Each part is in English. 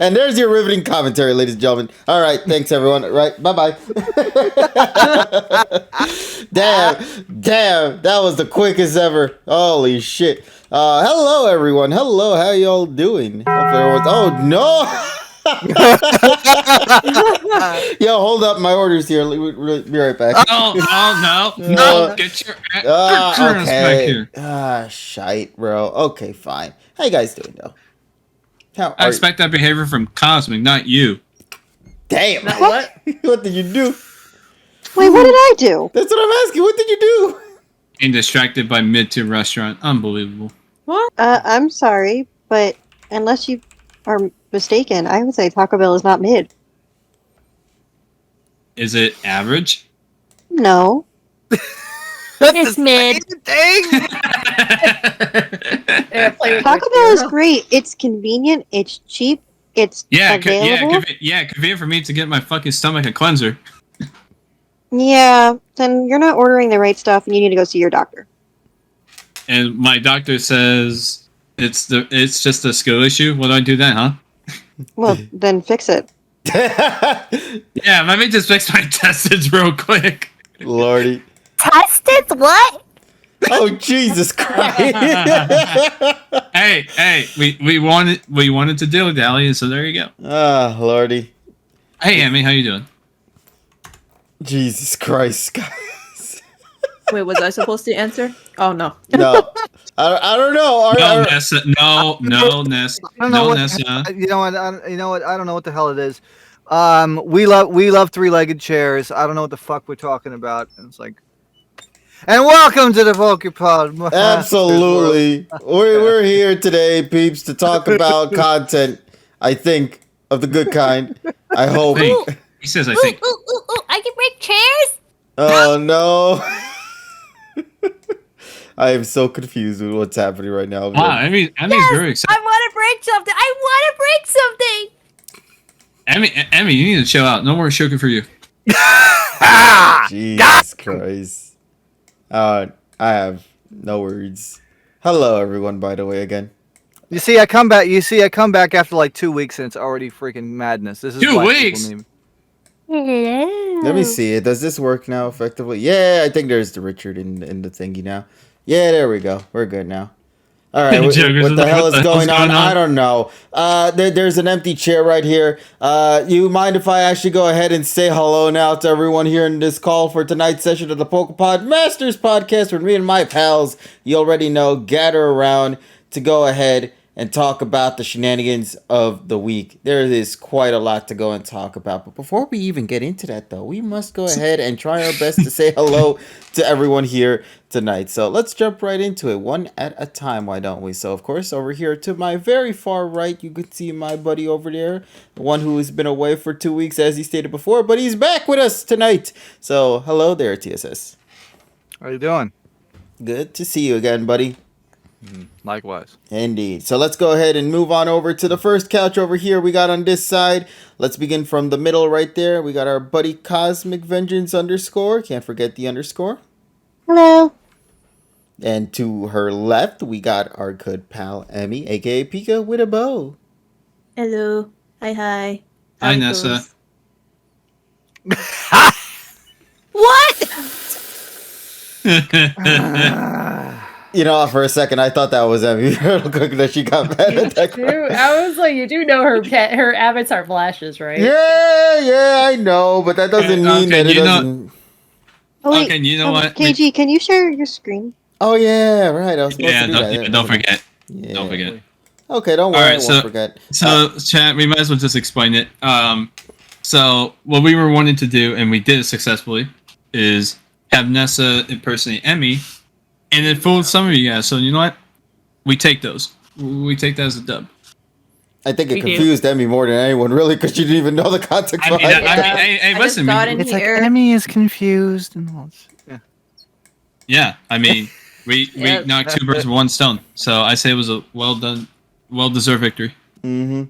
And there's your riveting commentary, ladies and gentlemen. All right, thanks everyone. All right, bye-bye. Damn, that was the quickest ever. Holy shit. Hello everyone. Hello, how y'all doing? Hopefully everyone's... Oh no. Yo, hold up, my order's here. We'll be right back. No. Get your ass back here. Shite, bro. Okay, fine. How you guys doing, though? I expect that behavior from Cosmic, not you. Damn. What? What did you do? Wait, what did I do? That's what I'm asking. What did you do? Being distracted by mid-tier restaurant. Unbelievable. What? I'm sorry, but unless you are mistaken, I would say Taco Bell is not mid. Is it average? No. It's mid. Taco Bell is great. It's convenient. It's cheap. It's available. Convenient for me to get my fucking stomach a cleanser. Yeah, then you're not ordering the right stuff, and you need to go see your doctor. And my doctor says it's just a skill issue. What do I do then, huh? Well, then fix it. Yeah, let me just fix my intestines real quick. Lordy. Tested? What? Oh, Jesus Christ. Hey, we wanted to deal with Allie, so there you go. Lordy. Hey, Emmy, how you doing? Jesus Christ, guys. Wait, was I supposed to answer? Oh no. No. I don't know. No, Nessa. No, Nessa. No, Nessa. You know what? I don't know what the hell it is. We love three-legged chairs. I don't know what the fuck we're talking about. And it's like, and welcome to the PokéPod. Absolutely. We're here today, peeps, to talk about content, I think, of the good kind. I hope. He says, I think. Ooh, I can break chairs? Oh, no. I am so confused with what's happening right now. Wow, Emmy's very excited. I want to break something. Emmy, you need to chill out. No more sugar for you. Jesus Christ. I have no words. Hello, everyone, by the way, again. You see, I come back after like 2 weeks, and it's already freaking madness. This is 2 weeks. Hello. Let me see. Does this work now effectively? Yeah, I think there's the Richard in the thingy now. Yeah, there we go. We're good now. All right, what the hell is going on? I don't know. There's an empty chair right here. You mind if I actually go ahead and say hello now to everyone here in this call for tonight's session of the PokéPod Masters podcast where me and my pals, you already know, gather around to go ahead and talk about the shenanigans of the week. There is quite a lot to go and talk about. But before we even get into that, though, we must go ahead and try our best to say hello to everyone here tonight. So let's jump right into it, one at a time, why don't we? So, of course, over here to my very far right, you can see my buddy over there, the one who has been away for 2 weeks, as he stated before, but he's back with us tonight. So, hello there, TSS. How you doing? Good to see you again, buddy. Likewise. Indeed. So let's go ahead and move on over to the first couch over here we got on this side. Let's begin from the middle right there. We got our buddy Cosmic Vengeance _ Can't forget the underscore. Hello. And to her left, we got our good pal Emmy, aka Pika with a bow. Hello. Hi. Hi, Nessa. What? You know, for a second, I thought that was Emmy. Real quick, that she got mad at that. I was like, you do know her avatar flashes, right? Yeah, I know, but that doesn't mean that it doesn't. Oh, wait, Okay, you know what? KG, can you share your screen? Oh yeah, right. I was supposed to do that. Don't forget. Yeah. Don't forget. Okay, don't worry. I won't forget. So, chat, we might as well just explain it. So what we were wanting to do, and we did it successfully, is have Nessa impersonate Emmy, and it fooled some of you guys. So you know what? We take those. We take that as a dub. I think it confused Emmy more than anyone, really, because she didn't even know the context behind it. Hey, listen. It's like Emmy is confused and all. Yeah, I mean, we knocked 2 birds with 1 stone. So I say it was a well-deserved victory. Mm-hmm.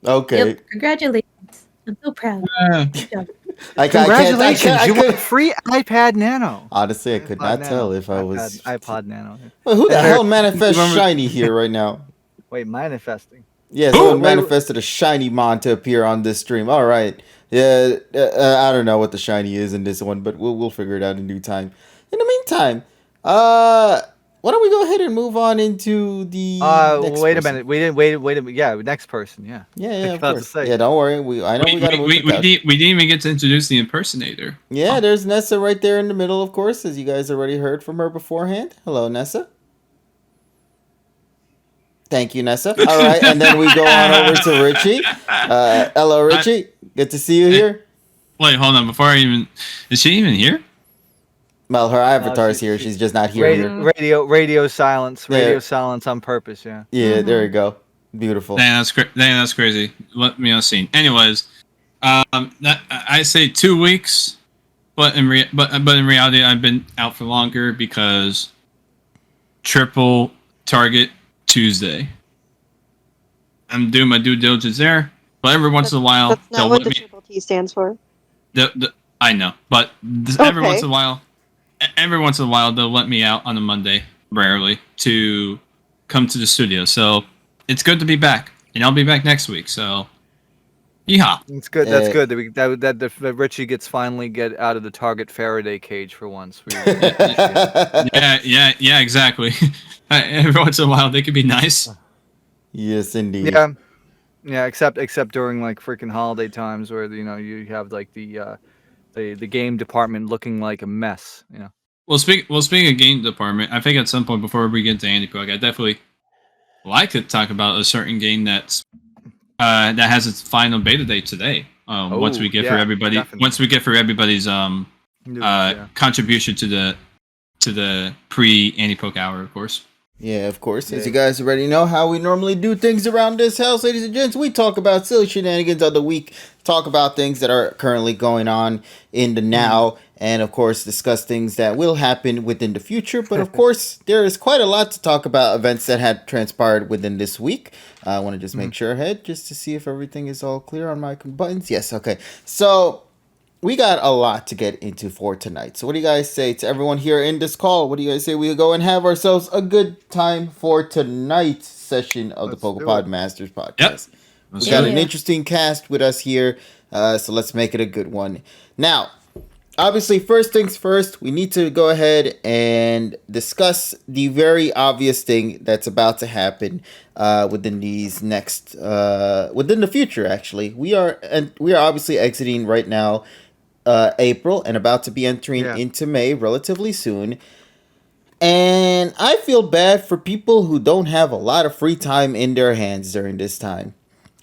Okay. Yep. Congratulations. I'm so proud. Good job. Congratulations, you won a free iPad Nano. Honestly, I could not tell if I was... iPod Nano. Wait, who the hell manifests shiny here right now? Wait, manifesting. Yeah, someone manifested a shiny mon to appear on this stream. All right. Yeah, I don't know what the shiny is in this one, but we'll figure it out in due time. In the meantime, why don't we go ahead and move on into the next wait person? a minute. We didn't wait a minute. Yeah, next person. Yeah. Yeah, of course. Yeah, don't worry. I know we got to move. We didn't even get to introduce the impersonator. Yeah, there's Nessa right there in the middle, of course, as you guys already heard from her beforehand. Hello, Nessa. Thank you, Nessa. All right, and then we go on over to Richie. Hello, Richie. Good to see you here. Wait, hold on. Before I even... Is she even here? Well, her avatar's here. She's just not here. Radio silence. Radio silence on purpose, yeah. Yeah, there you go. Beautiful. Dang, that's crazy. Let me on scene. Anyways, I say 2 weeks, but in reality, I've been out for longer because triple target Tuesday. I'm doing my due diligence there, but every once in a while, that's not what the triple T stands for. I know, but every once in a while, they'll let me out on a Monday, rarely, to come to the studio. So it's good to be back, and I'll be back next week. So, yeehaw! It's good. That's good that Richie gets finally get out of the Target Faraday cage for once. Yeah, exactly. Every once in a while, they could be nice. Yes, indeed. Yeah. Except during like freaking holiday times where you have like the game department looking like a mess. Well, speaking of game department, I think at some point before we get to anipoke, I definitely like to talk about a certain game that has its final beta date today. Once we get for everybody's contribution to the pre-anipoke hour, of course. Yeah, of course. As you guys already know how we normally do things around this house, ladies and gents. We talk about silly shenanigans of the week, talk about things that are currently going on in the now, and of course discuss things that will happen within the future. But of course, there is quite a lot to talk about events that had transpired within this week. I want to just make sure ahead just to see if everything is all clear on my buttons. Yes, okay. So we got a lot to get into for tonight. So what do you guys say to everyone here in this call? What do you guys say we go and have ourselves a good time for tonight's session of the PokéPod Masters podcast? Yep. We got an interesting cast with us here, so let's make it a good one. Now, obviously, first things first, we need to go ahead and discuss the very obvious thing that's about to happen within these next, within the future. Actually, we are obviously exiting right now. April and about to be entering into May relatively soon. And I feel bad for people who don't have a lot of free time in their hands during this time.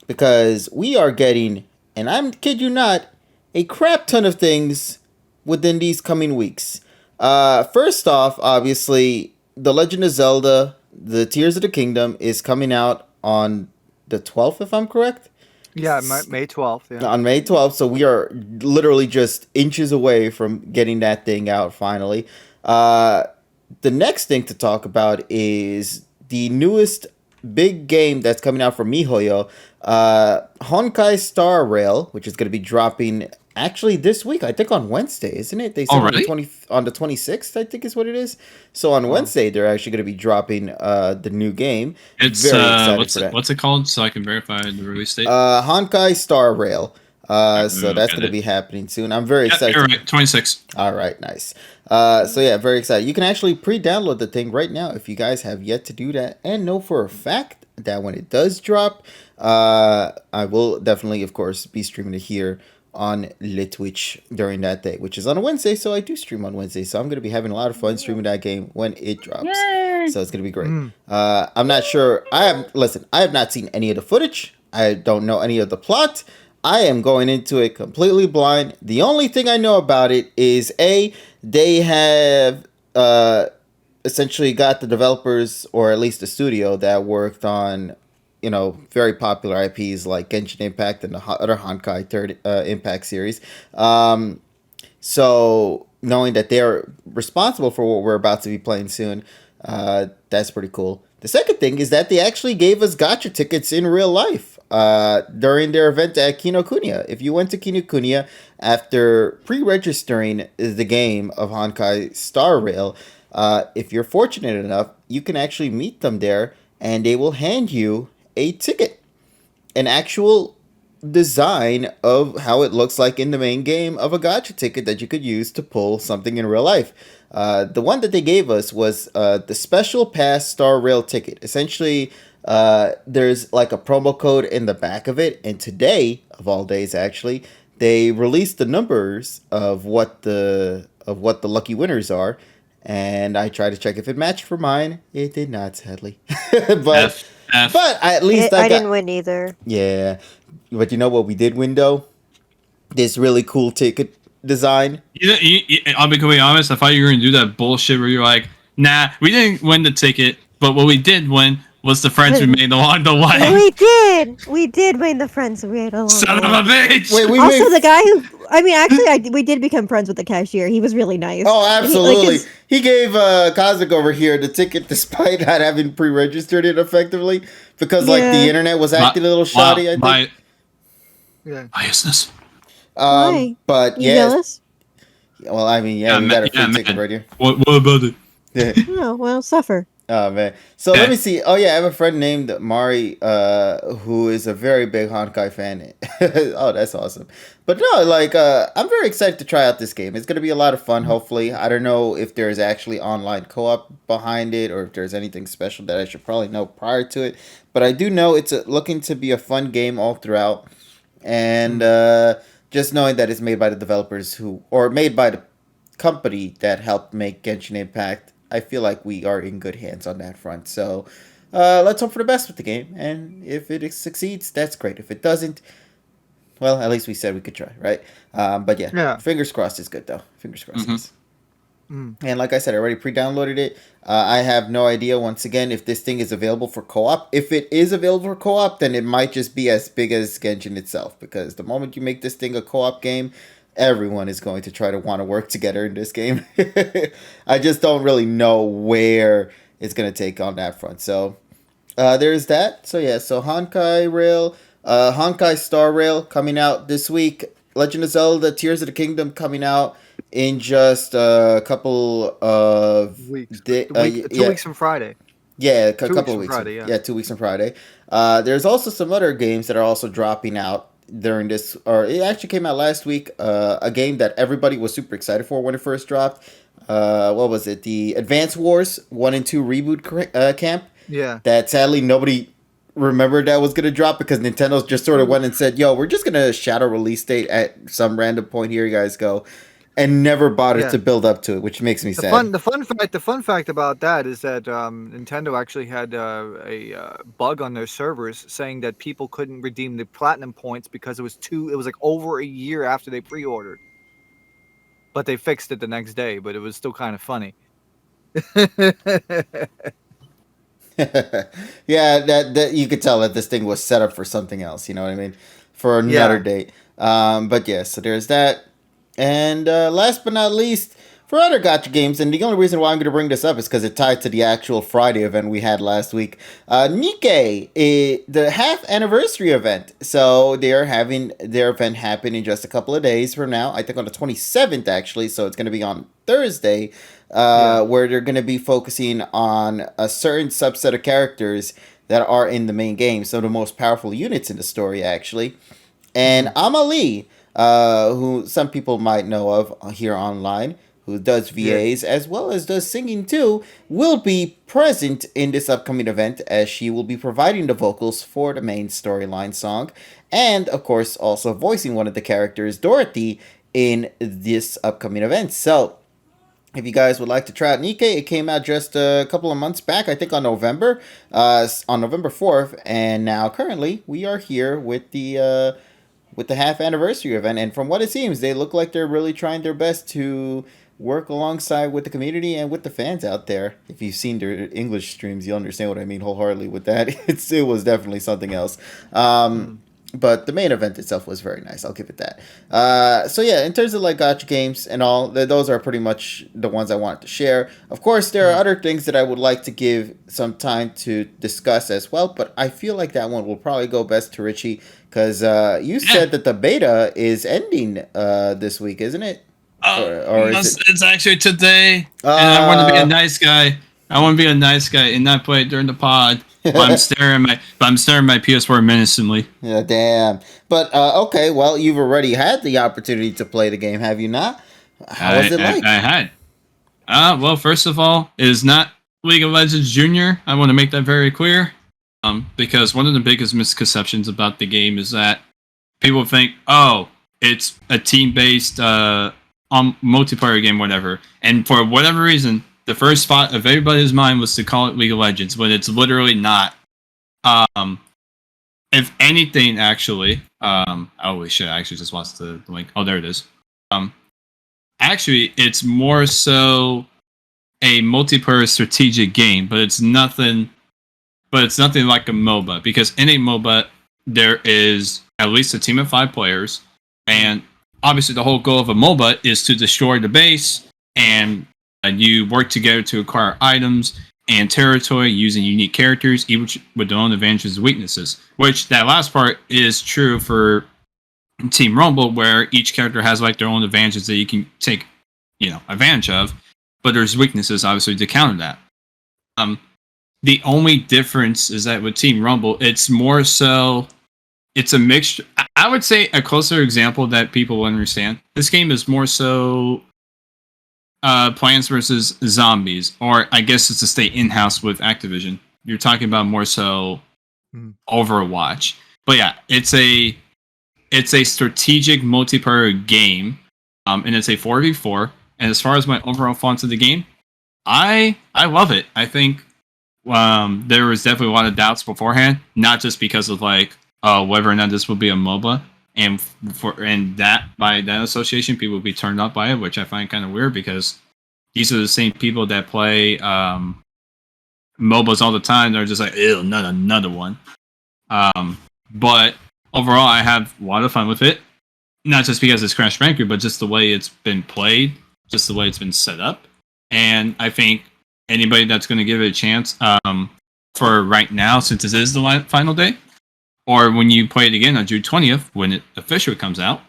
Because we are getting, and I kid you not, a crap ton of things within these coming weeks. First off, obviously, The Legend of Zelda, The Tears of the Kingdom is coming out on the 12th, if I'm correct. Yeah, May 12th. Yeah. On May 12th, so we are literally just inches away from getting that thing out finally. The next thing to talk about is the newest big game that's coming out from MiHoYo, Honkai Star Rail, which is going to be dropping actually this week. I think on Wednesday, isn't it? They said on the 26th, I think is what it is. So on Wednesday, they're actually going to be dropping the new game. It's very excited for that. What's it called? So I can verify the release date. Honkai Star Rail. So that's going to be happening soon. I'm very excited. You're right, 26. All right, nice. So yeah, very excited. You can actually pre-download the thing right now if you guys have yet to do that, and know for a fact that when it does drop, I will definitely, of course, be streaming it here on Twitch during that day, which is on a Wednesday. So I do stream on Wednesday, so I'm going to be having a lot of fun streaming that game when it drops. Yay! So it's going to be great. I'm not sure. I have not seen any of the footage. I don't know any of the plot. I am going into it completely blind. The only thing I know about it is they have essentially got the developers, or at least the studio that worked on, very popular IPs like Genshin Impact and the other Honkai Third Impact series. So knowing that they're responsible for what we're about to be playing soon, that's pretty cool. The second thing is that they actually gave us gacha tickets in real life during their event at Kinokuniya. If you went to Kinokuniya after pre-registering the game of Honkai Star Rail, if you're fortunate enough, you can actually meet them there, and they will hand you a ticket. an actual design of how it looks like in the main game of a gacha ticket that you could use to pull something in real life. The one that they gave us was the Special Pass Star Rail ticket. Essentially, there's like a promo code in the back of it, and today, of all days actually, they released the numbers of what the lucky winners are, and I tried to check if it matched for mine. It did not, sadly. but but at least I didn't win either. Yeah, but you know what we did win though? This really cool ticket design. I'll be completely honest. I thought you were gonna do that bullshit where you're like, "Nah, we didn't win the ticket, but what we did win was the friends we made along the way." We did win the friends we made along Son the of way. a bitch! Wait, also, the guy who, I mean, actually, we did become friends with the cashier. He was really nice. Oh, absolutely. He gave Kazik over here the ticket despite not having pre-registered it effectively because, like, the internet was acting a little shoddy, I think. Biasness. But you yeah. jealous? Well, I mean, we got a free ticket right here. What about it? Yeah. Oh, well, suffer. Oh, man. So let me see. Oh, yeah, I have a friend named Mari who is a very big Honkai fan. Oh, that's awesome. But no, like, I'm very excited to try out this game. It's going to be a lot of fun, hopefully. I don't know if there's actually online co-op behind it or if there's anything special that I should probably know prior to it. But I do know it's looking to be a fun game all throughout. And just knowing that it's made by the developers or made by the company that helped make Genshin Impact, I feel like we are in good hands on that front. So let's hope for the best with the game. And if it succeeds, that's great. If it doesn't, well, at least we said we could try, right? But yeah, fingers crossed is good, though. Fingers crossed. And like I said, I already pre-downloaded it. I have no idea, once again, if this thing is available for co-op. If it is available for co-op, then it might just be as big as Genshin itself. Because the moment you make this thing a co-op game, everyone is going to try to want to work together in this game. I just don't really know where it's going to take on that front. So there's that. So yeah, so Honkai Star Rail coming out this week. Legend of Zelda Tears of the Kingdom coming out in just a couple of weeks. 2 weeks from Friday. Yeah, a couple of weeks. Friday, yeah, 2 weeks from Friday. There's also some other games that are also dropping out during this, or it actually came out last week. A game that everybody was super excited for when it first dropped. What was it? The Advance Wars 1 and 2 reboot camp. Yeah. That sadly nobody remembered that was going to drop because Nintendo just sort of went and said, yo, we're just going to shadow release date at some random point. Here you guys go. And never bothered to build up to it, which makes me sad. The fun fact about that is that Nintendo actually had a bug on their servers saying that people couldn't redeem the platinum points because it was like over a year after they pre-ordered. But they fixed it the next day, but it was still kind of funny. Yeah, that you could tell that this thing was set up for something else, you know what I mean? For another date. But yeah, so there's that. And last but not least, for other gacha games, and the only reason why I'm going to bring this up is because it tied to the actual Friday event we had last week. Nikkei, the half anniversary event. So they are having their event happen in just a couple of days from now. I think on the 27th, actually. So it's going to be on Thursday, where they're going to be focusing on a certain subset of characters that are in the main game. Some of the most powerful units in the story, actually. And Amalie, who some people might know of here online, who does VAs as well as does singing too, will be present in this upcoming event as she will be providing the vocals for the main storyline song and, of course, also voicing one of the characters, Dorothy, in this upcoming event. So, if you guys would like to try out Nikkei, it came out just a couple of months back, I think on November 4th, and now currently we are here with the half anniversary event, and from what it seems, they look like they're really trying their best to work alongside with the community and with the fans out there. If you've seen their English streams, you'll understand what I mean wholeheartedly with that. It was definitely something else. But the main event itself was very nice. I'll give it that. So yeah, in terms of like gacha games and all, those are pretty much the ones I wanted to share. Of course, there are other things that I would like to give some time to discuss as well, but I feel like that one will probably go best to Richie because you said that the beta is ending this week, isn't it? Or it's actually today, and I want to be a nice guy. I want to be a nice guy and not play it during the pod. But I'm staring at my PS4 menacingly. Yeah, damn. But okay, well, you've already had the opportunity to play the game, have you not? How was it like? I had. Well, first of all, it is not League of Legends Junior. I want to make that very clear. Because one of the biggest misconceptions about the game is that people think, oh, it's a team-based multiplayer game, whatever. And for whatever reason, the first thought of everybody's mind was to call it League of Legends, but it's literally not. If anything, actually, holy shit! I actually just lost the link. Oh, there it is. Actually, it's more so a multiplayer strategic game, but it's nothing. But it's nothing like a MOBA, because in a MOBA there is at least a team of 5 players, and obviously the whole goal of a MOBA is to destroy the base, and you work together to acquire items and territory using unique characters, each with their own advantages and weaknesses. Which that last part is true for Team Rumble, where each character has like their own advantages that you can take, advantage of, but there's weaknesses obviously to counter that. The only difference is that with Team Rumble, it's more so, it's a mixture. I would say a closer example that people will understand. This game is more so Plants vs. Zombies, or I guess it's to stay in-house with Activision. You're talking about more so Overwatch. But yeah, it's a strategic multiplayer game, and it's a 4v4. And as far as my overall thoughts of the game, I love it. I think there was definitely a lot of doubts beforehand, not just because of whether or not this will be a MOBA, and that by that association, people will be turned off by it, which I find kind of weird because these are the same people that play MOBAs all the time. They're just like, ew, not another one. But overall, I have a lot of fun with it, not just because it's Crash Bandicoot, but just the way it's been played, just the way it's been set up, and I think anybody that's going to give it a chance for right now, since this is the final day, or when you play it again on June 20th, when it officially comes out,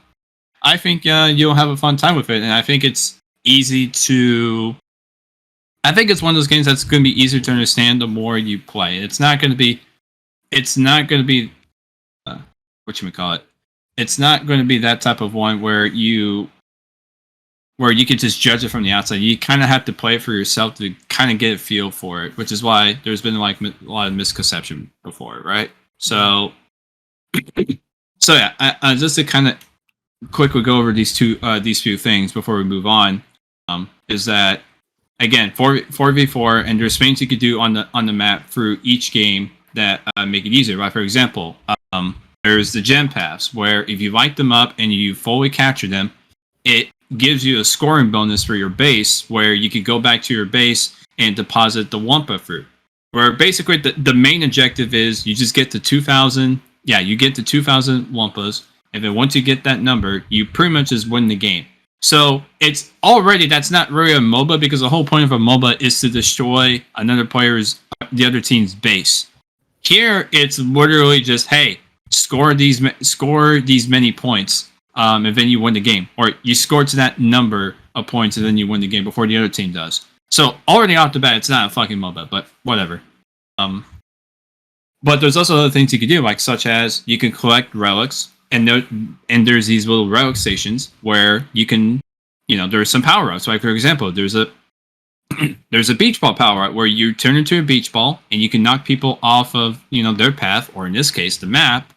I think you'll have a fun time with it. And I think it's easy to... I think it's one of those games that's going to be easier to understand the more you play. It's not going to be... It's not going to be... whatchamacallit? It's not going to be that type of one where you can just judge it from the outside. You kind of have to play it for yourself to kind of get a feel for it, which is why there's been a lot of misconception before, right? So yeah, I just to kind of quickly go over these few things before we move on, is that again 4v4, and there's things you could do on the map through each game that make it easier. Right? For example, there's the gem paths, where if you light them up and you fully capture them, it gives you a scoring bonus for your base, where you can go back to your base and deposit the Wumpa fruit. Where basically the main objective is you just get to 2,000. Yeah, you get to 2,000 Wumpas, and then once you get that number, you pretty much just win the game. So it's already, that's not really a MOBA, because the whole point of a MOBA is to destroy the other team's base. Here, it's literally just, hey, score these many points. And then you win the game, or you score to that number of points and then you win the game before the other team does. So already off the bat, it's not a fucking MOBA, but whatever. But there's also other things you can do, such as you can collect relics, and there's these little relic stations where you can, there's some power ups. Like for example, there's a beach ball power up where you turn into a beach ball and you can knock people off of their path, or in this case the map.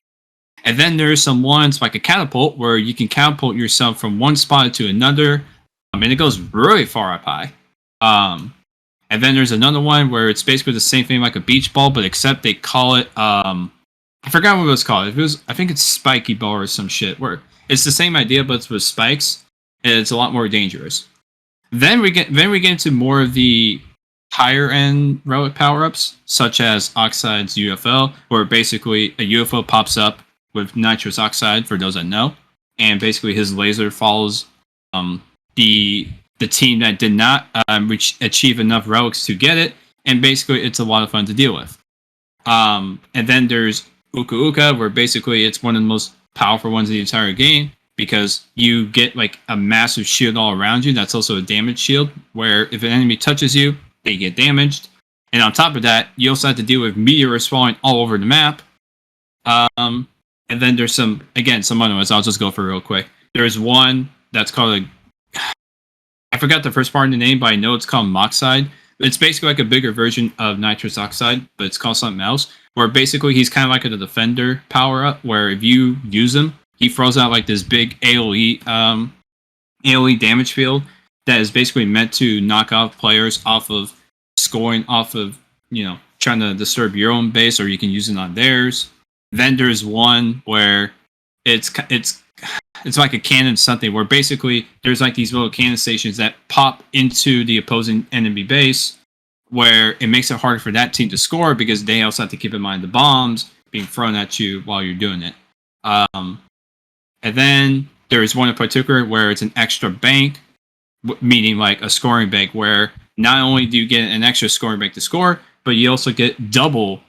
And then there's some ones like a catapult where you can catapult yourself from one spot to another, and it goes really far up high. And then there's another one where it's basically the same thing like a beach ball, but except they call it I forgot what it was called. I think it's spiky ball or some shit. Where it's the same idea, but it's with spikes, and it's a lot more dangerous. Then we get into more of the higher end relic power ups, such as Oxide's UFO, where basically a UFO pops up with nitrous oxide, for those that know, and basically his laser follows the team that did not achieve enough relics to get it, and basically it's a lot of fun to deal with. And then there's Uka Uka, where basically it's one of the most powerful ones in the entire game, because you get a massive shield all around you. That's also a damage shield, where if an enemy touches you, they get damaged. And on top of that, you also have to deal with meteors falling all over the map. And then there's some other ones. I'll just go for real quick. There's one that's called I forgot the first part of the name, but I know it's called Moxide. It's basically like a bigger version of nitrous oxide, but it's called something else. Where basically he's kind of like a defender power up, where if you use him, he throws out like this big AOE damage field that is basically meant to knock off players off of scoring off of, trying to disturb your own base, or you can use it on theirs. Then there's one where it's like a cannon something, where basically there's like these little cannon stations that pop into the opposing enemy base, where it makes it harder for that team to score because they also have to keep in mind the bombs being thrown at you while you're doing it. And then there's one in particular where it's an extra bank, meaning like a scoring bank, where not only do you get an extra scoring bank to score, but you also get double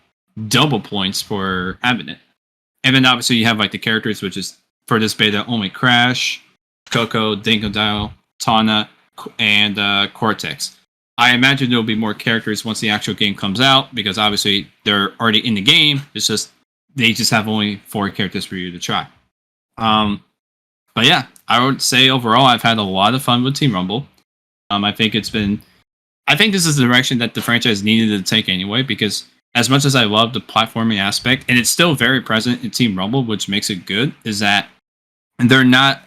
points for having it. And then obviously you have like the characters, which is for this beta only Crash, Coco, Dingodile, Tawna, and Cortex. I imagine there will be more characters once the actual game comes out, because obviously they're already in the game. It's just they just have only 4 characters for you to try. But yeah, I would say overall I've had a lot of fun with Team Rumble. I think this is the direction that the franchise needed to take anyway, because as much as I love the platforming aspect, and it's still very present in Team Rumble, which makes it good, is that they're not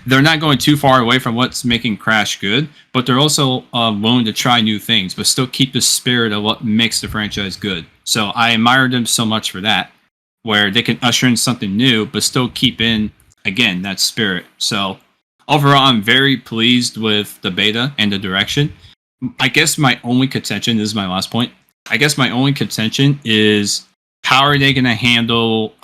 going too far away from what's making Crash good, but they're also willing to try new things, but still keep the spirit of what makes the franchise good. So I admire them so much for that, where they can usher in something new, but still keep in, again, that spirit. So overall, I'm very pleased with the beta and the direction. I guess my only contention, this is my last point, I guess my only contention is how are they going to handle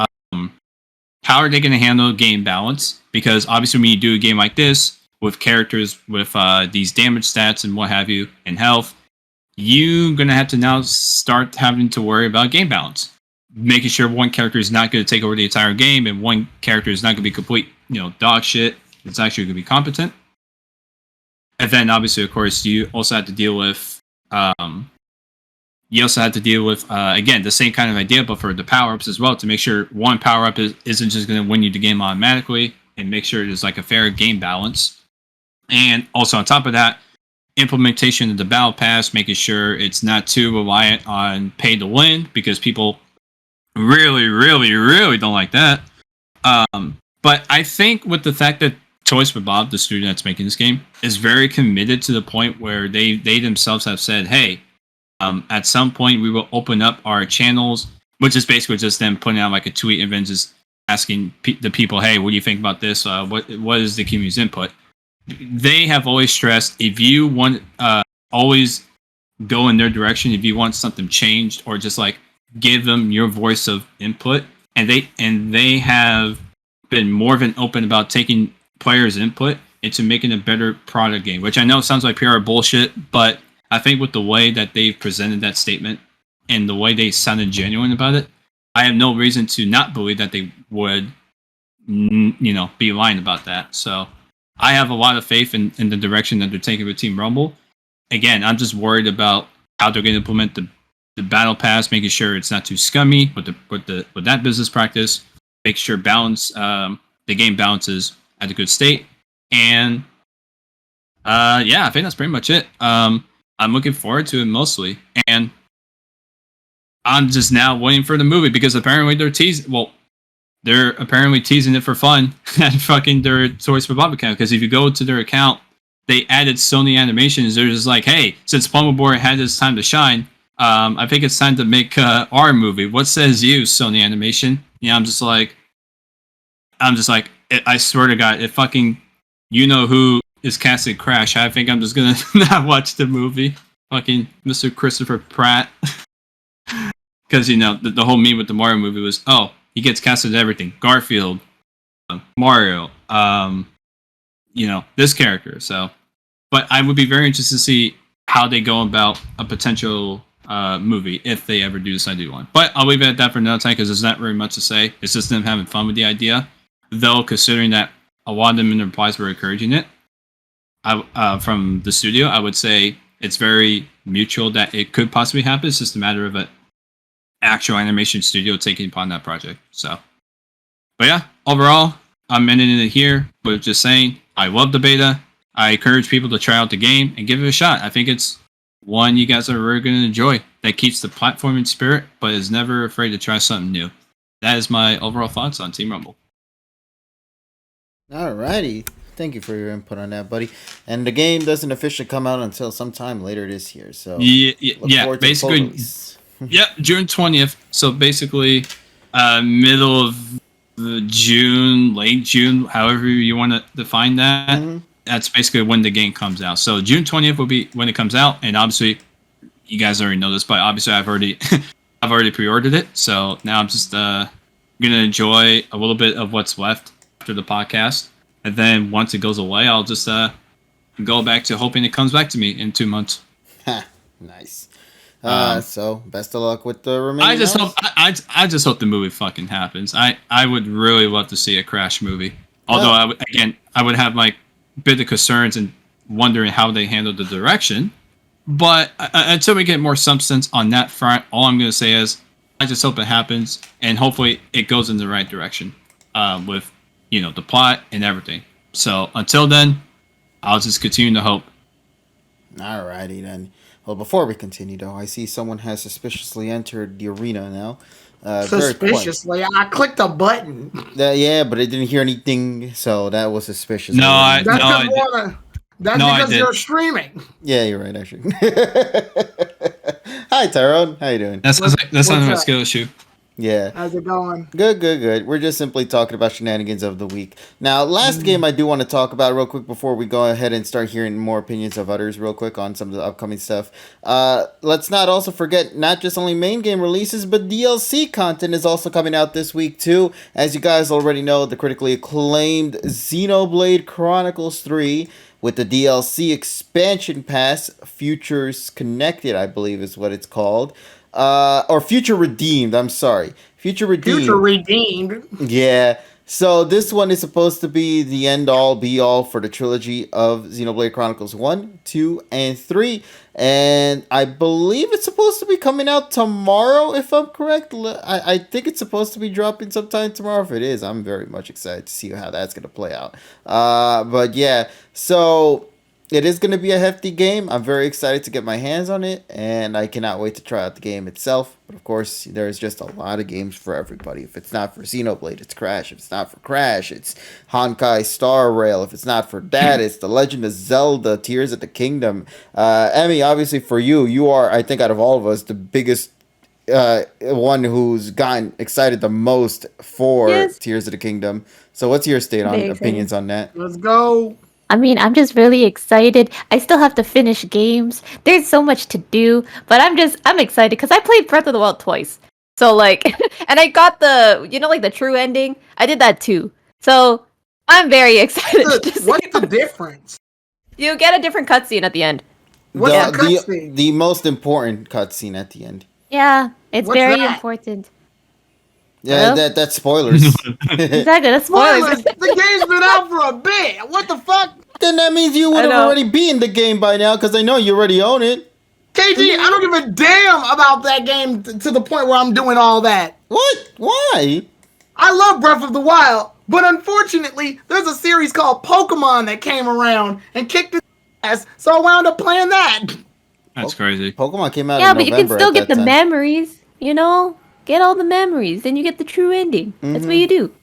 game balance? Because obviously when you do a game like this with characters with these damage stats and what have you and health, you're going to have to now start having to worry about game balance. Making sure one character is not going to take over the entire game and one character is not going to be complete, dog shit. It's actually going to be competent. And then obviously, of course, you also have to deal with again, the same kind of idea, but for the power-ups as well, to make sure one power-up isn't just going to win you the game automatically, and make sure there's like a fair game balance. And also on top of that, implementation of the battle pass, making sure it's not too reliant on pay to win, because people really, really, really don't like that. But I think with the fact that Toys for Bob, the studio that's making this game, is very committed to the point where they themselves have said, hey, at some point we will open up our channels, which is basically just them putting out like a tweet and then just asking the people, hey, what do you think about this? What is the community's input? They have always stressed, if you want always go in their direction, if you want something changed, or just like give them your voice of input, and they have been more than open about taking players' input into making a better product game, which I know sounds like PR bullshit, but I think with the way that they've presented that statement and the way they sounded genuine about it, I have no reason to not believe that they would, be lying about that. So I have a lot of faith in the direction that they're taking with Team Rumble. Again, I'm just worried about how they're going to implement the battle pass, making sure it's not too scummy with that business practice, make sure the game balances at a good state, and I think that's pretty much it. I'm looking forward to it mostly, and I'm just now waiting for the movie, because apparently they're apparently teasing it for fun at fucking their Toys for Bob account. Because if you go to their account, they added Sony animations. They're just like, hey, since Pummel Boy had his time to shine, I think it's time to make our movie. What says you, Sony Animation? I'm just like, I swear to God, if fucking who is casting Crash, I think I'm just gonna not watch the movie. Fucking Mr. Christopher Pratt. Because, the whole meme with the Mario movie was, oh, he gets casted everything. Garfield, Mario, this character. So, but I would be very interested to see how they go about a potential movie, if they ever do decide to do one. But I'll leave it at that for another time, because there's not very much to say. It's just them having fun with the idea. Though, considering that a lot of them in their replies were encouraging it, from the studio, I would say it's very mutual that it could possibly happen. It's just a matter of an actual animation studio taking upon that project. So, but yeah, overall, I'm ending it here. But just saying, I love the beta. I encourage people to try out the game and give it a shot. I think it's one you guys are really going to enjoy that keeps the platforming spirit, but is never afraid to try something new. That is my overall thoughts on Team Rumble. Alrighty. Thank you for your input on that, buddy. And the game doesn't officially come out until sometime later this year. So yeah, basically, yep, June 20th. So basically, middle of June, late June, however you want to define that. Mm-hmm. That's basically when the game comes out. So June 20th will be when it comes out, and obviously, you guys already know this, but obviously I've already pre-ordered it. So now I'm just gonna enjoy a little bit of what's left after the podcast. And then once it goes away, I'll just go back to hoping it comes back to me in 2 months. Nice. So best of luck with the remaining. I just hope the movie fucking happens. I would really love to see a Crash movie. Although I would have like a bit of concerns and wondering how they handle the direction. But until we get more substance on that front, all I'm going to say is I just hope it happens, and hopefully it goes in the right direction with the plot and everything. So until then, I'll just continue to hope. Alrighty then. Well, before we continue, though, I see someone has suspiciously entered the arena now. Suspiciously? I clicked a button. Yeah, but I didn't hear anything, so that was suspicious. That's because you're streaming. Yeah, you're right, actually. Hi, Tyrone. How you doing? That sounds like a skill issue. Yeah. How's it going? Good. We're just simply talking about shenanigans of the week. Now, last game I do want to talk about real quick before we go ahead and start hearing more opinions of others real quick on some of the upcoming stuff. Let's not also forget not just only main game releases, but DLC content is also coming out this week too. As you guys already know, the critically acclaimed Xenoblade Chronicles 3 with the DLC expansion pass, Futures Connected, I believe is what it's called. Or Future Redeemed, I'm sorry. Future Redeemed. Yeah. So this one is supposed to be the end-all, be-all for the trilogy of Xenoblade Chronicles 1, 2, and 3. And I believe it's supposed to be coming out tomorrow, if I'm correct. I think it's supposed to be dropping sometime tomorrow. If it is, I'm very much excited to see how that's going to play out. But yeah, so it is going to be a hefty game. I'm very excited to get my hands on it, and I cannot wait to try out the game itself. But of course, there's just a lot of games for everybody. If it's not for Xenoblade, it's Crash. If it's not for Crash, it's Honkai Star Rail. If it's not for that, it's The Legend of Zelda, Tears of the Kingdom. Emmy, obviously for you are, I think out of all of us, the biggest one who's gotten excited the most for Tears of the Kingdom. So what's your opinions on that? Let's go. I mean, I'm just really excited. I still have to finish games. There's so much to do, but I'm excited because I played Breath of the Wild twice. So like, and I got the true ending. I did that too. So I'm very excited. What's the difference? You get a different cutscene at the end. What's the cutscene? The most important cutscene at the end. Yeah, it's very important. Yeah, that's spoilers. Exactly, that's spoilers. The game's been out for a bit. What the fuck? Then that means you would have already beaten the game by now, because I know you already own it. KG, I don't give a damn about that game to the point where I'm doing all that. What? Why? I love Breath of the Wild, but unfortunately, there's a series called Pokemon that came around and kicked its ass, so I wound up playing that. That's crazy. Pokemon came out in November. Yeah, but you can still get the memories, Get all the memories, then you get the true ending. Mm-hmm. That's what you do.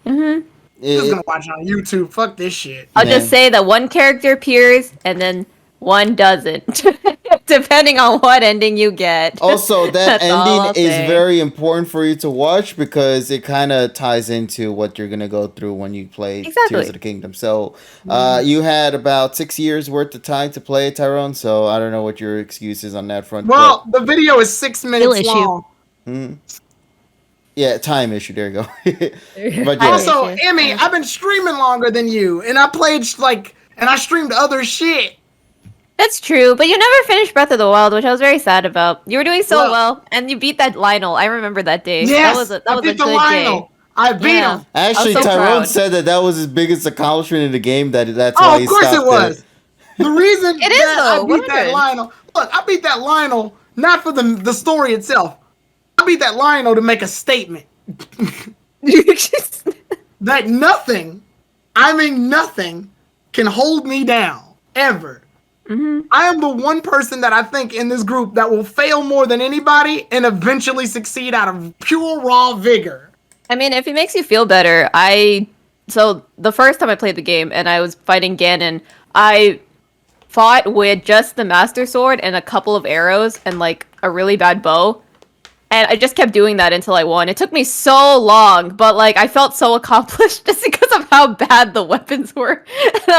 Mm-hmm. I'm just gonna watch it on YouTube. Fuck this shit. I'll just say that one character appears and then one doesn't, depending on what ending you get. Also, that ending is very important for you to watch because it kind of ties into what you're gonna go through when you play Tears of the Kingdom. So, you had about 6 years worth of time to play it, Tyrone. So I don't know what your excuse is on that front. Well, the video is 6 minutes long. Yeah, time issue. There you go. But yeah. Also, Emmy, I've been streaming longer than you, and I played and I streamed other shit. That's true, but you never finished Breath of the Wild, which I was very sad about. You were doing so well, and you beat that Lionel. I remember that day. Yes, that was a good Lionel. day. I beat him. Actually, so Tyrone proud. said that was his biggest accomplishment in the game. That's why he stopped. Of course it was. The reason It is, that though, I beat that 100. Lionel, look, I beat that Lionel not for the story itself. I beat that Lionel to make a statement that nothing, I mean nothing, can hold me down ever. Mm-hmm. I am the one person that I think in this group that will fail more than anybody and eventually succeed out of pure raw vigor. I mean, if it makes you feel better, so the first time I played the game and I was fighting Ganon, I fought with just the Master Sword and a couple of arrows and like a really bad bow. And I just kept doing that until I won. It took me so long, but like I felt so accomplished just because of how bad the weapons were,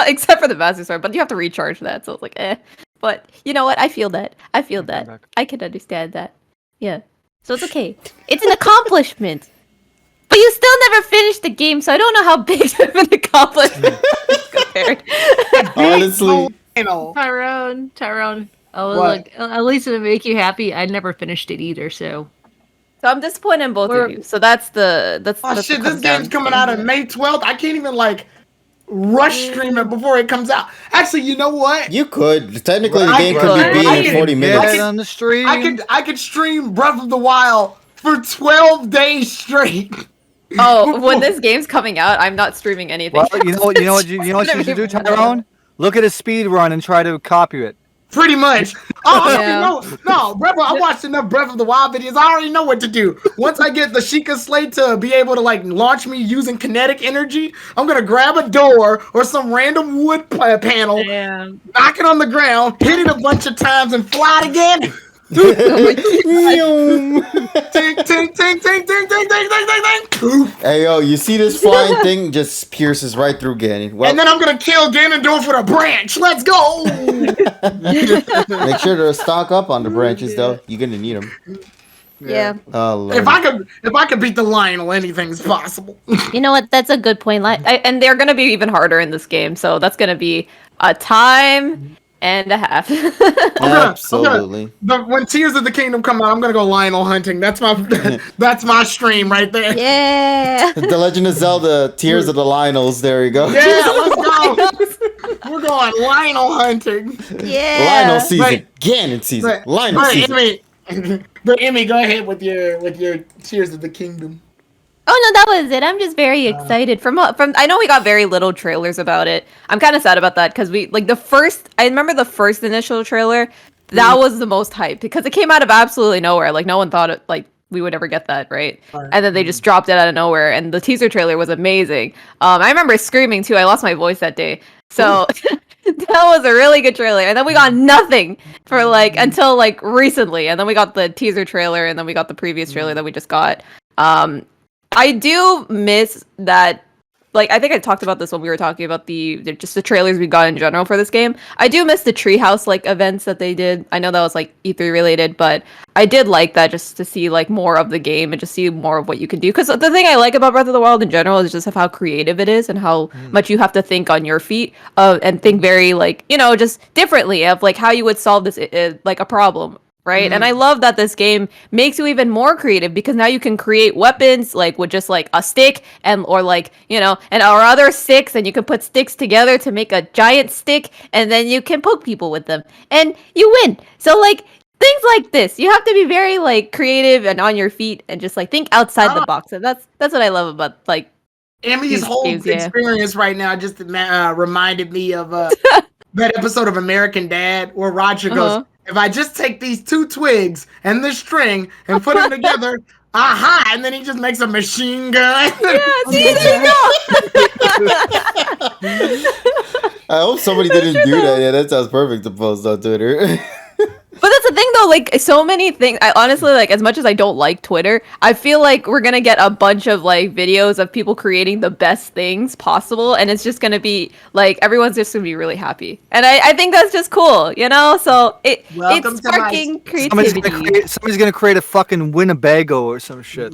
except for the Master Sword. But you have to recharge that, so it's like, eh. But you know what? I feel that. I can understand that. Yeah. So it's okay. It's an accomplishment. But you still never finished the game, so I don't know how big of an accomplishment compared. Honestly. Tyrone. Oh, What? look, at least it'll make you happy. I never finished it either, so. So I'm disappointed in both of you. So that's Oh that's shit, what this comes down game's to. coming out on May 12th. I can't even like rush stream it before it comes out. Actually, you know what? You could. Technically, the I game could. could be beat I in could 40 get minutes. Get on the stream. I could stream Breath of the Wild for 12 days straight. Oh, when this game's coming out, I'm not streaming anything. Well, you know what you should do, Tyrone? Look at a speed run and try to copy it. Pretty much. Oh, Yeah. no, Breath. I watched enough Breath of the Wild videos. I already know what to do. Once I get the Sheikah Slate to be able to like launch me using kinetic energy, I'm gonna grab a door or some random wood panel, knock it on the ground, hit it a bunch of times, and fly it again. Ting, ting, ting, ting, ting, ting, ting, ting, ting, ting. Hey, yo, you see this flying thing just pierces right through Ganon. Well, And then I'm gonna kill Ganondorf with a branch. Let's go. make sure to stock up on the branches, though. You're gonna need them. Yeah. Oh, Lord. If I could beat the Lionel, anything's possible. You know what? That's a good point. And they're gonna be even harder in this game, so that's gonna be a time and a half. Absolutely. But when Tears of the Kingdom come out, I'm gonna go Lionel hunting. That's my stream right there. Yeah. The Legend of Zelda, Tears of the Lionels. There you go. Yeah, let's go. We're going Lionel hunting. Yeah. Lionel season. But- Ganon season. But, Lionel but season. Emmy, go ahead with your Tears of the Kingdom. Oh no, that was it. I'm just very excited. From I know we got very little trailers about it. I'm kind of sad about that because we like I remember the first initial trailer. That was the most hype because it came out of absolutely nowhere. Like no one thought we would ever get that, right? And then they just dropped it out of nowhere. And the teaser trailer was amazing. I remember screaming too. I lost my voice that day. So that was a really good trailer. And then we got nothing for until recently. And then we got the teaser trailer and then we got the previous trailer that we just got. I do miss that. I think I talked about this when we were talking about the trailers we got in general for this game. I do miss the treehouse events that they did. I know that was E3 related, but I did like that just to see more of the game and just see more of what you can do. Because the thing I like about Breath of the Wild in general is just how creative it is and how much you have to think on your feet and think very just differently of how you would solve this a problem. Right. And I love that this game makes you even more creative because now you can create weapons with just a stick or other sticks, and you can put sticks together to make a giant stick, and then you can poke people with them and you win. So things like this, you have to be very creative and on your feet and just think outside the box. And that's what I love about Emmy's whole experience right now just reminded me of that episode of American Dad where Roger goes, if I just take these two twigs and this string and put them together, aha! And then he just makes a machine gun. Yeah, see, there you go. I hope somebody didn't do that. Yeah, that sounds perfect to post on Twitter. But that's the thing, though. So many things. I honestly, as much as I don't like Twitter, I feel like we're gonna get a bunch of videos of people creating the best things possible, and it's just gonna be everyone's just gonna be really happy, and I think that's just cool, So it's sparking creativity. Somebody's gonna create a fucking Winnebago or some shit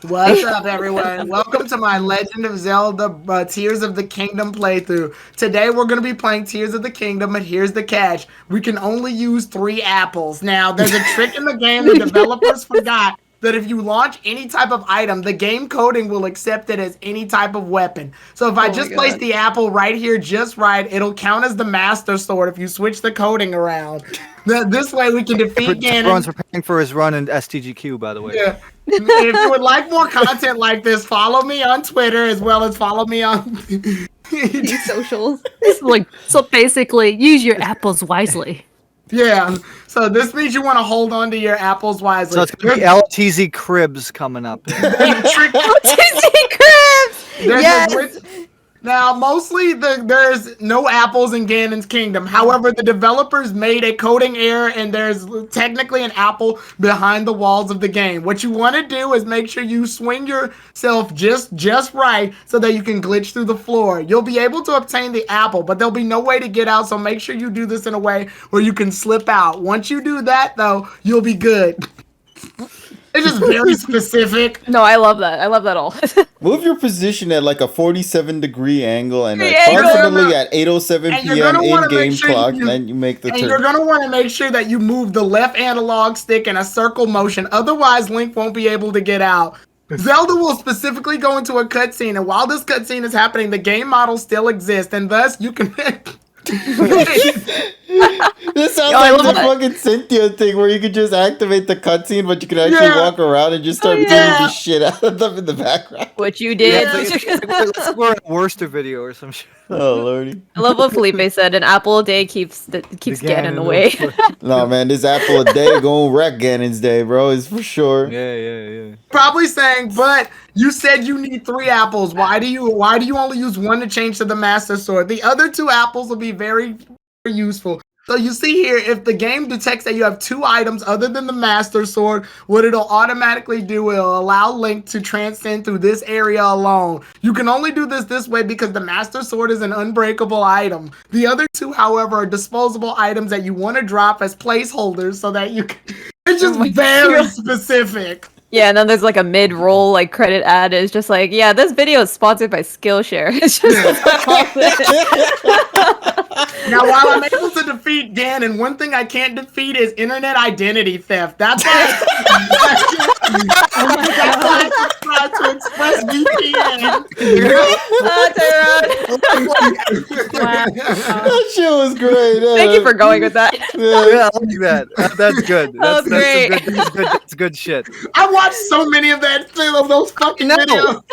What's up, everyone? Welcome to my Legend of Zelda Tears of the Kingdom playthrough. Today we're going to be playing Tears of the Kingdom, and here's the catch. We can only use 3 apples. Now, there's a trick in the game the developers forgot. that if you launch any type of item, the game coding will accept it as any type of weapon. So if I just place the apple right here just right, it'll count as the Master Sword if you switch the coding around. This way we can defeat Ganon. Everyone's preparing for his run in STGQ, by the way. Yeah. If you would like more content like this, follow me on Twitter as well as follow me on socials. So basically, use your apples wisely. Yeah. So this means you want to hold on to your apples wisely. So it's going to be LTZ Cribs coming up. LTZ Cribs! Yes! Now, mostly there's no apples in Ganon's kingdom. However, the developers made a coding error, and there's technically an apple behind the walls of the game. What you want to do is make sure you swing yourself just right so that you can glitch through the floor. You'll be able to obtain the apple, but there'll be no way to get out, so make sure you do this in a way where you can slip out. Once you do that, though, you'll be good. It's just very specific. No, I love that. I love that all. Move your position at like a 47-degree angle and approximately at 8:07 p.m. in-game clock, and then you make the turn. And you're going to want to make sure that you move the left analog stick in a circle motion. Otherwise, Link won't be able to get out. Zelda will specifically go into a cutscene, and while this cutscene is happening, the game model still exists, and thus you can... This sounds like the fucking Cynthia thing where you could just activate the cutscene, but you can actually walk around and just start beating the shit out of them in the background. What you did. Let's go a Worcester video or some shit. Oh, lordy. I love what Felipe said. An apple a day keeps getting in the way. No, man, this apple a day gonna wreck Ganon's day, bro. It's for sure. Yeah. Probably saying, but you said you need 3 apples. Why do you only use 1 to change to the Master Sword? The other 2 apples will be very, very useful. So you see here, if the game detects that you have 2 items other than the Master Sword, what it'll automatically do, it'll allow Link to transcend through this area alone. You can only do this way because the Master Sword is an unbreakable item. The other 2, however, are disposable items that you want to drop as placeholders so that you can... It's just very specific. Yeah, and then there's like a mid-roll like credit ad. It's just like, yeah, this video is sponsored by Skillshare. It's just Now, while I'm able to defeat Ganon, one thing I can't defeat is internet identity theft. That's why I try to express VPN. That shit was great. Thank you for going with that. Yeah, I like that. That's good. That's great. That's good shit. I watched so many of those fucking videos.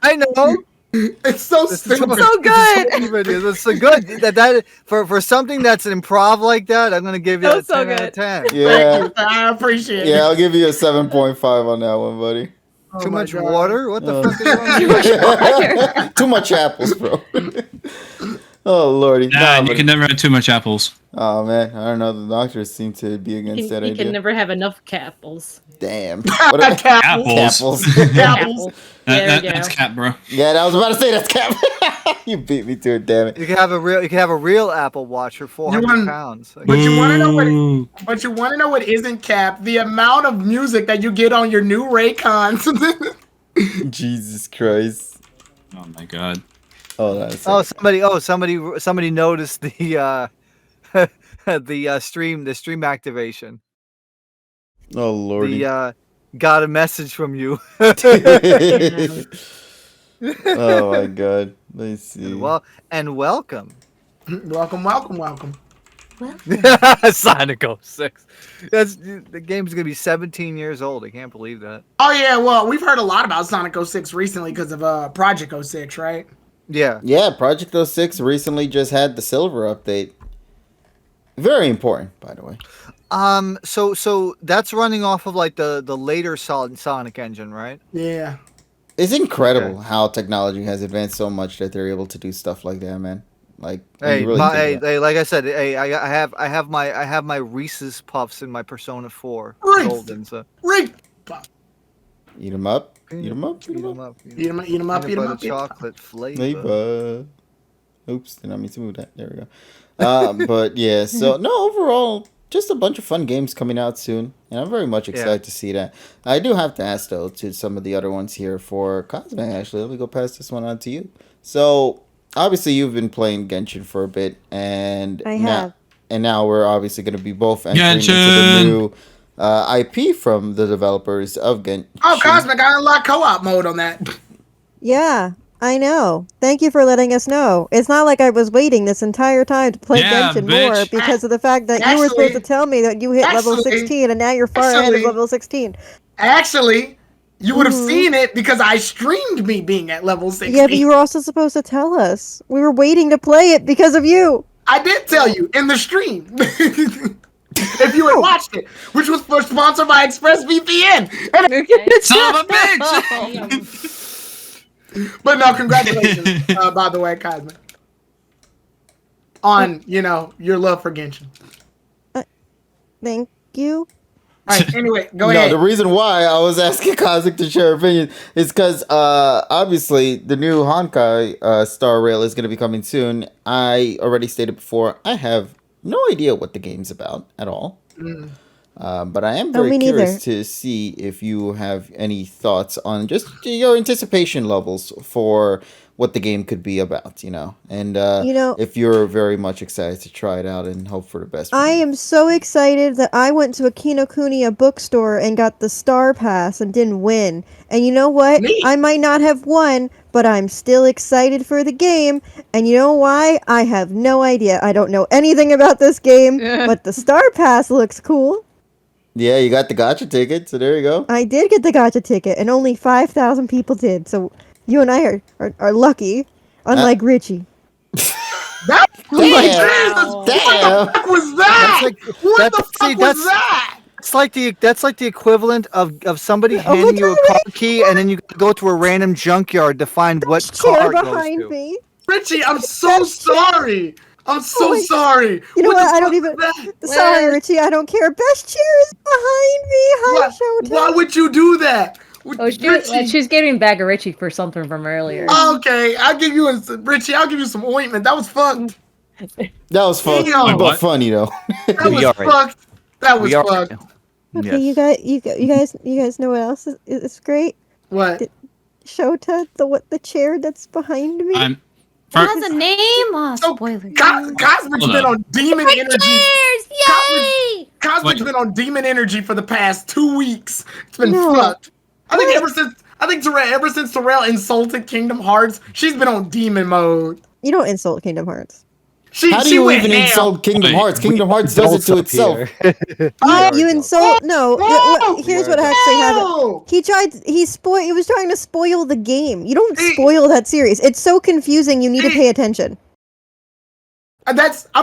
I know. It's so stupid. So good. It's so good. That for something that's an improv like that, I'm gonna give you a 10 out of 10. Yeah, I appreciate it. Yeah, I'll give you a 7.5 on that one, buddy. Too much water? What the fuck is wrong with Too much apples, bro. Oh, lordy. Yeah, you can never have too much apples. Oh, man. I don't know. The doctors seem to be against that idea. You can never have enough apples. Damn. Apples. Apples. That's cap, bro. Yeah, I was about to say that's cap. You beat me to it, damn it. You can have a real Apple Watch for 400 pounds. But you want to know what isn't cap? The amount of music that you get on your new Raycons. Jesus Christ. Oh my god. Somebody noticed the the stream activation. Oh lordy. Got a message from you. Oh my god. Let's see. And welcome. Welcome. Sonic 06. The game's gonna be 17 years old. I can't believe that. Oh yeah, well, we've heard a lot about Sonic 06 recently because of Project 06, right? Yeah. Yeah, Project 06 recently just had the silver update. Very important, by the way. So that's running off of like the later Sonic engine, right? Yeah. It's incredible how technology has advanced so much that they're able to do stuff like that, man. Like, hey, like I said, I have my Reese's Puffs in my Persona 4 golden. So eat them up. Eat them up. Chocolate flavor. Oops, did not mean to move that. There we go. But yeah, so no, overall, just a bunch of fun games coming out soon, and I'm very much excited to see that. I do have to ask though to some of the other ones here for Cosme. Actually, let me go pass this one on to you. So obviously, you've been playing Genshin for a bit, and I have. And now we're obviously going to be both entering into the new IP from the developers of Genshin. Oh, Cosmic, I unlocked co-op mode on that. Yeah, I know. Thank you for letting us know. It's not like I was waiting this entire time to play Yeah, Genshin bitch. more because of the fact that you were supposed to tell me that you hit level Actually- 16 and now you're far ahead of level 16. Actually, you would have Mhm. seen it because I streamed me being at level 60. Yeah, but you were also supposed to tell us. We were waiting to play it because of you. I did tell you in the stream. If you had watched it, which was sponsored by ExpressVPN. Son of a bitch! But no, congratulations, by the way, Cosmic, on your love for Genshin. Thank you. All right, anyway, go No, ahead. the reason why I was asking Kazik to share opinion is because obviously the new Honkai Star Rail is going to be coming soon. I already stated before, I have no idea what the game's about at all. But I am very me curious neither. to see if you have any thoughts on just your anticipation levels for what the game could be about, and if you're very much excited to try it out and hope for the best. I am so excited that I went to a Kinokuniya bookstore and got the Star Pass and didn't win. And you know what? Me? I might not have won, but I'm still excited for the game. And you know why? I have no idea. I don't know anything about this game, but the Star Pass looks cool. Yeah, you got the gotcha ticket, so there you go. I did get the gotcha ticket, and only 5,000 people did. So you and I are lucky, unlike Richie. That Damn. What the Damn. fuck was that? What the fuck was that? That's like the equivalent of somebody Oh, handing you a literally. car key and then you go to a random junkyard to find what Chair car it goes behind to. me. Richie, I'm so sorry. I'm so my- sorry. You know what? the I don't fuck even. was that? Sorry, Richie. I don't care. Best chair is behind me. Hi, Why, Showtime. why would you do that? Oh, she's giving back a Richie for something from earlier. Okay, I'll give you Richie. I'll give you some ointment. That was fucked. That was fun, Damn. but What? funny though. That was We are right. fucked. That was We are fucked. Okay, Yes. you guys know what else is great? What? Shota, the chair that's behind me. I'm. It has a name. Oh, So, spoiler. Cosmic's Hold been up. on demon energy. Cheers! Yay! Cosmic's What? been on demon energy for the past 2 weeks. It's been No. fucked. I think ever since Terrell insulted Kingdom Hearts, she's been on demon mode. You don't insult Kingdom Hearts. How do She you went even ham. insult Kingdom Wait. Hearts? Kingdom Hearts does it to itself. You insult. No. Here's what actually happened. No! He was trying to spoil the game. You don't spoil that series. It's so confusing. You need to pay attention. I'm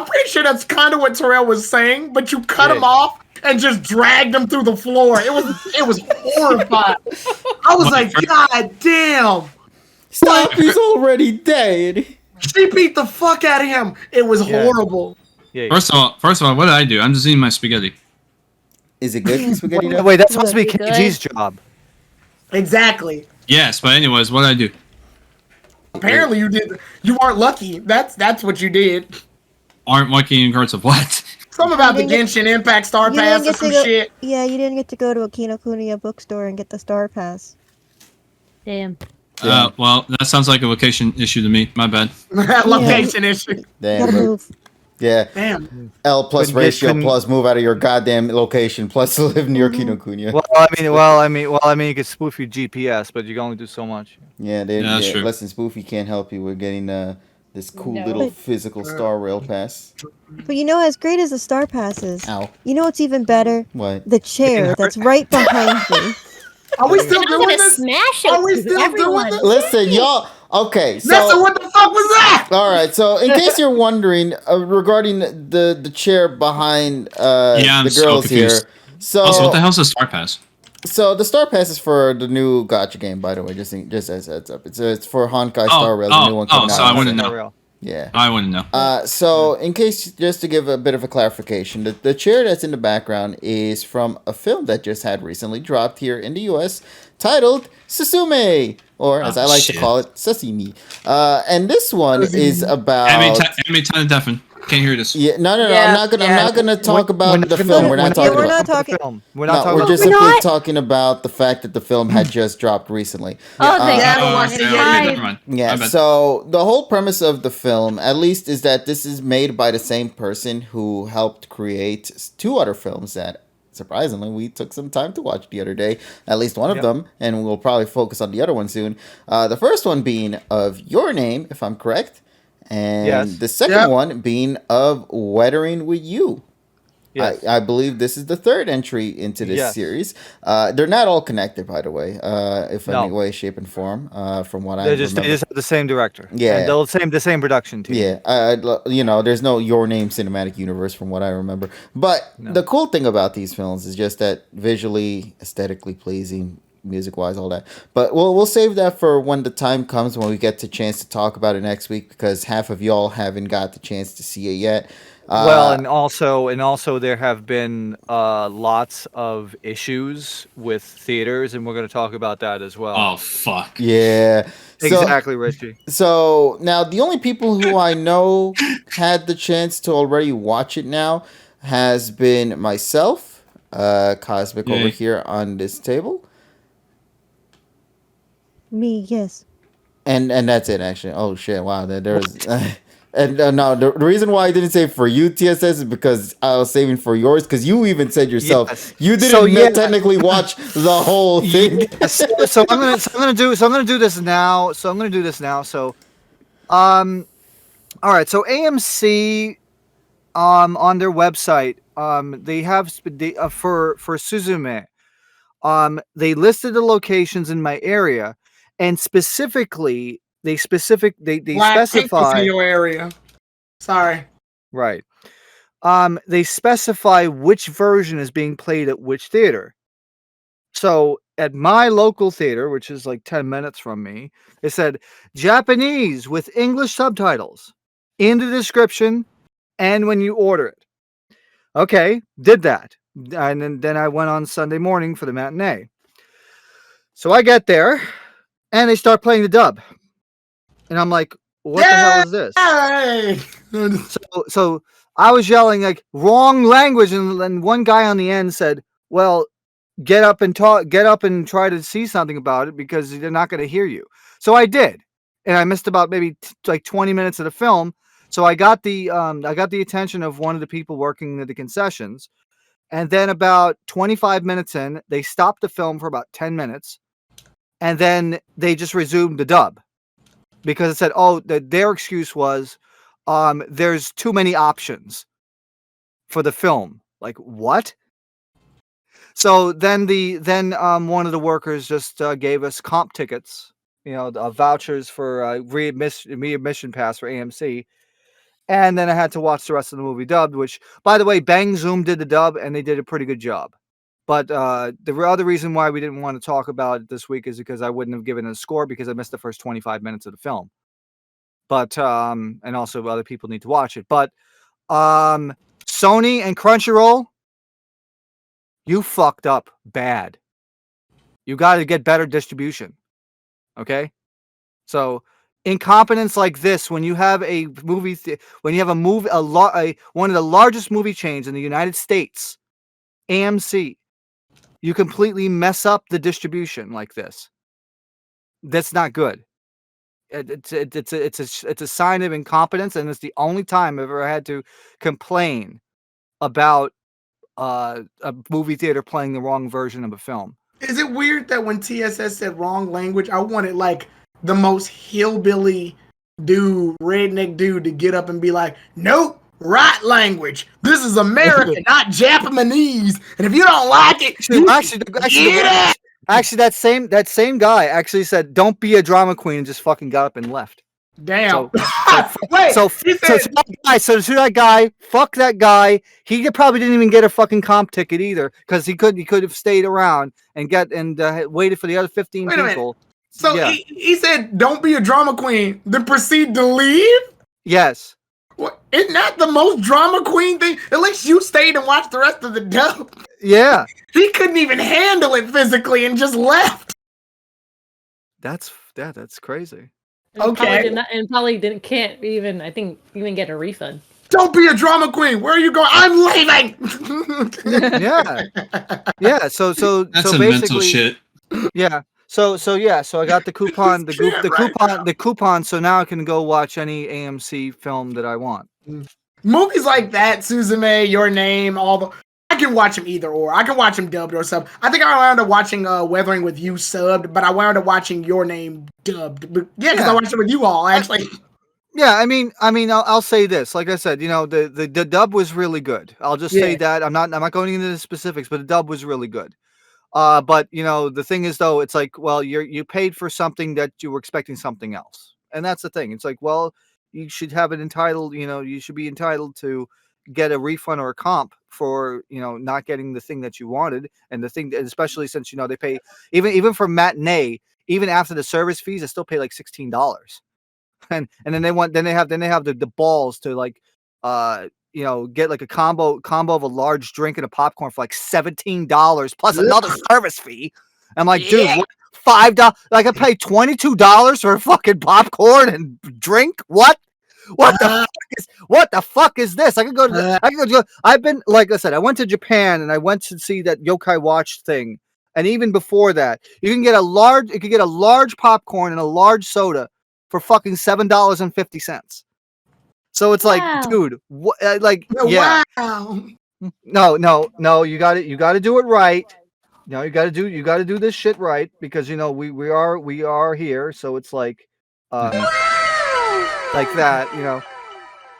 pretty sure that's kind of what Terrell was saying, but you cut Yeah. him off and just dragged him through the floor. It was horrifying. I was like, God damn! Stop! He's already dead. She beat the fuck out of him. It was Yeah. horrible. Yeah. First of all, what did I do? I'm just eating my spaghetti. Is it good spaghetti? though? Wait, that's supposed to be Good. KG's job. Exactly. Yes, but anyways, what did I do? Apparently you did. You aren't lucky. That's what you did. Aren't lucky in regards of what? Something about the You didn't Genshin Impact Star You Pass didn't or get some to go. shit. Yeah, you didn't get to go to a Kinokuniya bookstore and get the Star Pass. Damn. Well, that sounds like a location issue to me. My bad. Location issue. You Damn. gotta move. Yeah. Damn. L plus Couldn't get- ratio couldn't- plus move out of your goddamn location plus live near Kinokuniya. Well, I mean, you could spoof your GPS, but you can only do so much. Yeah, that's true. Listen, Spoofy can't help you with getting this cool No. little physical Star Rail pass. But you know, as great as the Star Pass is, Ow. you know what's even better? What? The chair that's right behind me. Are we still I'm doing gonna this? smash Are we it. still Everyone. doing this? Listen, y'all. Okay, Nessa, so what the fuck was that? all right. So in case you're wondering regarding the chair behind I'm the so girls here. confused. So Also, what the hell's a Star Pass? So the Star Pass is for the new Gacha game, by the way. Just as heads up, it's for Honkai Star Rail, the new one coming so out. I wouldn't know. Yeah. I wouldn't know. So in case, just to give a bit of a clarification, the chair that's in the background is from a film that just had recently dropped here in the U.S. titled Suzume, or as I like to shit. call it, Sashimi. And this one is about. Enemy time deafen. Can't hear this. Yeah, no. Yeah, I'm not gonna talk about the film. We're not talking we're about. not talking. We're No, not talking we're about just the simply not? talking about the fact that the film had just dropped recently. Oh, thank Yeah, I God. don't watch it yet. Never mind. Yeah, My bad. so the whole premise of the film, at least, is that this is made by the same person who helped create two other films that surprisingly, we took some time to watch the other day, at least one of them, and we'll probably focus on the other one soon. The first one being Of Your Name, if I'm correct, and the second one being Of Weathering with You. Yes. I believe this is the third entry into this series. They're not all connected, by the way, if any way, shape, and form. From what I remember, they just have the same director. Yeah, and the same production team. Yeah, there's no Your Name cinematic universe from what I remember. But the cool thing about these films is just that visually, aesthetically pleasing, music-wise, all that. But we'll save that for when the time comes when we get the chance to talk about it next week, because half of y'all haven't got the chance to see it yet. And also there have been lots of issues with theaters, and we're going to talk about that as well. Oh, fuck. Yeah. Exactly, Richie. So now the only people who I know had the chance to already watch it now has been myself, Cosmic over here on this table. Me, yes. And that's it, actually. Oh, shit. Wow. There's... And no, the reason why I didn't say for you, TSS, is because I was saving for yours, because you even said yourself you didn't technically watch the whole thing. So I'm gonna do this now. So, all right. So AMC, on their website, they have for Suzume, they listed the locations in my area, and specifically. They specify in your area. Sorry. Right. They specify which version is being played at which theater. So at my local theater, which is like 10 minutes from me, it said Japanese with English subtitles in the description and when you order it. Okay, did that. And then I went on Sunday morning for the matinee. So I get there and they start playing the dub. And I'm like, what the hell is this? So I was yelling like wrong language, and then one guy on the end said, well, get up and try to see something about it, because they're not going to hear you. So I did, and I missed about maybe like 20 minutes of the film. So I got the attention of one of the people working at the concessions, and then about 25 minutes in, they stopped the film for about 10 minutes, and then they just resumed the dub. Because it said, their excuse was, there's too many options for the film. Like, what? So then one of the workers just gave us comp tickets, vouchers for readmission pass for AMC, and then I had to watch the rest of the movie dubbed. Which, by the way, Bang Zoom did the dub, and they did a pretty good job. But the other reason why we didn't want to talk about it this week is because I wouldn't have given it a score, because I missed the first 25 minutes of the film. But and also other people need to watch it. But Sony and Crunchyroll, you fucked up bad. You got to get better distribution. Okay? So incompetence like this, when you have a movie, one of the largest movie chains in the United States, AMC, you completely mess up the distribution like this. That's not good. It's a sign of incompetence, and it's the only time I've ever had to complain about a movie theater playing the wrong version of a film. Is it weird that when TSS said wrong language, I wanted like the most hillbilly dude, redneck dude, to get up and be like, nope, right language. This is American, not Japanese. And if you don't like it, actually, that same guy actually said, "Don't be a drama queen," and just fucking got up and left. Damn. So to that guy, fuck that guy. He probably didn't even get a fucking comp ticket either, because he could have stayed around and waited for the other 15 people. So he said, "Don't be a drama queen," then proceed to leave. Yes. What, isn't that the most drama queen thing? At least you stayed and watched the rest of the dub. Yeah. He couldn't even handle it physically and just left. That's crazy. Okay. Can't even get a refund. Don't be a drama queen. Where are you going? I'm leaving. Yeah. So that's so some mental shit. Yeah. So I got the coupon, the coupon. So now I can go watch any AMC film that I want. Movies like that, Suzume, Your Name, all the I can watch them either or. I can watch them dubbed or sub. I think I wound up watching Weathering with You subbed, but I wound up watching Your Name dubbed. But yeah, because I watched it with you all actually. Yeah, I mean, I'll say this. Like I said, the dub was really good. I'll just say that I'm not going into the specifics, but the dub was really good. But the thing is though, it's like, well, you paid for something that you were expecting something else, and that's the thing. It's like, well, you should have it entitled. You should be entitled to get a refund or a comp for not getting the thing that you wanted, and the thing, especially since they pay even for matinee, even after the service fees, they still pay like $16. And then they have the balls to like get like a combo of a large drink and a popcorn for like $17 plus another service fee. I'm like, dude, what, $5? Like I paid $22 for a fucking popcorn and drink? What the fuck is this? I could go I've been, like I said, I went to Japan and I went to see that Yokai Watch thing. And even before that, you can get a large popcorn and a large soda for fucking $7.50. So it's like, dude, what? Yeah. Wow. No, you got to do it right. No, you got to do this shit right, because we are here, so it's like like that,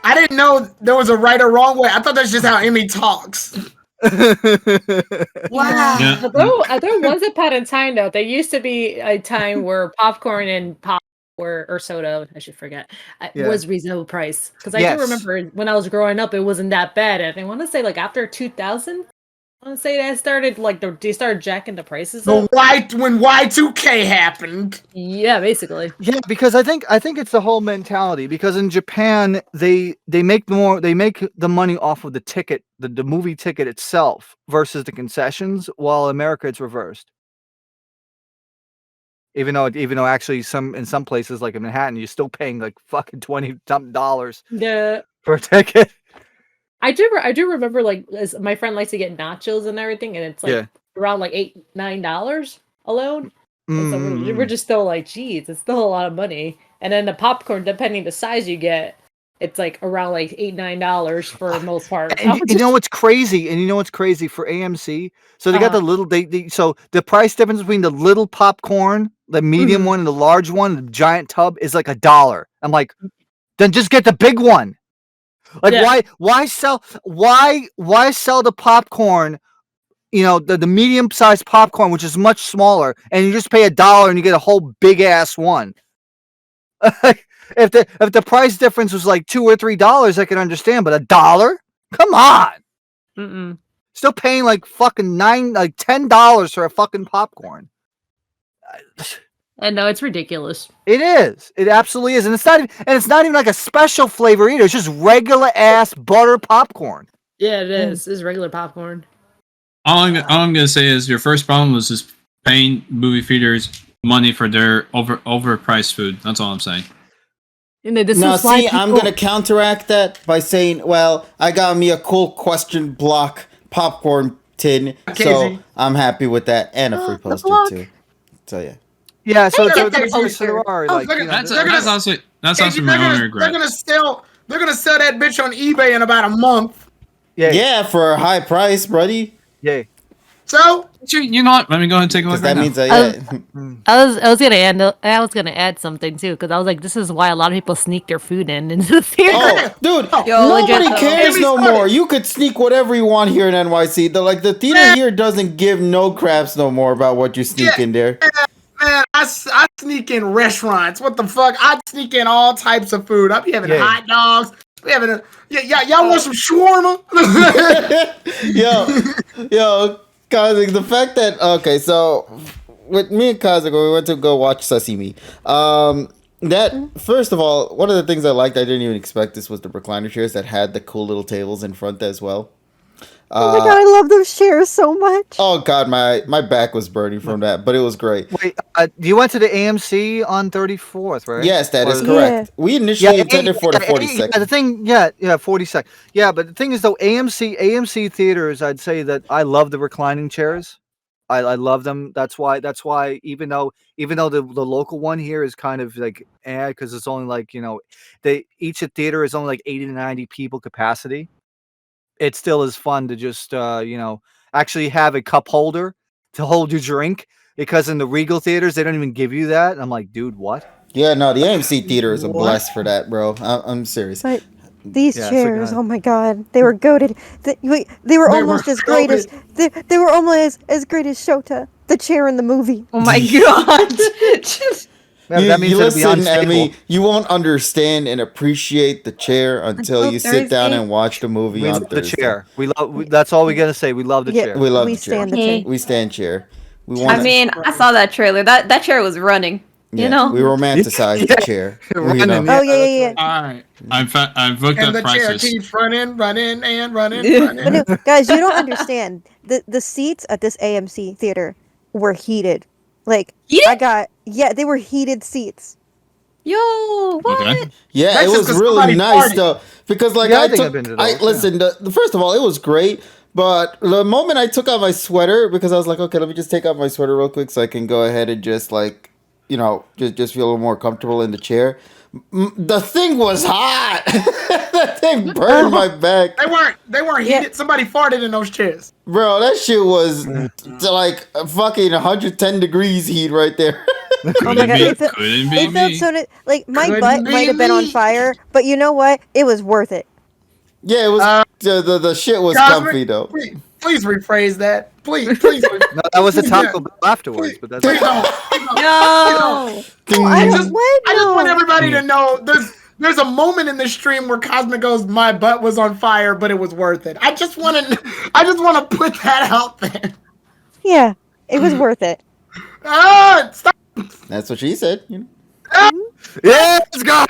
I didn't know there was a right or wrong way. I thought that's just how Emmy talks. Wow. Yeah. Although there was a point in time though, there used to be a time where popcorn and pop or soda, I should forget, was reasonable price. Because I do remember when I was growing up, it wasn't that bad. And I want to say like after 2000, I want to say that started they started jacking the prices up. When Y2K happened. Yeah, basically. Yeah, because I think it's the whole mentality. Because in Japan, they make the money off of the ticket, the movie ticket itself, versus the concessions. While in America, it's reversed. Even though actually in some places like in Manhattan, you're still paying like fucking $20 for a ticket. I do remember, like, as my friend likes to get nachos and everything, and it's like around like $8-9 alone. And so we're just still like, geez, it's still a lot of money. And then the popcorn, depending the size you get, it's like around like $8-9 for the most part. And you know what's crazy? For AMC? So they got the little so the price difference between the little popcorn, the medium one, and the large one, the giant tub, is like $1. I'm like, then just get the big one. Like why sell the popcorn? The medium sized popcorn, which is much smaller, and you just pay $1 and you get a whole big ass one. If the price difference was like $2 or $3, I can understand, but $1? Come on. Still paying like fucking $10 for a fucking popcorn. And no, it's ridiculous. It is. It absolutely is, and it's not even like a special flavor either. It's just regular ass butter popcorn. Yeah, it is. It's regular popcorn. All I'm gonna say is your first problem was just paying movie theaters money for their overpriced food. That's all I'm saying. I'm going to counteract that by saying, well, I got me a cool question block popcorn tin, so I'm happy with that, and a free poster too. So yeah. Yeah, so there are like that's also my only regret. They're gonna sell that bitch on eBay in about a month. Yeah, for a high price, buddy. Yeah. So you know what? Let me go ahead and take a look. That means I was gonna add something too, because I was like, this is why a lot of people sneak their food into the theater. Oh, dude, nobody cares no more. You could sneak whatever you want here in NYC. The theater here doesn't give no craps no more about what you sneak in there. Man, I sneak in restaurants. What the fuck? I sneak in all types of food. I be having hot dogs. We having y'all want some shawarma? yo, Kazak, the fact that so with me and Kazak, we went to go watch Sashimi. That first of all, one of the things I liked, I didn't even expect this, was the recliner chairs that had the cool little tables in front as well. Oh my god, I love those chairs so much. Oh god, my back was burning from that, but it was great. Wait, you went to the AMC on 34th, right? Yes, that is correct. Yeah. We initially intended for the 42nd. The thing, 42nd. Yeah, but the thing is though, AMC theaters, I'd say that I love the reclining chairs. I love them. That's why even though the local one here is kind of like because it's only like each theater is only like 80 to 90 people capacity. it still is fun to just actually have a cup holder to hold your drink, because in the Regal theaters they don't even give you that. And I'm like, dude, what? Yeah, no, the AMC theater is a bless for that, bro. I'm serious. But these Yeah, chairs, oh my god, they were goated. They were almost as great as they were almost as great as Shota, the chair in the movie. Oh my god. That means it'll be listen, unstable. Emmy, you won't understand and appreciate the chair until you sit down and watch the movie We on love the Thursday. chair. That's all we gotta say. We love the chair. We love We the chair. stand the chair. We stand chair. I mean, I saw that trailer. That chair was running. Yeah, You know? we romanticize the chair. Running, You know? Oh yeah. All right, I've looked And up the chair prices. keeps running. But no, guys, you don't understand. The seats at this AMC theater were heated. Like Heated? they were heated seats. Yo, what? Okay. Yeah, That's it just was 'cause really somebody nice farted. though, because like Yeah, I I think I've took, been to I those, listen. The first of all, it was great, but the moment I took out my sweater, because I was like, okay, let me just take out my sweater real quick so I can go ahead and just like, just feel a little more comfortable in the chair. The thing was hot. That thing burned my back, They weren't heated. Somebody farted in those chairs. bro. That shit was like a fucking 110 degrees heat right there. Oh my god, it felt Couldn't be me. so like my Couldn't butt be might have been on me. fire, but you know what? It was worth it. Yeah, it was. The shit was Cosmic, comfy though. Please rephrase that. Please. No, that was a Taco Bell afterwards, but that's Please don't. No. I just want no. everybody to know there's a moment in the stream where Cosmic goes, my butt was on fire, but it was worth it. I just want to put that out there. Yeah, it was worth it. Stop. That's what she said. yeah, let's go.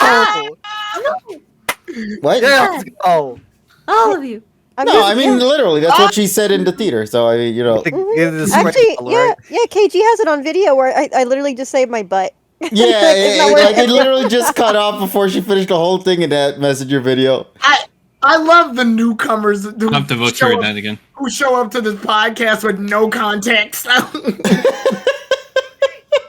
What? Yeah, let's go. All of you. No, I mean literally. That's what she said in the theater. So I mean, Give it a spray Actually, color, right? yeah, KG has it on video where I literally just saved my butt. Yeah, It's not worth it literally just cut off before she finished the whole thing in that messenger video. I love the newcomers I'll have to vote for that again. who show up to this podcast with no context.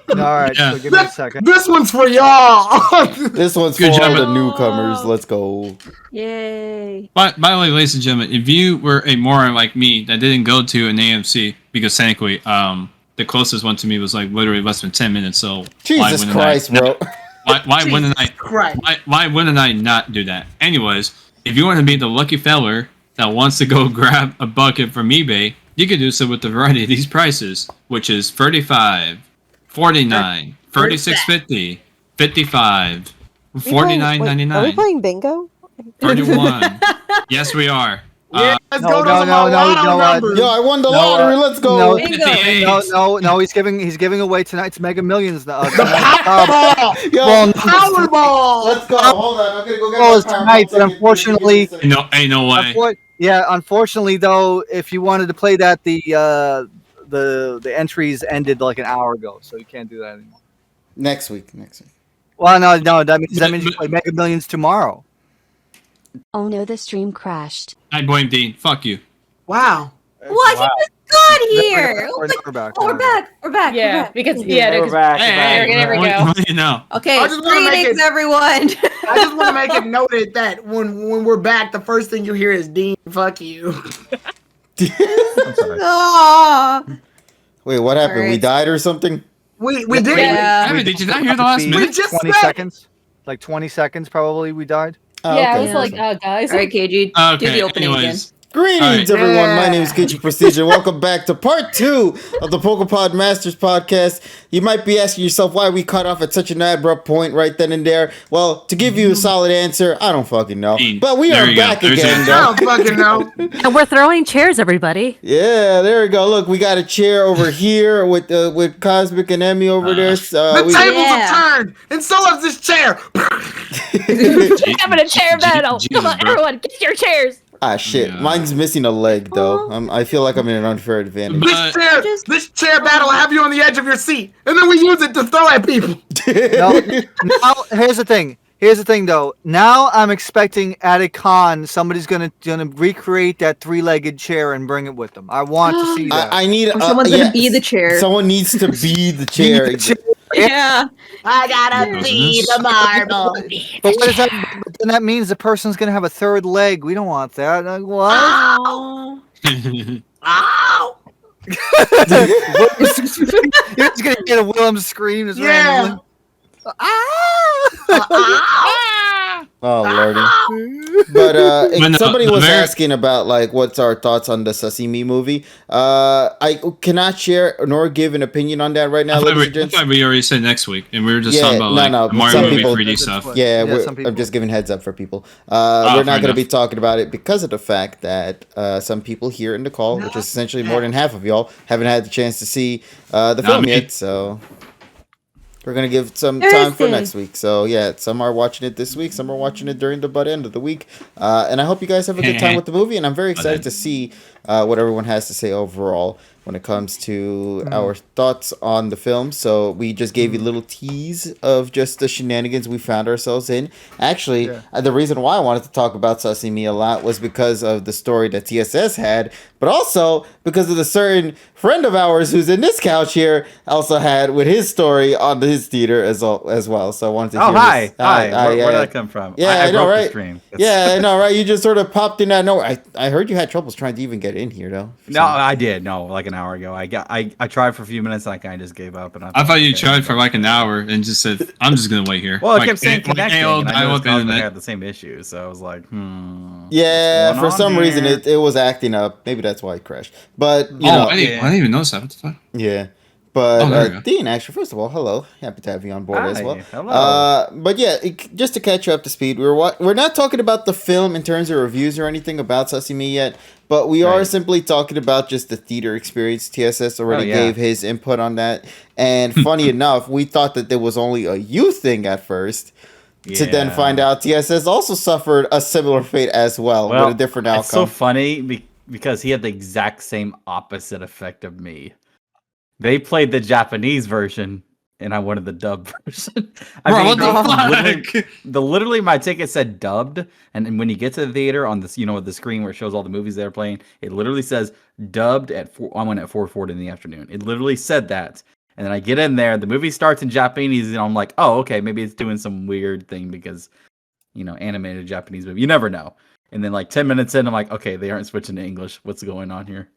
All right, Yeah. so give me a second. This one's for y'all. This one's Good for all job. the newcomers. Let's go. Yay. By the way, ladies and gentlemen, if you were a moron like me that didn't go to an AMC, because thankfully, the closest one to me was like literally less than 10 minutes. So Jesus Christ, bro. Why wouldn't I? Christ. Why wouldn't I not do that? Anyways, if you want to be the lucky feller that wants to go grab a bucket from eBay, you can do so with the variety of these prices, which is $35, $49, $36.50, $55, $49.99. Are we playing bingo? $31. Yes, we are. Yeah, let's No, go to no, some no, no, lotto you know what? numbers. Yo, I won the lottery. Let's go. No, Bingo. no. He's giving away tonight's Mega Millions. The Tonight. Powerball. Yo, Powerball. let's go. Hold on. I'm gonna go get Powerball my is power tonight, ball. but unfortunately- Ain't no way. Unfortunately, though, if you wanted to play that, the entries ended like an hour ago, so you can't do that anymore. Next week. Well, no, that means you play Mega Millions tomorrow. Oh no, the stream crashed. I blame Dean. Fuck you. Wow. What? Wow. He just got here. We're back. Oh, we're back. We're back. Yeah, We're back. because We're back. Hey, there we go. what do you know? Okay, I just wanna make greetings, it- everyone. I just want to make it noted that when we're back, the first thing you hear is Dean, fuck you. I'm sorry. Aw. Wait, what happened? We Alright. died or something? We did. Yeah. Hey, did you not hear the last We minute? just 20 said- seconds. Like 20 seconds, probably. We died. Oh, Yeah, I okay. was like, guys. All right, KG, do the opening anyways. Greetings, All right. everyone. My name is Kitchen Prestige, and welcome back to part 2 of the PokéPod Masters podcast. You might be asking yourself why we cut off at such an abrupt point right then and there. Well, to give you a solid answer, I don't fucking know. But we There are you go. back There's again, your I though. don't fucking know. And we're throwing chairs, everybody. Yeah, there we go. Look, we got a chair over here with Cosmic and Emmy over there. The tables have turned, and so has this chair. Having a chair battle. Come on, bro. everyone, get your chairs. Ah, shit. Yeah. Mine's missing a leg, though. I feel like I'm in an unfair advantage. This chair battle will have you on the edge of your seat, and then we use it to throw at people. Now, here's the thing. Though. Now I'm expecting at a con somebody's gonna recreate that 3-legged chair and bring it with them. I want to see that. I need. Or someone's gonna be the chair. Someone needs to be the chair. Yeah. I gotta be the marble. But what is that? But then that means the person's gonna have a third leg. We don't want that. Like, what? Ow! Ow! You're just gonna get a Willem scream just randomly. Oh lordy! But somebody was asking about like what's our thoughts on the Suzume movie. I cannot share nor give an opinion on that right now. I thought we already said next week, and we were just talking about the Mario movie 3D stuff. Yeah, I'm just giving heads up for people. We're not going to be talking about it because of the fact that some people here in the call, which is essentially more than half of y'all, haven't had the chance to see the film yet. So we're going to give some time for next week. So, yeah, some are watching it this week. Some are watching it during the butt end of the week. And I hope you guys have a good time with the movie. And I'm very excited to see what everyone has to say overall when it comes to our thoughts on the film. So we just gave you a little tease of just the shenanigans we found ourselves in. Actually, the reason why I wanted to talk about Suzume a lot was because of the story that TSS had, but also because of the certain friend of ours who's in this couch here also had with his story on his theater as well. So I wanted to hear hi. this. Where did that come from? Yeah, I know, broke right? the stream. Yeah, I know, right? You just sort of popped in that nowhere. I heard you had troubles trying to even get in here, though. No, I did. No, like an hour ago. I tried for a few minutes and I kind of just gave up. And I thought you tried for like an hour and just said, "I'm just gonna wait here." Well, I kept saying connecting, and I know I had the same issue, so I was like, Yeah, for some reason it was acting up. Maybe that's why it crashed. But you know, I didn't even notice that. What the fuck? Yeah. But Dean, actually, first of all, hello. Happy to have you on board as well. Hello. But yeah, just to catch you up to speed, we're not talking about the film in terms of reviews or anything about Suzume yet, but we are simply talking about just the theater experience. TSS already gave his input on that, and funny enough, we thought that there was only a you thing at first. To then find out TSS also suffered a similar fate as well with a different outcome. It's so funny because he had the exact same opposite effect of me. They played the Japanese version, and I wanted the dub version. What the fuck? Literally, my ticket said dubbed, and when you get to the theater on this, the screen where it shows all the movies they're playing, it literally says dubbed at 4. I went at 4:40 in the afternoon. It literally said that, and then I get in there, the movie starts in Japanese, and I'm like, oh, okay, maybe it's doing some weird thing because, animated Japanese movie. You never know. And then like 10 minutes in, I'm like, okay, they aren't switching to English. What's going on here?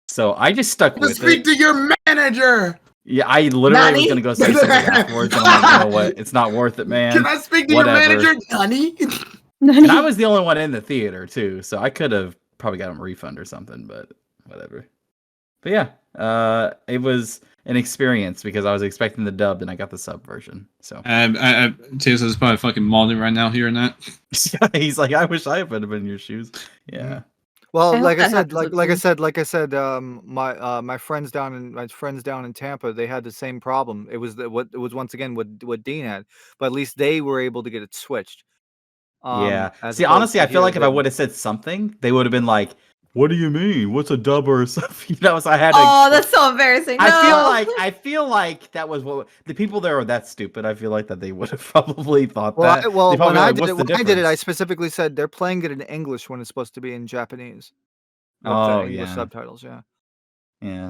So I just stuck with it. Speak to your manager. Yeah, I literally was gonna go say something afterwards, and I'm like, you know what? It's not worth it, man. Can I speak to your manager, Nani? And I was the only one in the theater too, so I could have probably got him a refund or something, but whatever. But yeah, it was an experience because I was expecting the dubbed and I got the sub version. So TSS is probably fucking mauling right now hearing that. He's like, I wish I would have been in your shoes. Yeah. Well, like I said, my friends down in Tampa, they had the same problem. It was once again what Dean had, but at least they were able to get it switched. See, honestly, I feel like if I would have said something, they would have been like, "What do you mean? What's a dub or something?" So I had to. Oh, that's so embarrassing. No. I feel like that was what the people there are that stupid. I feel like that they would have probably thought that. When I did it, I specifically said they're playing it in English when it's supposed to be in Japanese. English subtitles, yeah.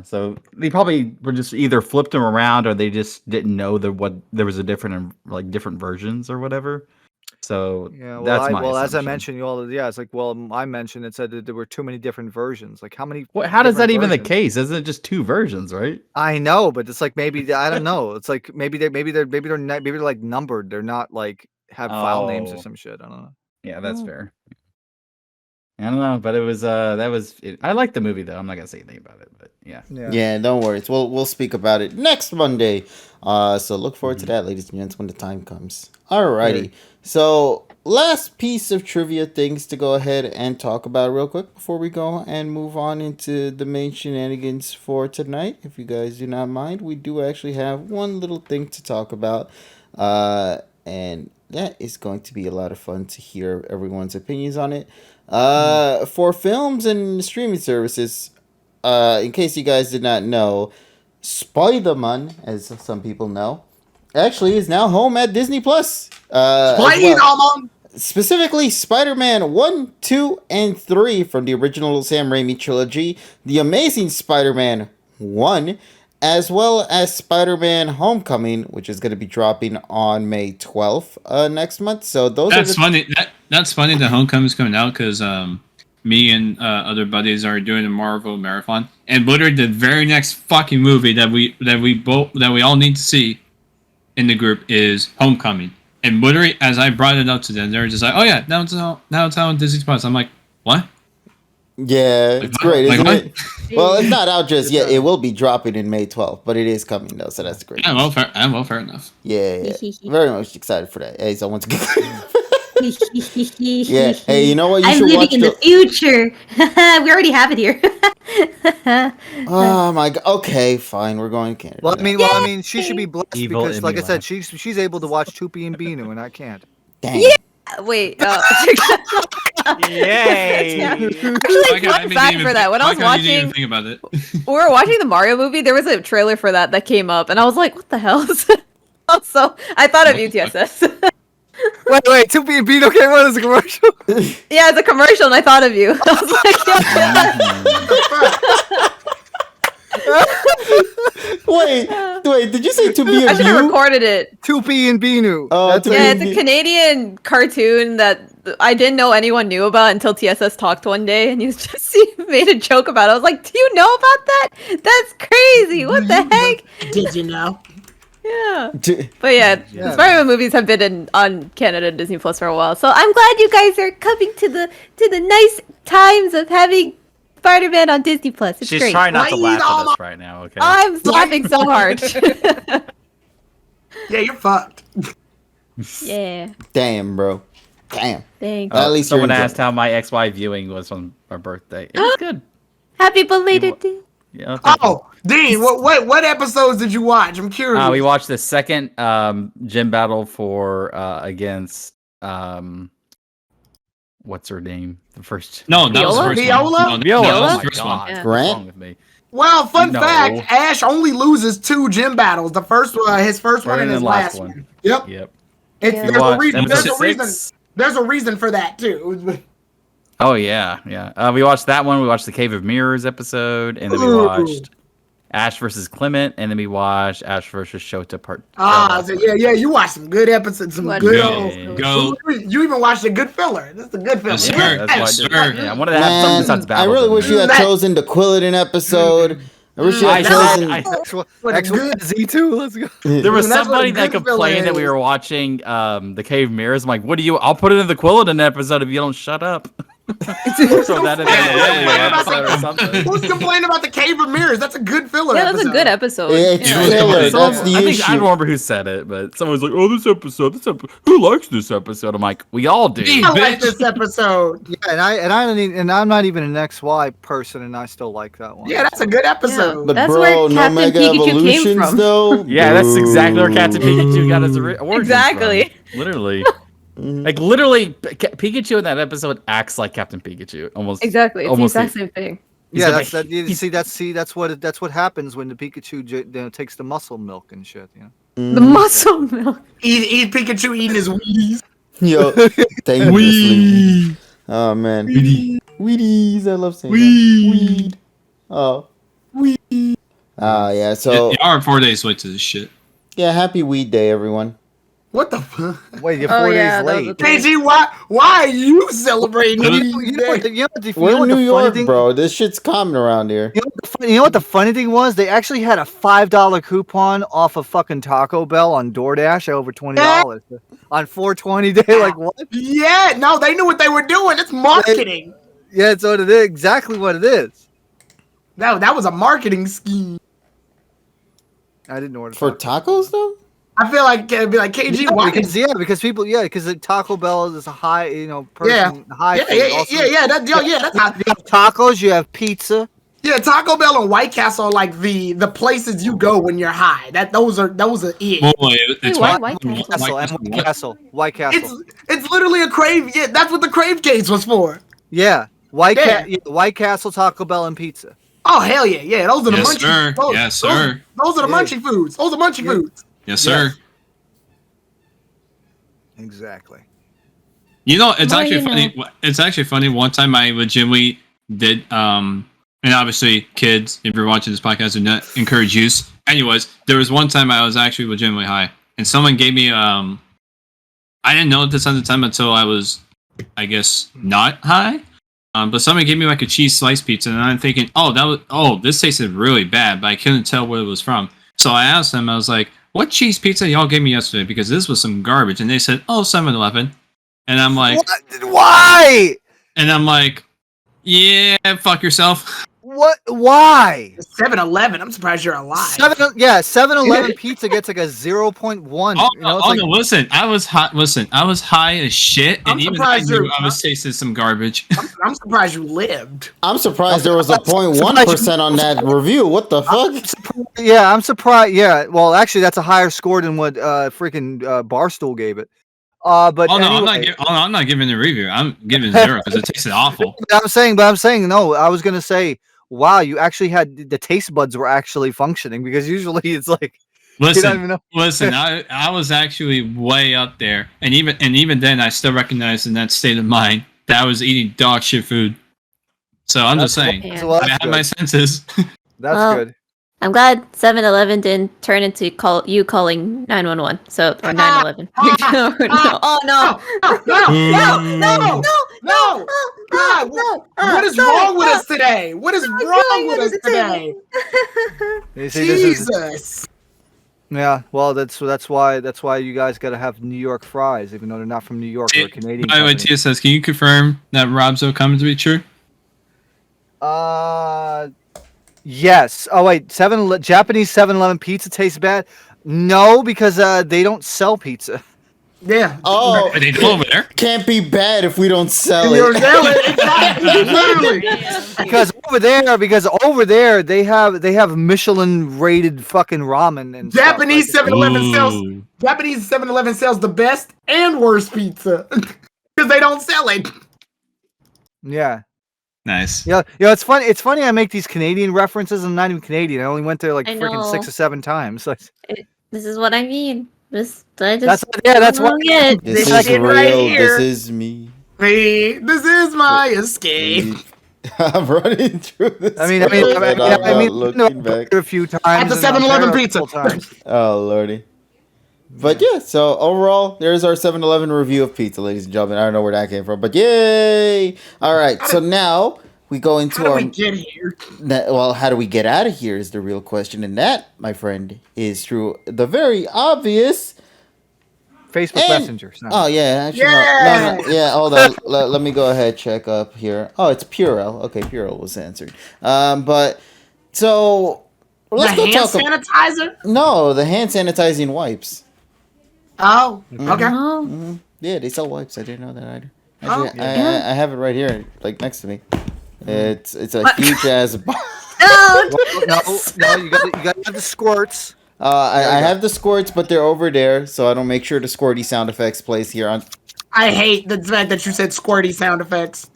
So they probably were just either flipped them around or they just didn't know there was a different versions or whatever. So that's my assumption. As I mentioned, it's like I mentioned it said that there were too many different versions. Like how many? How does that even the case? Isn't it just 2 versions, right? I know, but it's like maybe I don't know. It's like maybe they're like numbered. They're not like have file names or some shit. I don't know. Yeah, that's fair. I don't know, but it was I like the movie though. I'm not gonna say anything about it, but yeah. Don't worry. We'll speak about it next Monday. So look forward to that, ladies and gents, when the time comes. Alrighty. So last piece of trivia things to go ahead and talk about real quick before we go and move on into the main shenanigans for tonight. If you guys do not mind, we do actually have one little thing to talk about, and that is going to be a lot of fun to hear everyone's opinions on it. For films and streaming services, in case you guys did not know, Spider-Man, as some people know, actually is now home at Disney Plus. Spider-Man! Specifically, Spider-Man 1, 2, and 3 from the original Sam Raimi trilogy, The Amazing Spider-Man 1, as well as Spider-Man Homecoming, which is going to be dropping on May 12th next month. So that's funny. That's funny that Homecoming's coming out because me and other buddies are doing a Marvel marathon, and literally the very next fucking movie that we all need to see in the group is Homecoming. And literally, as I brought it up to them, they're just like, "Oh yeah, now it's out on Disney Plus." I'm like, "What?" Yeah, like, it's great, isn't it? Well, it's not out just yet. It will be dropping in May 12th, but it is coming though, so that's great. Fair enough. Yeah. Very much excited for that. Hey, someone's good. Yeah. Hey, you know what? I'm living in the future. We already have it here. Oh my god. Okay, fine. We're going to Canada. Well, I mean, she should be blessed because, like I said, she's able to watch Tupi and Binu, and I can't. Dang. Yeah. Wait. Yay! Actually, fun fact for that. When I was watching, think about it. we were watching the Mario movie. There was a trailer for that came up, and I was like, "What the hell?" Also, I thought of UTSS. Wait, Tupi and Binu came on as a commercial? Yeah, it's a commercial, and I thought of you. I was like, wait, did you say to be a I should have recorded it. Tupi and Binu. Yeah, it's a Canadian cartoon that I didn't know anyone knew about until TSS talked one day, and he made a joke about it. I was like, "Do you know about that? That's crazy! What the heck?" Did you know? Yeah, but yeah, Spider-Man movies have been on Canada Disney Plus for a while, so I'm glad you guys are coming to the nice times of having Spider-Man on Disney Plus. It's She's great. trying not to laugh at us right now. Okay, I'm laughing so hard. Yeah, you're fucked. Yeah. Damn, bro. Damn. Thanks. At least someone asked how my XY viewing was on our birthday. It was good. Happy belated. Yeah. Oh, Dean, what episodes did you watch? I'm curious. We watched the second gym battle for against what's her name? The first. No, that was the first Viola? one. No, Viola. that was Oh the first my one. God. Grant? What's wrong with me? Well, fun No. fact: Ash only loses 2 gym battles. The first one, his first one, and his last one. Yep. Yep. There's a reason. There's a reason for that too. Oh yeah. We watched that one. We watched the Cave of Mirrors episode, and then we watched Ash versus Clement, and then we watched Ash versus Shota Part. So you watched some good episodes, some good. Go. You even watched a good filler. This is a good filler. Yes, sir. That's why I did. Yeah, I wanted to have something besides I battles. really wish you had chosen the Quilladin episode. I wish you had chosen. Z2, let's go. There was That's what somebody a that good filler complained that we is. were watching the Cave of Mirrors. I'm like, I'll put it in the Quilladin episode if you don't shut up. So that is episode or something. Who's complaining about the Cave of Mirrors? That's a good filler. Yeah, that's a good episode. It's Yeah. filler. That's the I issue. don't remember who said it, but someone was like, "Oh, this episode. Who likes this episode?" I'm like, "We all do." I like this episode. Yeah, and I'm not even an XY person, and I still like that one. Yeah, that's a good episode. But That's bro, where no Captain Mega Pikachu came Evolutions from. though. Yeah, that's exactly where Captain Pikachu got his origin. Exactly. Literally. Like literally, Pikachu in that episode acts like Captain Pikachu, almost. Exactly. It's almost the exact same thing. Yeah, like- that's what happens when the Pikachu takes the muscle milk and shit. You know. The muscle milk. Eat Pikachu eating his Wheaties. Yo, dangerously. Oh man, Wheaties. I love saying that. Weed. Oh. Weed. Yeah. So Y'all are 4 days late to this shit. yeah, happy Weed Day, everyone. What the fuck? Wait, you're 4 days that was late. a thing. KG, why are you celebrating Weed You know what Day? We're in New York, thing, bro. This shit's common around here. You know what the funny thing was? They actually had a $5 coupon off of fucking Taco Bell on DoorDash at over $20 on 420 day. Like what? Yeah, no, they knew what they were doing. It's marketing. Yeah, it's what it is. Exactly what it is. That was a marketing scheme. I didn't order For tacos though? I feel like it'd be like KG. Why? Because Taco Bell is a high, person, high. Yeah. That's how. You have tacos, you have pizza. Yeah, Taco Bell and White Castle are like the places you go when you're high. Those are it. Boy, it's why White White Castle. It's literally a crave. Yeah, that's what the crave case was for. Yeah, White Castle, Taco Bell, and pizza. Oh hell yeah, yeah. Those are the Yes, munchy. sir. Those, Yes, sir. Those are the munchy foods. Those are munchy foods. Yes, sir. Exactly. You know, it's Well, actually you funny. It's actually funny. One time I legitimately did and obviously, kids, if you're watching this podcast, do not encourage use. Anyways, there was one time I was actually legitimately high, and someone gave me I didn't know this at the time until I was, I guess, not high. But somebody gave me like a cheese slice pizza, and I'm thinking, this tasted really bad, but I couldn't tell where it was from. So I asked them, I was like, "What cheese pizza y'all gave me yesterday? Because this was some garbage." And they said, "Oh, 7-Eleven." And I'm like, "Why?" And I'm like, "Yeah, fuck yourself." What? Why? 7-Eleven. I'm surprised you're alive. 7-Eleven pizza gets like a 0.1. No, listen. I was hot. Listen, I was high as shit, and even I knew I was tasting some garbage. I'm surprised you lived. I'm surprised there was a 0.1% on that review. What the fuck? Yeah, I'm surprised. Yeah, well, actually, that's a higher score than what freaking Barstool gave it. But anyway. I'm not giving a review. I'm giving 0 because it tasted awful. I'm saying no. I was gonna say, wow, you actually had the taste buds were actually functioning, because usually it's like, listen. I was actually way up there, and even then, I still recognized in that state of mind that I was eating dog shit food. So I'm just saying, I had my senses. That's good. I'm glad 7-Eleven didn't turn into you calling 911. So or 911. Oh no! No! God, what is wrong with us today? What is wrong with us today? Jesus. Yeah, well, that's why you guys got to have New York fries, even though they're not from New York or Canadian. By the way, Tia says, can you confirm that Robzo comment to be true? Yes. Oh wait, Japanese 7-Eleven pizza tastes bad? No, because they don't sell pizza. Yeah. Oh, they do over there. Can't be bad if we don't sell it. Because over there they have Michelin rated fucking ramen and Japanese stuff. 7-Eleven sells Japanese 7-Eleven sells the best and worst pizza because they don't sell it. Yeah. Nice. Yeah, it's funny. It's funny I make these Canadian references. I'm not even Canadian. I only went there like freaking 6 or 7 times. This is what I mean. That's what. This is real. Right here. This is me. This is my escape. I'm running through this. I mean, looking back a few times at the 7-Eleven pizza. Oh lordy. But yeah, so overall, there's our 7-Eleven review of pizza, ladies and gentlemen. I don't know where that came from, but yay! All right, so now we go into how do we get here? Well, how do we get out of here is the real question, and that, my friend, is through the very obvious Facebook Messenger. No. Oh yeah, actually, no, yeah. Hold on, let me go ahead check up here. Oh, it's Purell. Okay, Purell was answered. But so let's go talk. Sanitizer? No, the hand sanitizing wipes. Oh, okay. Mm-hmm. Yeah, they sell wipes. I didn't know that either. Actually, I have it right here, like next to me. It's a huge ass box. No, you got to have the squirts. I have the squirts, but they're over there, so I don't make sure the squirty sound effects plays here on. I hate the fact that you said squirty sound effects.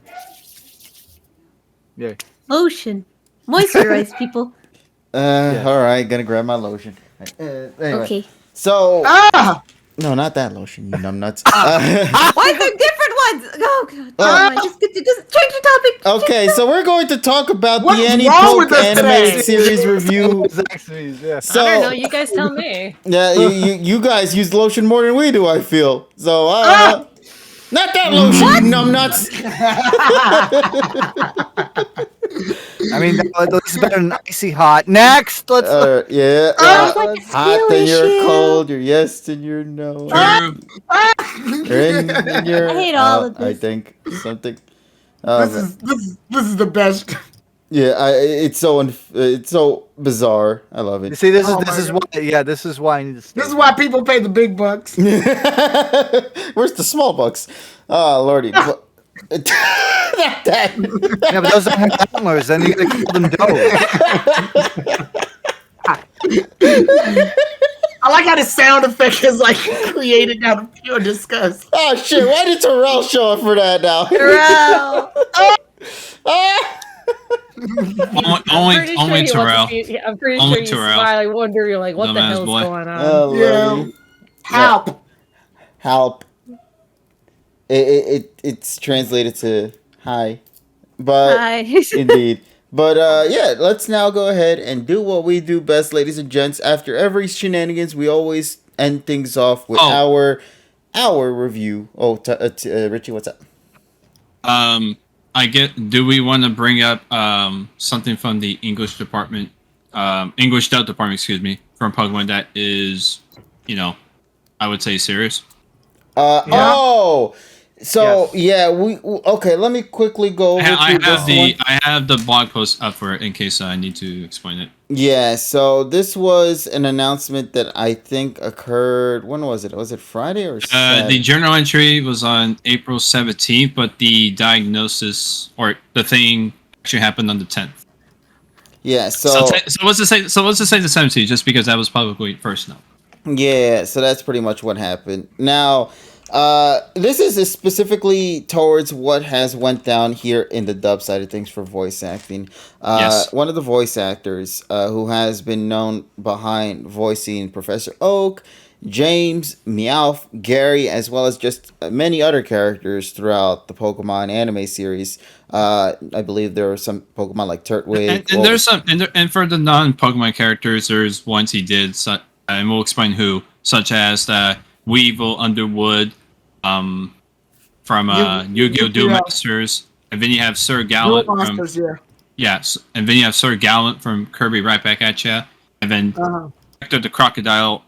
Yeah. Lotion, moisturize people. All right, gonna grab my lotion. Anyway, okay. So. No, not that lotion, you numbnuts. Why are there different ones? Oh, God. Just change the topic. Okay, so we're going to talk about the anipoke animated series review. So, I don't know, you guys tell me. Yeah, you guys use lotion more than we do, I feel. So, not that lotion, you numbnuts. I mean, this is better than icy hot. Next, let's. Yeah. Hot then you're cold. You're yes then you're no. In your, I hate all of this. I think something. This is the best. Yeah, it's so bizarre. I love it. You see, this is why. Yeah, this is why I need to stay. This is why people pay the big bucks. Where's the small bucks? Oh lordy. Not that. Yeah, but those are antlers. Then you gotta call them dough. I like how the sound effect is like created out of pure disgust. Oh shit! Why did Terrell show up for that now? Terrell. Only Terrell. I'm pretty sure you smile, wondering like, what the hell's going on? Oh, yeah. Help. It's translated to hi, but hi. Indeed. But yeah, let's now go ahead and do what we do best, ladies and gents. After every shenanigans, we always end things off with our review. Oh, Richie, what's up? Do we want to bring up something from the English department, English dub department, excuse me, from Pokemon that is, I would say serious. Oh, so yes. Okay. Let me quickly go over I have the blog post up for it in case I need to explain it. Yeah. So this was an announcement that I think occurred. When was it? Was it Friday or Saturday? The journal entry was on April 17th, but the diagnosis or the thing actually happened on the 10th. Yeah. So let's just say the 17th, just because that was publicly first known. Yeah, so that's pretty much what happened. Now, this is specifically towards what has went down here in the dub side of things for voice acting. Yes. One of the voice actors who has been known behind voicing Professor Oak, James, Meowth, Gary, as well as just many other characters throughout the Pokemon anime series. I believe there were some Pokemon like Turtwig. And there's some, and for the non-Pokemon characters, there's ones he did, and we'll explain who, such as Weevil, Underwood, from Yu-Gi-Oh! Duel Masters, and then you have Sir Gallant from and then you have Sir Gallant from Kirby Right Back at Ya, and then Hector the Crocodile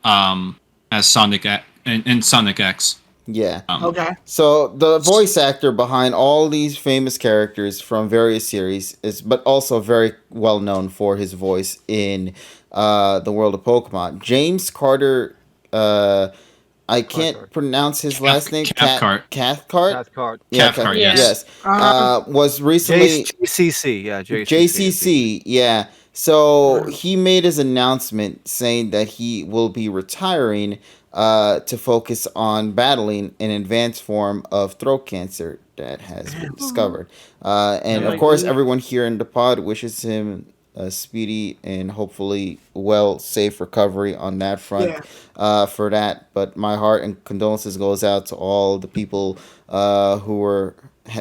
as Sonic in Sonic X. Yeah. Okay. So the voice actor behind all these famous characters from various series but also very well known for his voice in the world of Pokemon. James Carter. I can't pronounce his last name. Cathcart. Cathcart. Cathcart. Yes. Was recently JCC. Yeah. JCC. Yeah. So he made his announcement saying that he will be retiring to focus on battling an advanced form of throat cancer that has been discovered. And of course, everyone here in the pod wishes him a speedy and hopefully safe recovery on that front for that. But my heart and condolences goes out to all the people who were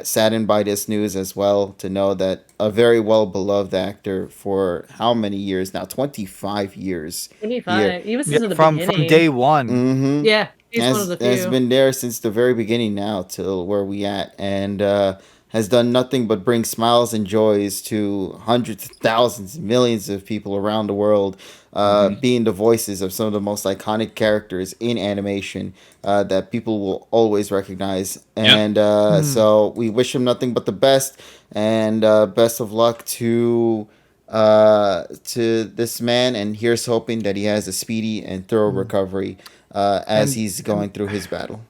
saddened by this news as well, to know that a very well-beloved actor for how many years now? 25 years. 25. He was since the from beginning. day one. Mm-hmm. Yeah, he's one of the few. Has been there since the very beginning now till where we at, and has done nothing but bring smiles and joys to hundreds of thousands, millions of people around the world, being the voices of some of the most iconic characters in animation that people will always recognize. And so we wish him nothing but the best, and best of luck to this man. And here's hoping that he has a speedy and thorough recovery as he's going through his battle.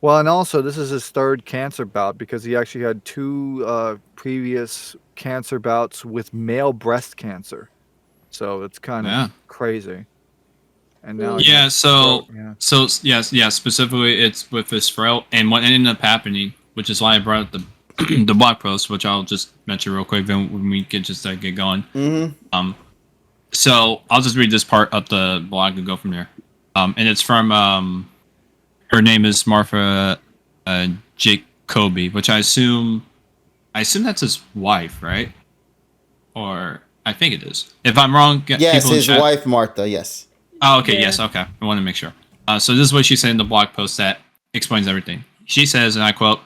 Well, and also, this is his third cancer bout because he actually had 2 previous cancer bouts with male breast cancer. So it's kind of crazy. And now specifically it's with his throat, and what ended up happening, which is why I brought up the blog post, which I'll just mention real quick then when we get going. Mm-hmm. So I'll just read this part up the blog and go from there. And it's from her name is Martha Jacoby, which I assume that's his wife, right? Or I think it is. If I'm wrong, yes, his wife Martha. Yes. Oh, okay. Yeah. Yes. Okay. I want to make sure. So this is what she said in the blog post that explains everything. She says, and I quote: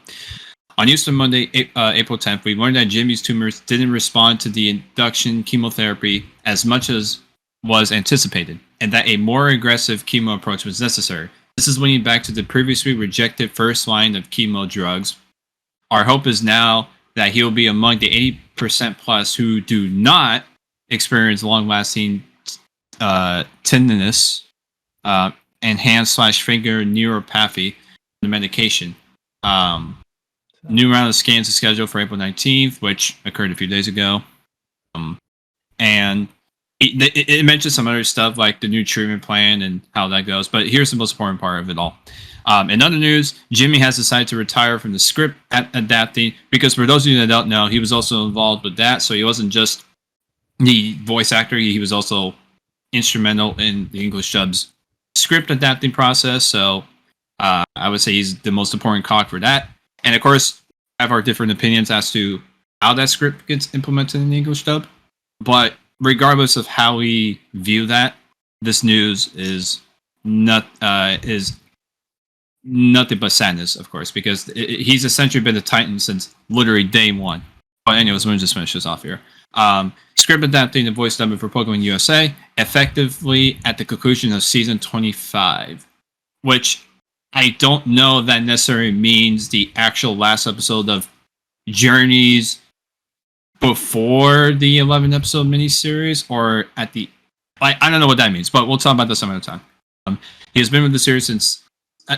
"On Easter Monday, April 10th, we learned that Jimmy's tumors didn't respond to the induction chemotherapy as much as was anticipated, and that a more aggressive chemo approach was necessary. This is leading back to the previously rejected first line of chemo drugs. Our hope is now that he will be among the 80% plus who do not experience long-lasting tenderness and hand/finger neuropathy from the medication. New round of scans is scheduled for April 19th, which occurred a few days ago. And it mentions some other stuff like the new treatment plan and how that goes. But here's the most important part of it all. In other news, Jimmy has decided to retire from the script adapting because for those of you that don't know, he was also involved with that. So he wasn't just the voice actor. He was also instrumental in the English dub's script adapting process. So I would say he's the most important cog for that. And of course, we have our different opinions as to how that script gets implemented in the English dub. But regardless of how we view that, this news is is nothing but sadness, of course, because he's essentially been the Titan since literally day one. But anyways, let me just finish this off here. Script adapting the voice dubbing for Pokemon USA effectively at the conclusion of season 25, which I don't know if that necessarily means the actual last episode of Journeys before the 11 episode miniseries or at the. I don't know what that means, but we'll talk about this some other time. He has been with the series since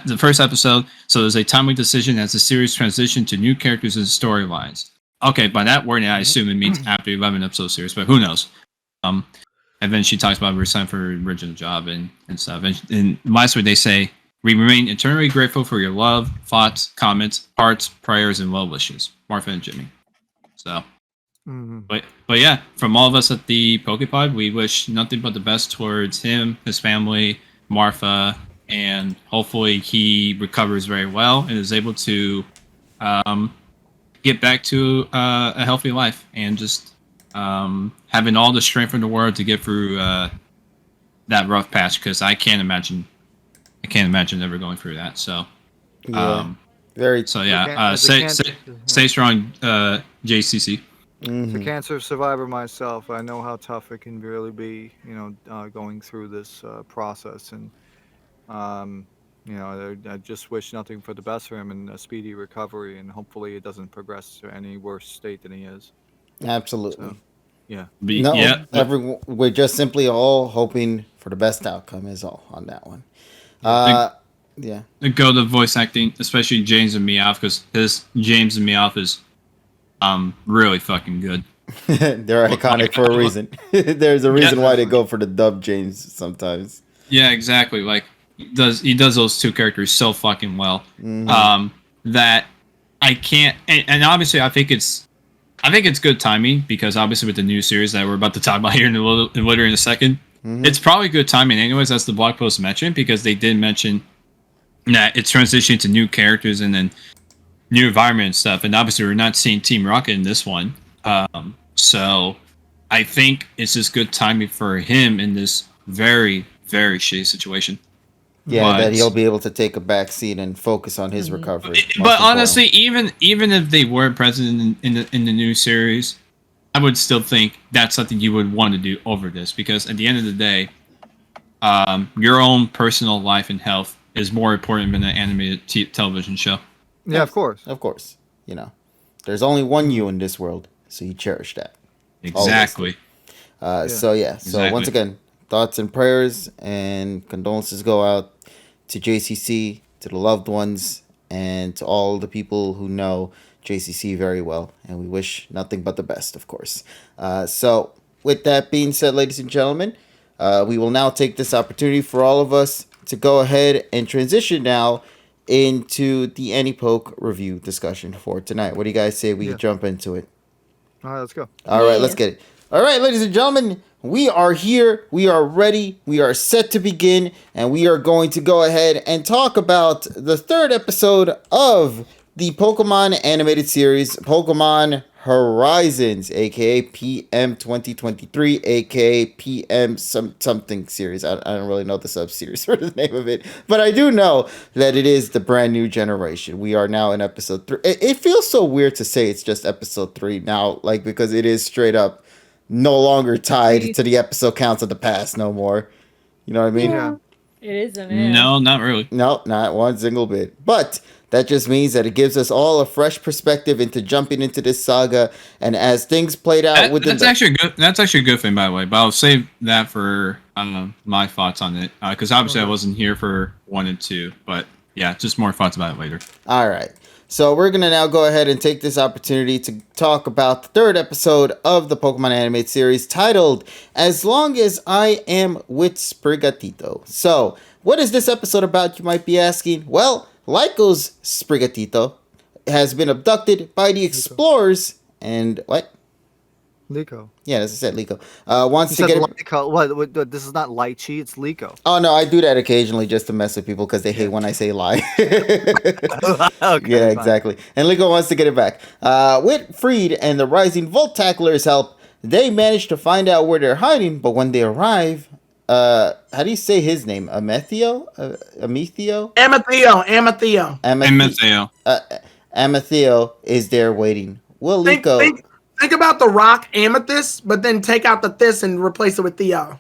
the first episode, so there's a timely decision as the series transitioned to new characters and storylines. Okay, by that wording, I assume it means after 11 episode series, but who knows? And then she talks about resigning for her original job and stuff. And last week they say, we remain eternally grateful for your love, thoughts, comments, hearts, prayers, and well wishes. Martha and Jimmy. So, but yeah, from all of us at the PokéPod, we wish nothing but the best towards him, his family, Martha, and hopefully he recovers very well and is able to get back to a healthy life and just having all the strength in the world to get through that rough patch, because I can't imagine ever going through that. So stay strong, JCC. As a cancer survivor myself, I know how tough it can really be, going through this process, and I just wish nothing for the best for him and a speedy recovery, and hopefully it doesn't progress to any worse state than he is. Absolutely. So, yeah. We're just simply all hoping for the best outcome is all on that one. Yeah. Go to voice acting, especially James and Meowth, because his James and Meowth is really fucking good. They're iconic for a reason. There's a reason why they go for the dub James sometimes. Yeah, exactly. Like he does those two characters so fucking well. That I can't, and obviously I think it's good timing, because obviously with the new series that we're about to talk about here in a second, it's probably good timing anyways, as the blog post mentioned, because they did mention that it's transitioning to new characters and then new environment and stuff, and obviously we're not seeing Team Rocket in this one, so I think it's just good timing for him in this very, very shitty situation. Yeah, that he'll be able to take a back seat and focus on his recovery. But honestly, even if they were present in the new series, I would still think that's something you would want to do over this, because at the end of the day, your own personal life and health is more important than an animated television show. Yeah, of course. Of course. There's only one you in this world, so you cherish that. Exactly. So once again, thoughts and prayers and condolences go out to JCC, to the loved ones, and to all the people who know JCC very well. And we wish nothing but the best, of course. So with that being said, ladies and gentlemen, we will now take this opportunity for all of us to go ahead and transition now into the anipoke review discussion for tonight. What do you guys say we jump into it? All right, let's go. All right, let's get it. All right, ladies and gentlemen, we are here. We are ready. We are set to begin. And we are going to go ahead and talk about the third episode of the Pokemon animated series, Pokemon Horizons, aka PM 2023, aka PM something series. I don't really know the sub-series for the name of it, but I do know that it is the brand new generation. We are now in episode 3. It feels so weird to say it's just episode 3 now, like, because it is straight up no longer tied to the episode counts of the past no more. You know what I mean? Yeah. It isn't. No, not really. No, not one single bit. But that just means that it gives us all a fresh perspective into jumping into this saga, and as things played out that's actually a good thing, by the way. But I'll save that for my thoughts on it, because obviously I wasn't here for 1 and 2. But yeah, just more thoughts about it later. All right. So we're going to now go ahead and take this opportunity to talk about the third episode of the Pokemon animated series, titled As Long As I Am with Sprigatito. So, what is this episode about, you might be asking? Well, Lyco's Sprigatito has been abducted by the explorers and... What? Liko. Yeah, as I said, Liko. Wants to get Liko. What? This is not lychee. It's Liko. Oh no, I do that occasionally just to mess with people because they hate when I say lie. Yeah, exactly. And Liko wants to get it back. With Friede and the Rising Volt Tackler's help, they manage to find out where they're hiding. But when they arrive, how do you say his name? Ametheo? Ametheo? Ametheo. Ametheo is there waiting. Will Liko... Think about the rock amethyst, but then take out the this and replace it with Theo.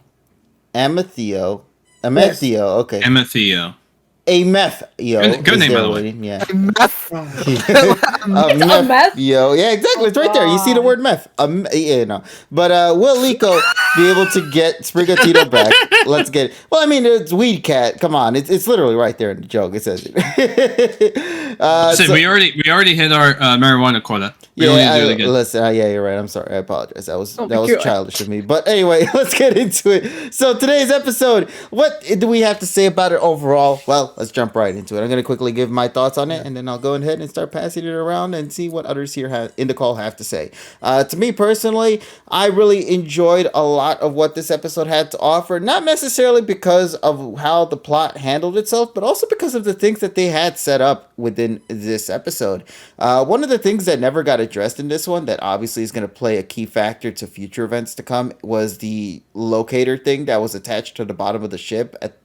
Ametheo. Yes. Okay. Ametheo. Ametheo. Good name, by the way. Waiting. Yeah. Meth. meth? Yeah, exactly. It's right there. You see the word meth. Yeah, no. But will Liko be able to get Sprigatito back? Let's get it. Well, I mean, it's Weed Cat. Come on. It's literally right there in the joke. It says it. We already hit our marijuana quota. Listen, yeah, you're right. I'm sorry. I apologize. That was childish of me. But anyway, let's get into it. So today's episode, what do we have to say about it overall? Well, let's jump right into it. I'm going to quickly give my thoughts on it, and then I'll go ahead and start passing it around and see what others here in the call have to say. To me personally, I really enjoyed a lot of what this episode had to offer. Not necessarily because of how the plot handled itself, but also because of the things that they had set up within this episode. One of the things that never got addressed in this one that obviously is going to play a key factor to future events to come was the locator thing that was attached to the bottom of the ship at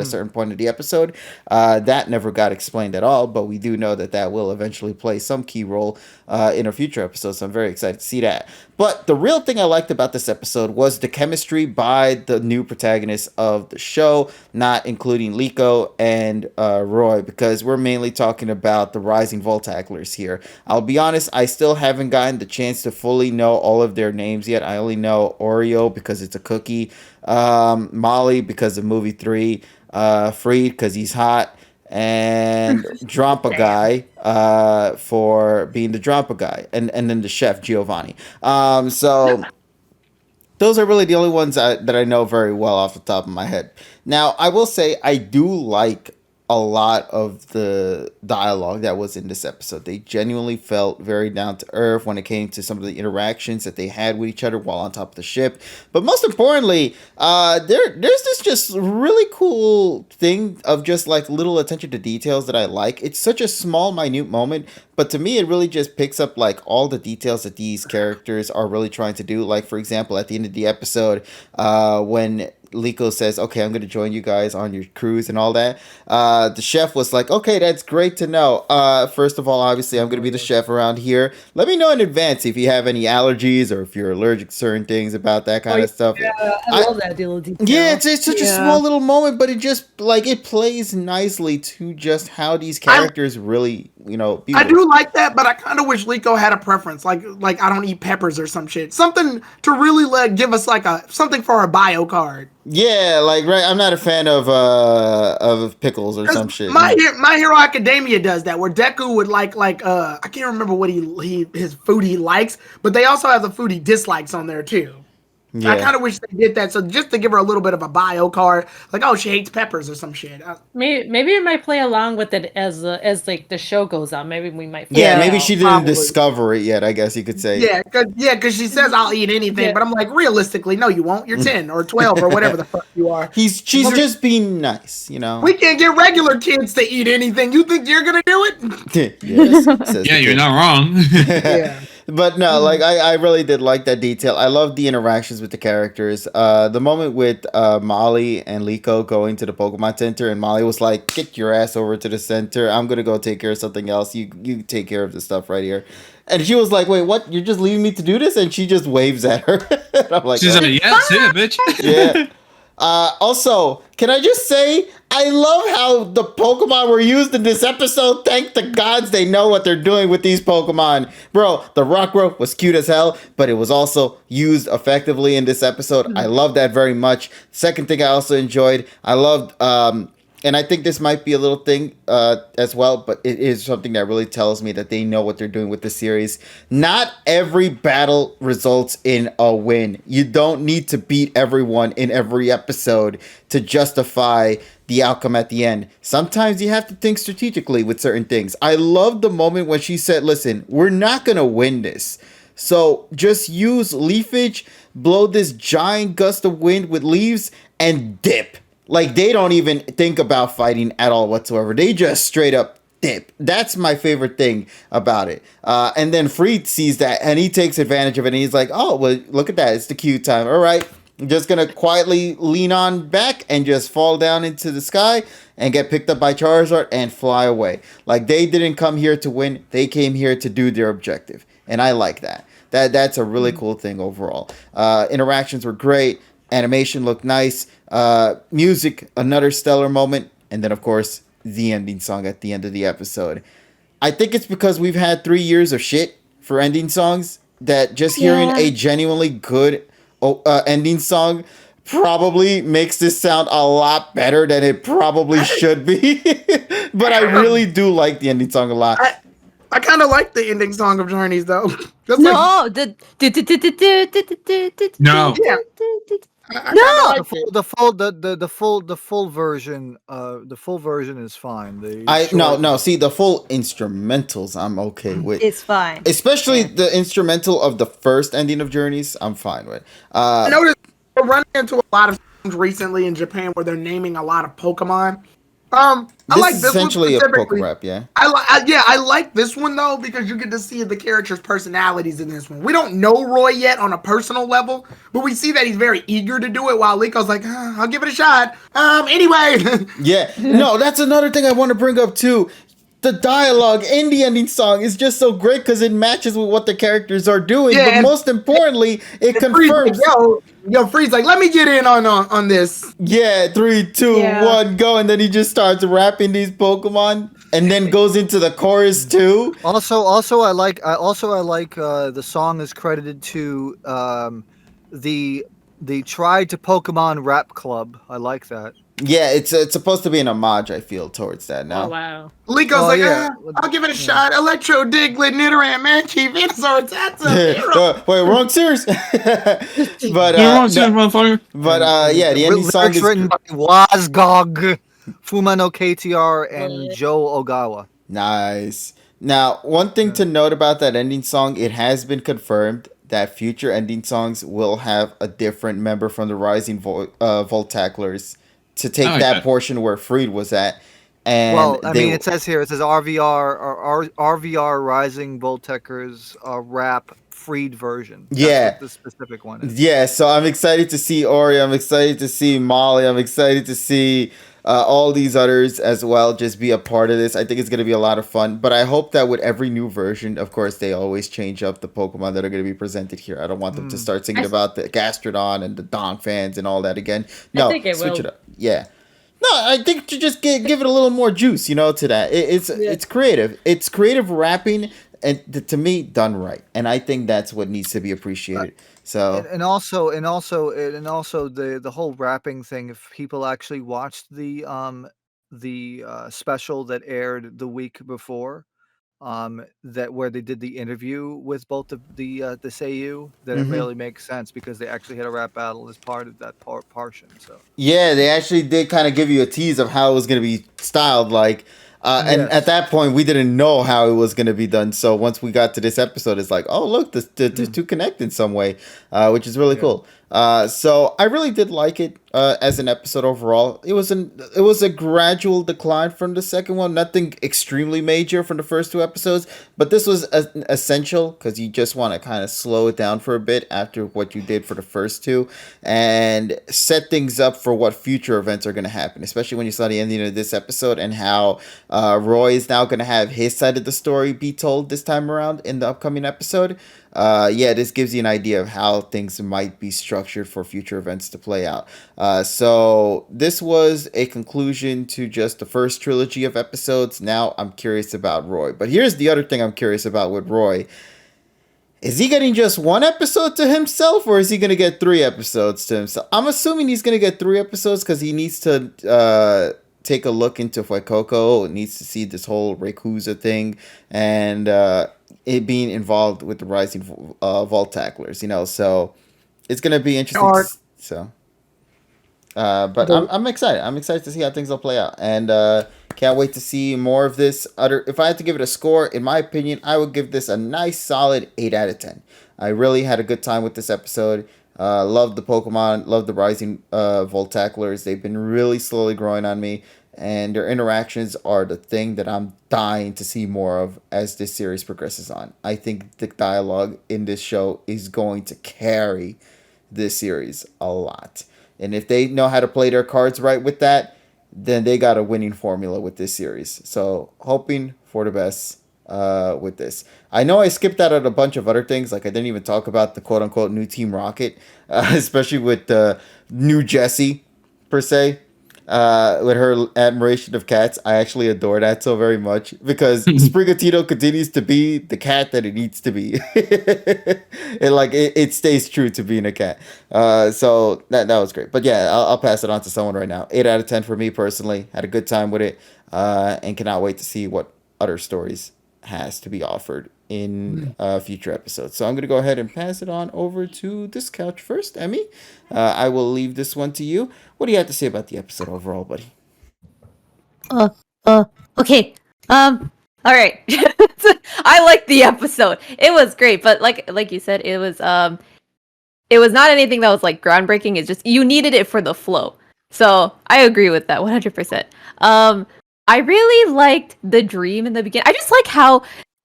a certain point of the episode. That never got explained at all, but we do know that will eventually play some key role in a future episode, so I'm very excited to see that. But the real thing I liked about this episode was the chemistry by the new protagonists of the show, not including Liko and Roy, because we're mainly talking about the Rising Volt Tacklers here. I'll be honest, I still haven't gotten the chance to fully know all of their names yet. I only know Oreo because it's a cookie, Molly because of movie 3, Friede because he's hot, and Drampa guy for being the Drampa guy, and then the chef Giovanni. So those are really the only ones that I know very well off the top of my head. Now, I will say I do like a lot of the dialogue that was in this episode. They genuinely felt very down to earth when it came to some of the interactions that they had with each other while on top of the ship. But most importantly, there's this just really cool thing of just like little attention to details that I like. It's such a small, minute moment, but to me, it really just picks up like all the details that these characters are really trying to do. Like, for example, at the end of the episode, when Liko says, okay, I'm going to join you guys on your cruise and all that. The chef was like, okay, that's great to know. First of all, obviously, I'm going to be the chef around here. Let me know in advance if you have any allergies or if you're allergic to certain things about that kind of stuff. Yeah, I love that deal of detail. Yeah, it's such a small little moment, but it just, like, it plays nicely to just how these characters really, I do like that, but I kind of wish Liko had a preference. Like I don't eat peppers or some shit. Something to really give us something for our bio card. Yeah, right. I'm not a fan of pickles or some shit. My Hero Academia does that, where Deku would like I can't remember what his food he likes, but they also have the food he dislikes on there too. Yeah. I kind of wish they did that, so just to give her a little bit of a bio card, like, oh, she hates peppers or some shit. Maybe it might play along with it as like the show goes on. Maybe we might. Maybe she didn't discover it yet. I guess you could say. Yeah, because she says I'll eat anything, but I'm like, realistically, no, you won't. You're 10 or 12 or whatever the fuck you are. She's just being nice, We can't get regular kids to eat anything. You think you're gonna do it? Yes, you're not wrong. Yeah. But no, I really did like that detail. I love the interactions with the characters. The moment with Molly and Liko going to the Pokemon Center, and Molly was like, get your ass over to the center. I'm going to go take care of something else. You take care of the stuff right here. And she was like, wait, what? You're just leaving me to do this? And she just waves at her. I'm like, she's like, yeah, that's it, bitch. Yeah. Also, can I just say, I love how the Pokemon were used in this episode. Thank the gods they know what they're doing with these Pokemon. Bro, the Rockruff was cute as hell, but it was also used effectively in this episode. I love that very much. Second thing I also enjoyed, I loved, and I think this might be a little thing as well, but it is something that really tells me that they know what they're doing with the series. Not every battle results in a win. You don't need to beat everyone in every episode to justify the outcome at the end. Sometimes you have to think strategically with certain things. I love the moment when she said, listen, we're not going to win this. So just use leafage, blow this giant gust of wind with leaves, and dip. Like, they don't even think about fighting at all whatsoever. They just straight up dip. That's my favorite thing about it. And then Friede sees that, and he takes advantage of it, and he's like, oh, well, look at that. It's the cue time. All right. I'm just going to quietly lean on back and just fall down into the sky and get picked up by Charizard and fly away. Like, they didn't come here to win. They came here to do their objective. And I like that. That's a really cool thing overall. Interactions were great. Animation looked nice. Music, another stellar moment. And then, of course, the ending song at the end of the episode. I think it's because we've had 3 years of shit for ending songs that just hearing a genuinely good ending song probably makes this sound a lot better than it probably should be. But I really do like the ending song a lot. I kind of like the ending song of Journeys, though. No, No. Yeah. No. The full version. The full version is fine. No. See, the full instrumentals, I'm okay with. It's fine. Especially the instrumental of the first ending of Journeys, I'm fine with. I noticed we're running into a lot of things recently in Japan where they're naming a lot of Pokemon. I like this essentially one a Poke Rap, yeah. I like this one though because you get to see the characters' personalities in this one. We don't know Roy yet on a personal level, but we see that he's very eager to do it. While Lico's like, I'll give it a shot. Anyway. Yeah, no, that's another thing I want to bring up too. The dialogue in the ending song is just so great because it matches with what the characters are doing. Yeah, but most importantly, it confirms. Friede's like, let me get in on this. Yeah, 3, 2, 1, go, and then he just starts rapping these Pokemon, and then goes into the chorus too. Also, I like the song is credited to the Try to Pokemon Rap Club. I like that. Yeah, it's supposed to be an homage, I feel, towards that now. Oh, wow. Lico's I'll give it a shot. Electro, Diglett, Nidoran, Manchi, Venusaur, Tata. Wait, wrong series. But the ending song is written by Wazgog, Fumano KTR, and Joe Ogawa. Nice. Now, one thing to note about that ending song, it has been confirmed that future ending songs will have a different member from the Rising Voltaclers to take that portion where Friede was at. And it says here, RVR Rising Voltecers rap Friede version. That's what the specific one is. Yeah, so I'm excited to see Ori, I'm excited to see Molly, I'm excited to see all these others as well just be a part of this. I think it's going to be a lot of fun, but I hope that with every new version, of course, they always change up the Pokemon that are going to be presented here. I don't want them to start singing about the Gastrodon and the Donphans and all that again. No, switch it up. Yeah. No, I think to just give it a little more juice, to that. It's creative. It's creative rapping, and to me, done right. And I think that's what needs to be appreciated. So and also the whole rapping thing. If people actually watched the special that aired the week before, that where they did the interview with both the Seiyu, that it really makes sense because they actually had a rap battle as part of that portion. So yeah, they actually did kind of give you a tease of how it was going to be styled, like. And at that point, we didn't know how it was going to be done. So once we got to this episode, it's like, oh, look, the two connect in some way, which is really cool. So I really did like it as an episode overall. It was a gradual decline from the second one. Nothing extremely major from the first 2 episodes, but this was essential because you just want to kind of slow it down for a bit after what you did for the first 2 and set things up for what future events are going to happen, especially when you saw the ending of this episode and how Roy is now going to have his side of the story be told this time around in the upcoming episode. This gives you an idea of how things might be structured for future events to play out. So this was a conclusion to just the first trilogy of episodes. Now I'm curious about Roy. But here's the other thing I'm curious about with Roy. Is he getting just 1 episode to himself, or is he going to get 3 episodes to himself? I'm assuming he's going to get 3 episodes because he needs to take a look into Fuecoco. Needs to see this whole Rayquaza thing and it being involved with the Rising Voltaclers, so it's going to be interesting. But I'm excited. I'm excited to see how things will play out. And Can't wait to see more of this. If I had to give it a score, in my opinion, I would give this a nice solid 8 out of 10. I really had a good time with this episode. Love the Pokemon, love the Rising Voltaclers. They've been really slowly growing on me, and their interactions are the thing that I'm dying to see more of as this series progresses on. I think the dialogue in this show is going to carry this series a lot. And if they know how to play their cards right with that, then they got a winning formula with this series. So hoping for the best with this. I know I skipped out on a bunch of other things. Like I didn't even talk about the quote unquote new Team Rocket, especially with the new Jessie per se. With her admiration of cats, I actually adore that so very much because Sprigatito continues to be the cat that it needs to be. And like it stays true to being a cat. So that was great. But yeah, I'll pass it on to someone right now. 8 out of 10 for me personally. Had a good time with it, and cannot wait to see what other stories has to be offered in future episodes. So I'm going to go ahead and pass it on over to this couch first. Emmy, I will leave this one to you. What do you have to say about the episode overall, buddy? Okay. All right. I liked the episode. It was great, but like you said, it was not anything that was like groundbreaking. It's just you needed it for the flow. So I agree with that 100%. I really liked the dream in the beginning. I just like how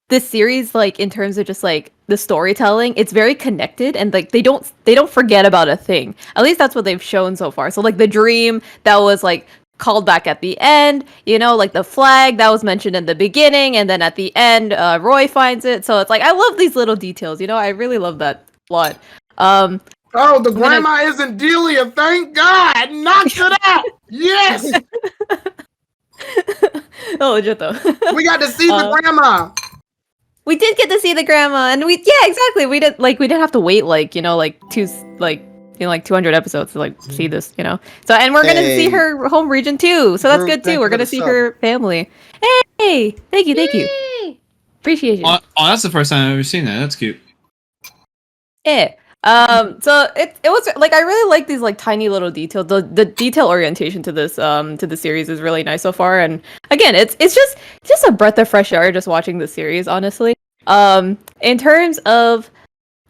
this series, like in terms of just like the storytelling, it's very connected and like they don't forget about a thing. At least that's what they've shown so far. So like the dream that was like called back at the end, you know, like the flag that was mentioned in the beginning, and then at the end, Roy finds it. So it's like I love these little details. You know, I really love that a lot. Oh, the grandma isn't Delia. Thank God, knocked it out. Yes. Oh, Jotto. We got to see the grandma. We did get to see the grandma, and exactly. We didn't have to wait like 200 episodes to like see this, you know. So and we're gonna see her home region too, so that's good too. We're gonna see her family. Hey, thank you, appreciate you. Oh, that's the first time I've ever seen that. That's cute. Yeah. So it was like I really like these like tiny little details. The detail orientation to this to the series is really nice so far. And again, it's just a breath of fresh air just watching the series, honestly. In terms of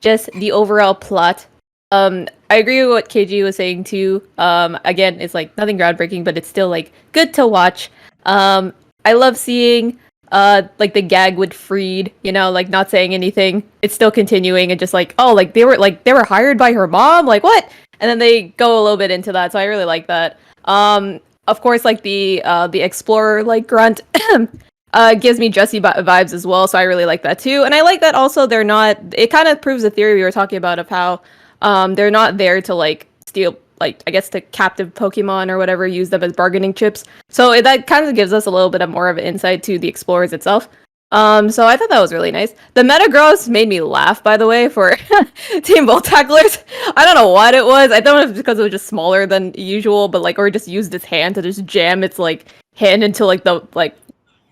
just the overall plot, I agree with what KG was saying too. Again, it's like nothing groundbreaking, but it's still like good to watch. I love seeing like the gag with Friede, you know, like not saying anything. It's still continuing and just like, oh, like they were hired by her mom, like what? And then they go a little bit into that, so I really like that. Of course, like the explorer like grunt gives me Jessie vibes as well, so I really like that too. And I like that also they're not. It kind of proves the theory we were talking about of how they're not there to like steal, like I guess to captive Pokemon or whatever, use them as bargaining chips. So that kind of gives us a little bit of more of an insight to the explorers itself. So I thought that was really nice. The Metagross made me laugh, by the way, for Team Voltaclers. I don't know what it was. I don't know if it's because it was just smaller than usual, but like, or it just used its hand to just jam its like hand into like the like,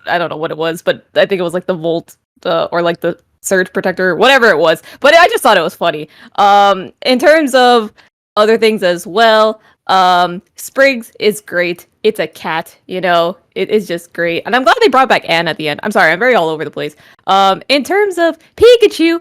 I don't know what it was, but I think it was like the Volt or like the Surge Protector, whatever it was. But I just thought it was funny. In terms of other things as well, Spriggs is great. It's a cat, you know, it is just great. And I'm glad they brought back Anne at the end. I'm sorry, I'm very all over the place. In terms of Pikachu,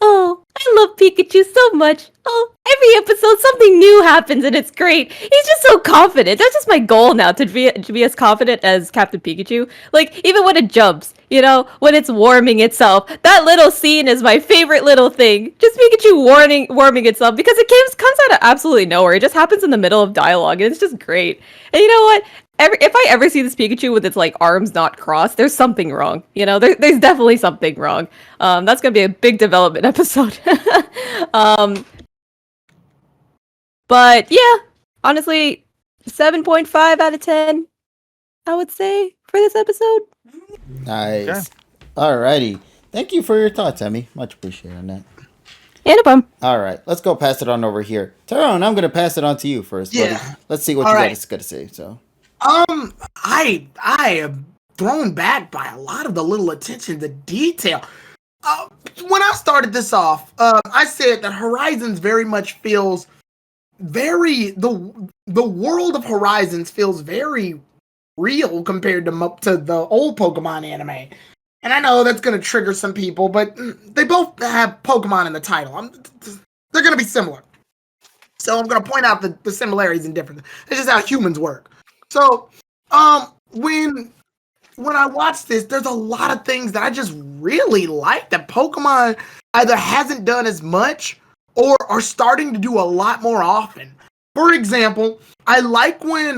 oh, I love Pikachu so much. Oh, every episode something new happens and it's great. He's just so confident. That's just my goal now, to be as confident as Captain Pikachu. Like, even when it jumps, you know, when it's warming itself. That little scene is my favorite little thing. Just Pikachu warming itself, because it comes out of absolutely nowhere. It just happens in the middle of dialogue, and it's just great. And you know what? If I ever see this Pikachu with its like arms not crossed, there's something wrong. You know, there's definitely something wrong. That's gonna be a big development episode. But yeah, honestly, 7.5 out of 10, I would say, for this episode. Nice. Okay. Alrighty. Thank you for your thoughts, Emmy. Much appreciated on that. Yeah, no problem. All right, let's go pass it on over here. Tyrone, I'm gonna pass it on to you first, buddy. Let's see what you guys got to say. So, I am thrown back by a lot of the little attention to detail. When I started this off, I said that Horizons very much feels the world of Horizons feels very real compared to the old Pokemon anime. And I know that's going to trigger some people, but they both have Pokemon in the title. They're going to be similar. So I'm going to point out the similarities and differences. It's just how humans work. So when I watch this, there's a lot of things that I just really like that Pokemon either hasn't done as much or are starting to do a lot more often. For example, I like when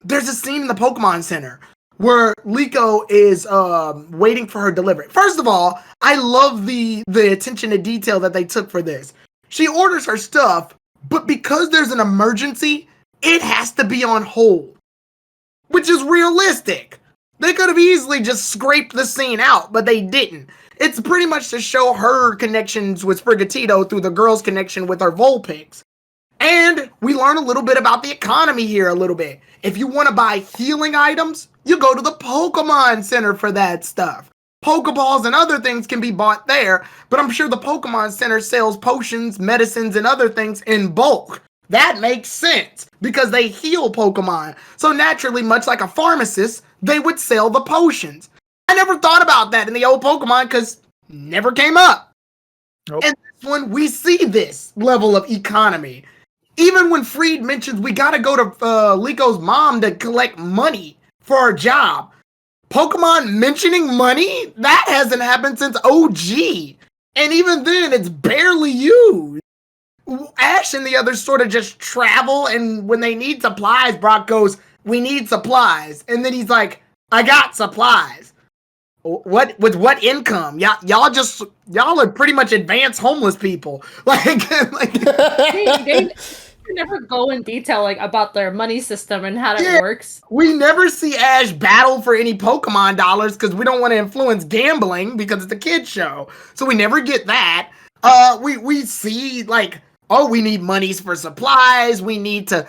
there's a scene in the Pokemon Center where Liko is waiting for her delivery. First of all, I love the attention to detail that they took for this. She orders her stuff, but because there's an emergency, it has to be on hold, which is realistic. They could have easily just scraped the scene out, but they didn't. It's pretty much to show her connections with Sprigatito through the girl's connection with her Vulpix. And we learn a little bit about the economy here a little bit. If you want to buy healing items, you go to the Pokemon Center for that stuff. Pokeballs and other things can be bought there, but I'm sure the Pokemon Center sells potions, medicines, and other things in bulk. That makes sense because they heal Pokemon. So naturally, much like a pharmacist, they would sell the potions. I never thought about that in the old Pokemon because never came up. Nope. And this one, we see this level of economy. Even when Friede mentions we gotta go to Liko's mom to collect money for our job. Pokemon mentioning money? That hasn't happened since OG. And even then, it's barely used. Ash and the others sort of just travel, and when they need supplies, Brock goes, "We need supplies." And then he's like, "I got supplies." What with what income? Y'all are pretty much advanced homeless people. They never go in detail about their money system and how that works. We never see Ash battle for any Pokemon dollars because we don't want to influence gambling because it's a kid's show. So we never get that. We see we need monies for supplies. We need to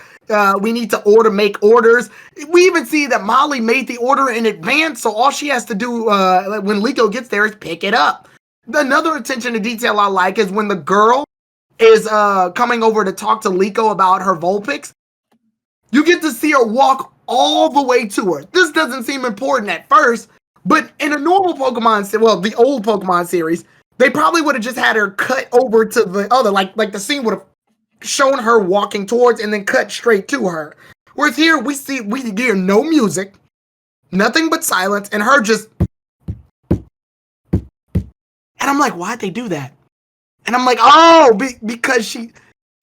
make orders. We even see that Molly made the order in advance, so all she has to do when Liko gets there is pick it up. Another attention to detail I like is when the girl is coming over to talk to Liko about her Vulpix. You get to see her walk all the way to her. This doesn't seem important at first, but in a normal Pokemon, the old Pokemon series, they probably would have just had her cut over to the other, like the scene would have shown her walking towards and then cut straight to her. Whereas here we hear no music, nothing but silence, and her just. And I'm like, why'd they do that? And I'm like, because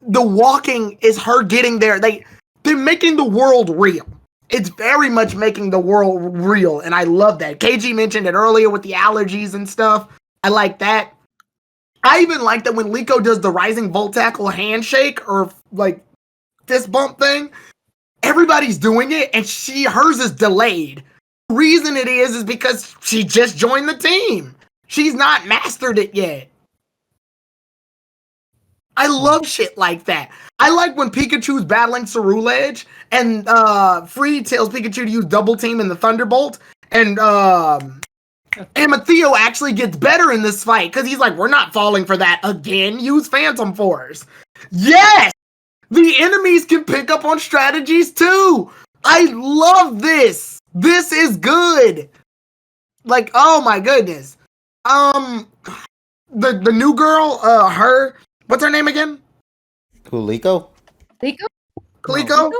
the walking is her getting there. They're making the world real. It's very much making the world real, and I love that. KG mentioned it earlier with the allergies and stuff. I like that. I even like that when Liko does the Rising Volt Tackle handshake or fist bump thing, everybody's doing it and hers is delayed. The reason it is because she just joined the team. She's not mastered it yet. I love shit like that. I like when Pikachu's battling Ceruledge and Friede tells Pikachu to use Double Team in the Thunderbolt, and Matheo actually gets better in this fight because he's like, we're not falling for that again. Use Phantom Force. Yes! The enemies can pick up on strategies too. I love this. This is good. Oh my goodness. The new girl, what's her name again? Who, Liko? Liko?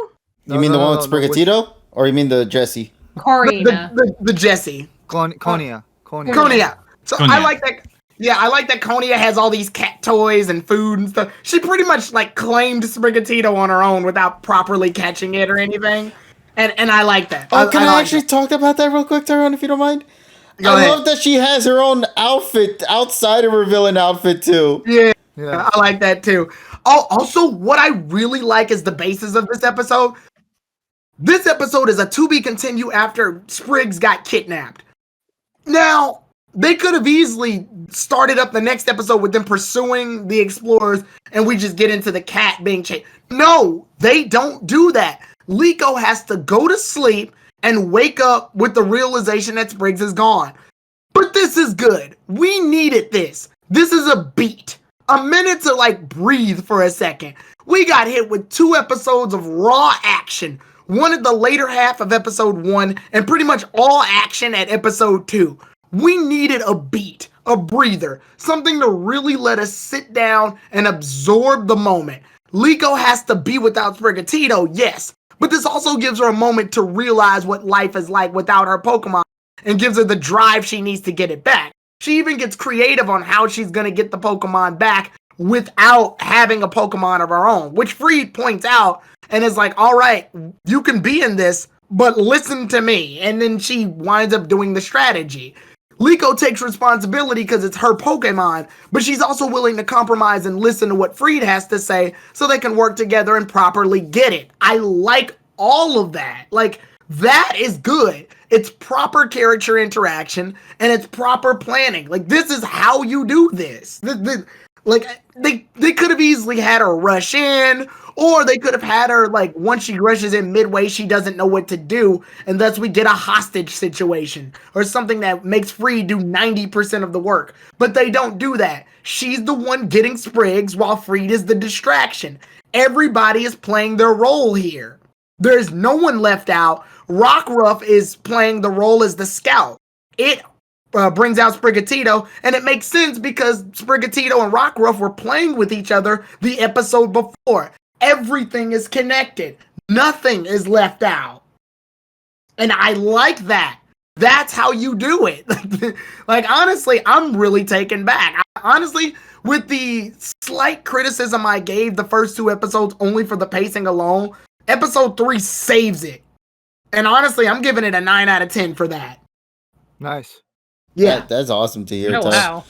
You mean the one with Sprigatito? Or you mean the Jessie? Corina. The Jessie. Konia. So Konia. I like that. Yeah, I like that Konia has all these cat toys and food and stuff. She pretty much claimed Sprigatito on her own without properly catching it or anything. And I like that. Can I actually talk about that real quick, Tyrone, if you don't mind? Go ahead. Love that she has her own outfit outside of her villain outfit too. Yeah, I like that too. Oh, also, what I really like is the basis of this episode. This episode is a to be continue after Spriggs got kidnapped. Now, they could have easily started up the next episode with them pursuing the explorers and we just get into the cat being chased. No, they don't do that. Liko has to go to sleep and wake up with the realization that Spriggs is gone. But this is good. We needed this. This is a beat. A minute to breathe for a second. We got hit with 2 episodes of raw action. wanted the later half of episode 1 and pretty much all action at episode 2. We needed a beat, a breather, something to really let us sit down and absorb the moment. Liko has to be without Sprigatito, yes, but this also gives her a moment to realize what life is like without her Pokemon and gives her the drive she needs to get it back. She even gets creative on how she's going to get the Pokemon back without having a Pokemon of her own, which Friede points out and is like, all right, you can be in this, but listen to me. And then she winds up doing the strategy. Liko takes responsibility because it's her Pokemon, but she's also willing to compromise and listen to what Friede has to say so they can work together and properly get it. I like all of that. Like, that is good. It's proper character interaction and it's proper planning. Like, this is how you do this. Like, they could have easily had her rush in, or they could have had her, like, once she rushes in midway, she doesn't know what to do, and thus we get a hostage situation, or something that makes Friede do 90% of the work. But they don't do that. She's the one getting Sprigs, while Friede is the distraction. Everybody is playing their role here. There's no one left out. Rockruff is playing the role as the scout. It brings out Sprigatito, and it makes sense because Sprigatito and Rockruff were playing with each other the episode before. Everything is connected. Nothing is left out. And I like that. That's how you do it. Like, honestly, I'm really taken back. Honestly, with the slight criticism I gave the first 2 episodes only for the pacing alone, episode 3 saves it. And honestly, I'm giving it a 9 out of 10 for that. Nice. Yeah. That's awesome to hear. Oh, wow.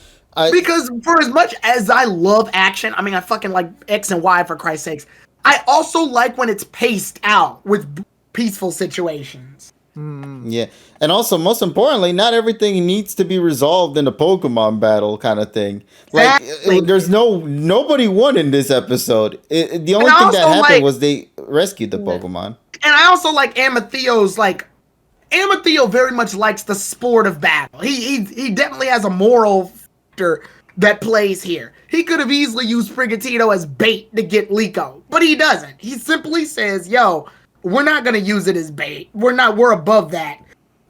Because for as much as I love action, I mean, I fucking like X and Y for Christ's sakes, I also like when it's paced out with peaceful situations. Yeah. And also, most importantly, not everything needs to be resolved in a Pokemon battle kind of thing. Like, there's nobody won in this episode. The only thing that happened was they rescued the Pokemon. And I also like Amathio's, like, Amathio very much likes the sport of battle. He definitely has a moral factor that plays here. He could have easily used Sprigatito as bait to get Liko, but he doesn't. He simply says, yo, we're not going to use it as bait. We're above that.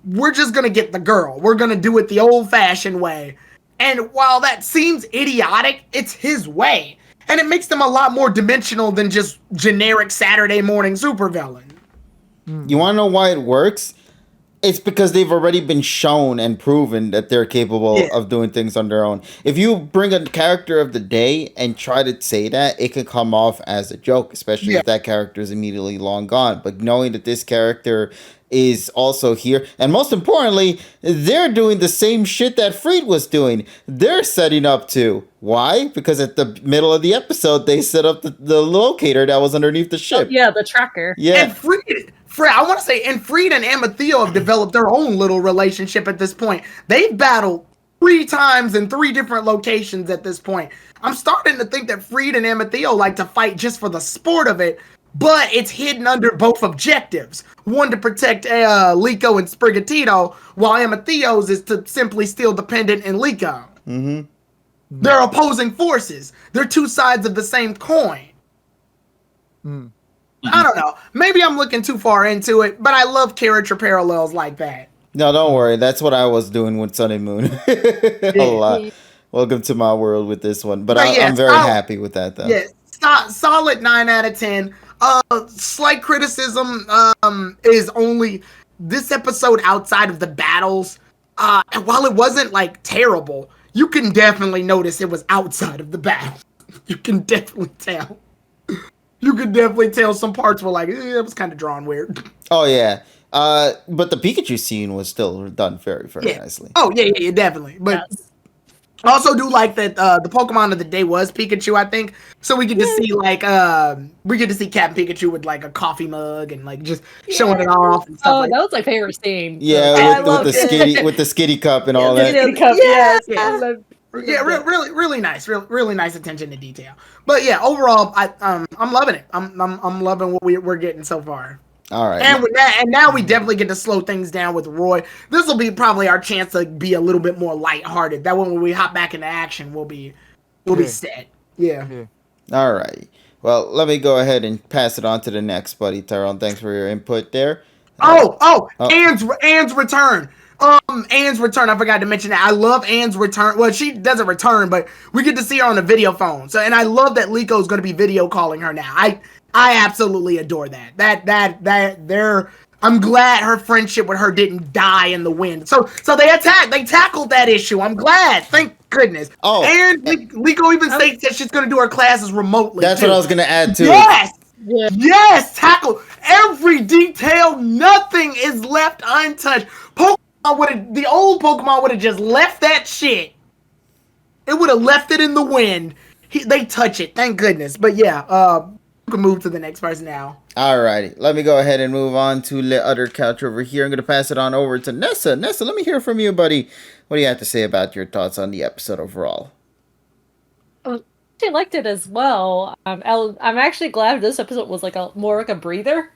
We're just going to get the girl. We're going to do it the old-fashioned way. And while that seems idiotic, it's his way. And it makes them a lot more dimensional than just generic Saturday morning supervillain. You want to know why it works? It's because they've already been shown and proven that they're capable of doing things on their own. If you bring a character of the day and try to say that, it can come off as a joke, especially if that character is immediately long gone. But knowing that this character is also here, and most importantly, they're doing the same shit that Friede was doing. They're setting up to. Why? Because at the middle of the episode, they set up the locator that was underneath the ship. Oh, yeah, the tracker. Yeah. And Friede, I want to say, and Friede and Amathio have developed their own little relationship at this point. They've battled 3 times in 3 different locations at this point. I'm starting to think that Friede and Amathio like to fight just for the sport of it, but it's hidden under both objectives. One to protect Liko and Sprigatito, while Amathio's is to simply steal the pendant and Liko. Mm-hmm. They're opposing forces. They're 2 sides of the same coin. I don't know. Maybe I'm looking too far into it, but I love character parallels like that. No, don't worry. That's what I was doing with Sun and Moon. A lot. Welcome to my world with this one. But I'm very happy with that, though. Yeah, solid 9 out of 10. Slight criticism is only this episode outside of the battles. And while it wasn't, like, terrible, you can definitely notice it was outside of the battle. You can definitely tell. You could definitely tell some parts were like, it was kind of drawn weird. Oh, yeah. But the Pikachu scene was still done very, very nicely. Oh, yeah, definitely. But I also do like that the Pokemon of the day was Pikachu, I think. So we get to see, like, Captain Pikachu with, like, a coffee mug and, like, just showing it off and stuff like that. That was my favorite scene. Yeah, with the skitty cup and all that. Skitty cup, Yeah, really nice, really nice attention to detail. But yeah, overall, I'm loving it. I'm loving what we're getting so far. All right, and with that, and now we definitely get to slow things down with Roy. This will be probably our chance to be a little bit more lighthearted. That way, when we hop back into action, we'll be set. Yeah. All right. Well, let me go ahead and pass it on to the next buddy, Tyrone. Thanks for your input there. Anne's return. Anne's return. I forgot to mention that. I love Anne's return. Well, she doesn't return, but we get to see her on a video phone. So, and I love that Liko is going to be video calling her now. I absolutely adore that. I'm glad her friendship with her didn't die in the wind. So they tackled that issue. I'm glad. Thank goodness. Oh, and Liko even states that she's going to do her classes remotely. That's what I was going to add too. Yes, tackle every detail. Nothing is left untouched. The old Pokemon would have just left that shit. It would have left it in the wind. They touch it, thank goodness. But yeah, we can move to the next person now. Alrighty, let me go ahead and move on to the other couch over here. I'm going to pass it on over to Nessa. Nessa, let me hear from you, buddy. What do you have to say about your thoughts on the episode overall? I liked it as well. I'm actually glad this episode was like more like a breather.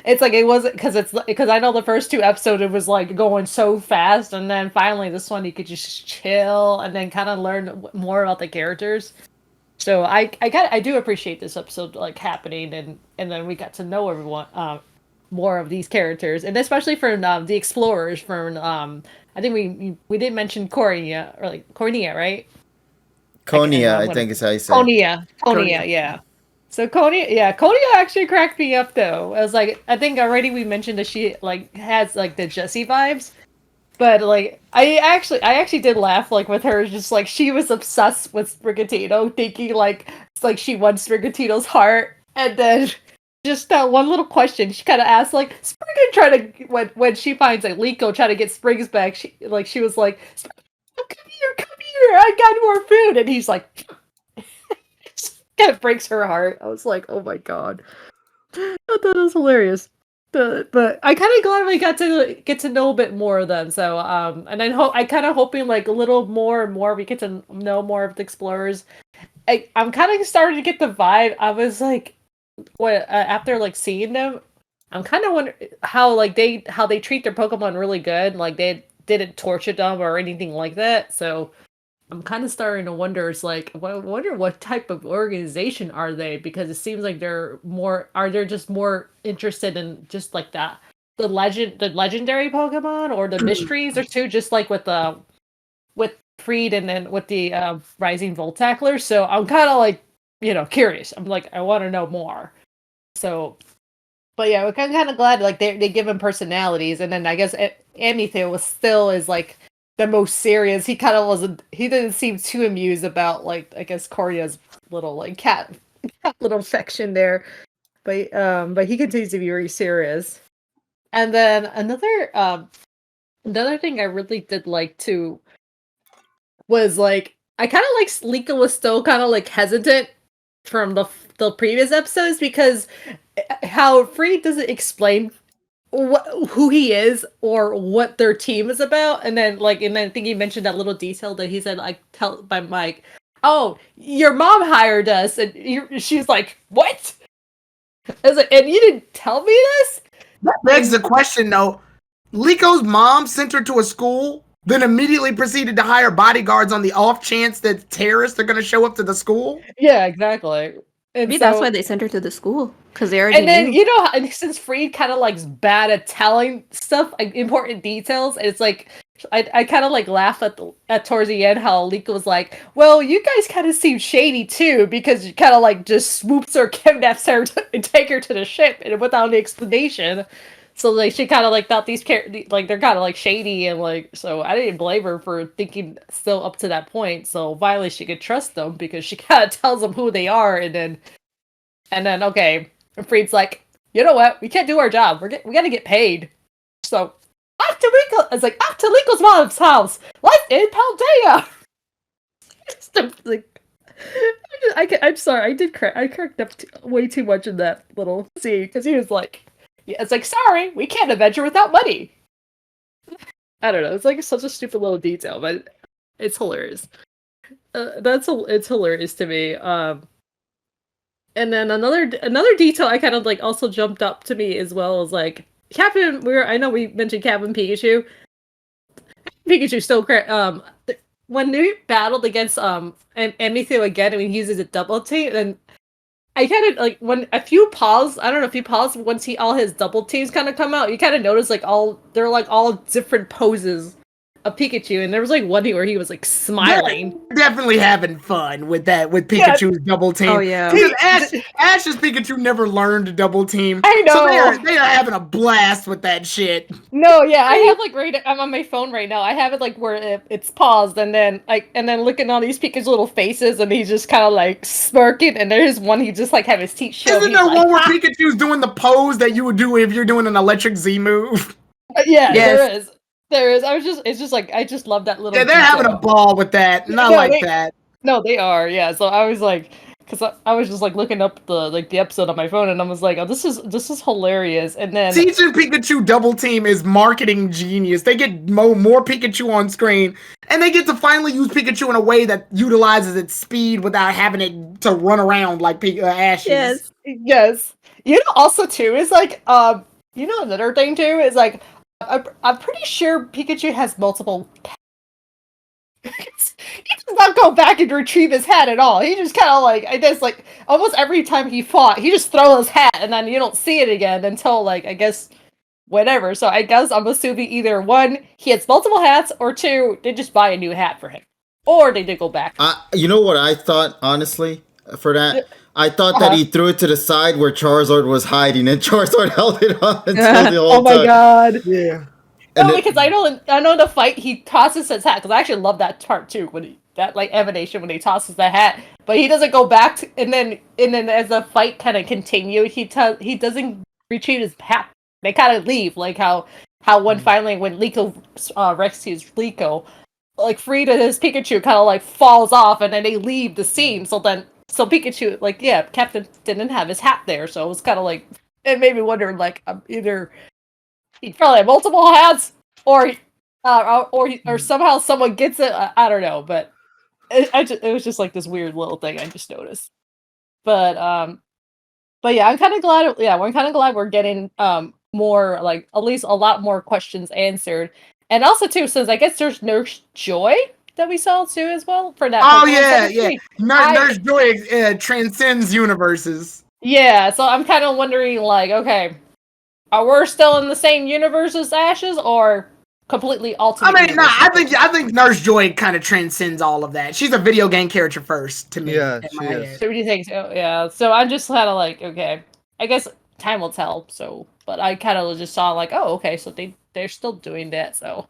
It's like it wasn't because I know the first 2 episodes it was like going so fast, and then finally this one you could just chill and then kind of learn more about the characters. So I do appreciate this episode like happening, and then we got to know everyone more of these characters, and especially for the explorers. For I think we did mention Cornea, right? Konya, I think is how you say it. Konya, yeah. So Konya actually cracked me up though. I was like, I think already we mentioned that she like has like the Jessie vibes, but like I actually did laugh like with her, just like she was obsessed with Sprigatito, thinking like it's like she won Sprigatito's heart, and then just that one little question she kind of asked, like Sprigat trying to when she finds like Liko trying to get Springs back, she was like, come here, I got more food, and he's like. Kind of breaks her heart. I was like, oh my god. I thought it was hilarious. But I kind of glad we got to get to know a bit more of them. So and I kind of hoping like a little more and more we get to know more of the explorers. I'm kind of starting to get the vibe. I was like, what after like seeing them, I'm kind of wondering how they treat their Pokemon really good. Like they didn't torture them or anything like that. So I'm kind of starting to wonder. It's like, I wonder what type of organization are they? Because it seems like they're just more interested in just like that, the legendary Pokemon or the mysteries or two, just like with Friede and then with the Rising Voltackler. So I'm kind of like, curious. I'm like, I want to know more. So, but yeah, we're kind of glad like they give him personalities, and then I guess Amityville is like. The most serious. He kind of wasn't. He didn't seem too amused about like I guess Corya's little like cat little section there, but he continues to be very serious. And then another thing I really did like too was like I kind of like Liko was still kind of like hesitant from the previous episodes because how Friede doesn't explain who he is or what their team is about, and then I think he mentioned that little detail that he said like tell by Mike, oh, your mom hired us, and she's like, what? I was like, and you didn't tell me this? That begs the question though. Liko's mom sent her to a school, then immediately proceeded to hire bodyguards on the off chance that terrorists are going to show up to the school. Yeah, exactly. And maybe that's why they sent her to the school, because they already knew. And since Friede kind of like bad at telling stuff, like important details, and it's like I kind of like laugh at towards the end how Liko was like, well, you guys kind of seem shady too, because you kind of like just swoops or kidnaps her and take her to the ship and without any explanation. So like she kind of like thought these like they're kind of like shady, and like so I didn't blame her for thinking still up to that point. So finally she could trust them because she kind of tells them who they are, and then okay, and Friede's like, you know what? We can't do our job. We got to get paid. So off to Liko. It's like off to Liko's mom's house. Life in Paldea. I'm sorry. I cracked up way too much in that little scene because he was like. Yeah, it's like, sorry, we can't adventure without money. I don't know. It's like such a stupid little detail, but it's hilarious. It's hilarious to me. And then another detail I kind of like also jumped up to me as well is like Captain. I know we mentioned Captain Pikachu. Pikachu still when we battled against Amityville again, and he uses a double team, and I kind of like when if you pause. I don't know if you pause once all his double teams kind of come out. You kind of notice like they're like all different poses of Pikachu, and there was like one where he was like smiling. They're definitely having fun with that with Pikachu's double team. Oh yeah. Because Ash's Pikachu never learned to double team. I know. So they are having a blast with that shit. No, yeah, I have like I'm on my phone right now. I have it like where it's paused, and then looking at all these Pikachu little faces, and he's just kind of like smirking. And there's one he just like have his teeth show. Isn't there one where Pikachu's doing the pose that you would do if you're doing an electric Z move? Yeah, there is. There is. It's just like I just love that little. Yeah, they're having a ball with that, and I like that. No, they are. Yeah, so I was like, because I was just like looking up the episode on my phone, and I was like, oh, this is hilarious. And then teaching Pikachu double team is marketing genius. They get more Pikachu on screen, and they get to finally use Pikachu in a way that utilizes its speed without having it to run around like Ash's. Yes. You know, also too is like you know another thing too is like. I'm pretty sure Pikachu has multiple. He does not go back and retrieve his hat at all. He just kind of like, I guess, like almost every time he fought, he just throws his hat and then you don't see it again until like I guess whatever. So I guess I'm assuming either one, he has multiple hats, or two, they just buy a new hat for him, or they did go back. You know what I thought honestly for that. I thought that he threw it to the side where Charizard was hiding, and Charizard held it on until the whole time. Oh my god! Yeah. No, because I know in the fight he tosses his hat, because I actually love that part too when that like emanation when he tosses the hat, but he doesn't go back and then as the fight kind of continued, he doesn't retrieve his hat. They kind of leave, like how when finally when Liko rescues Liko, like Friede his Pikachu kind of like falls off, and then they leave the scene. So Pikachu, like, yeah, Captain didn't have his hat there, so it was kind of like, it made me wonder, like, either he probably had multiple hats, or somehow someone gets it. I don't know, but it was just like this weird little thing I just noticed. But yeah, I'm kind of glad. Yeah, I'm kind of glad we're getting more, like, at least a lot more questions answered, and also too, since I guess there's Nurse Joy that we saw too as well for that. Oh yeah. Nurse Joy transcends universes. Yeah, so I'm kind of wondering, like, okay, are we still in the same universe as Ashes, or completely alternate? I mean, nah, I think Nurse Joy kind of transcends all of that. She's a video game character first to me. Yeah, she is. So what do you think? So, yeah, so I'm just kind of like, okay, I guess time will tell. So, but I kind of just saw like, oh, okay, so they're still doing that. So.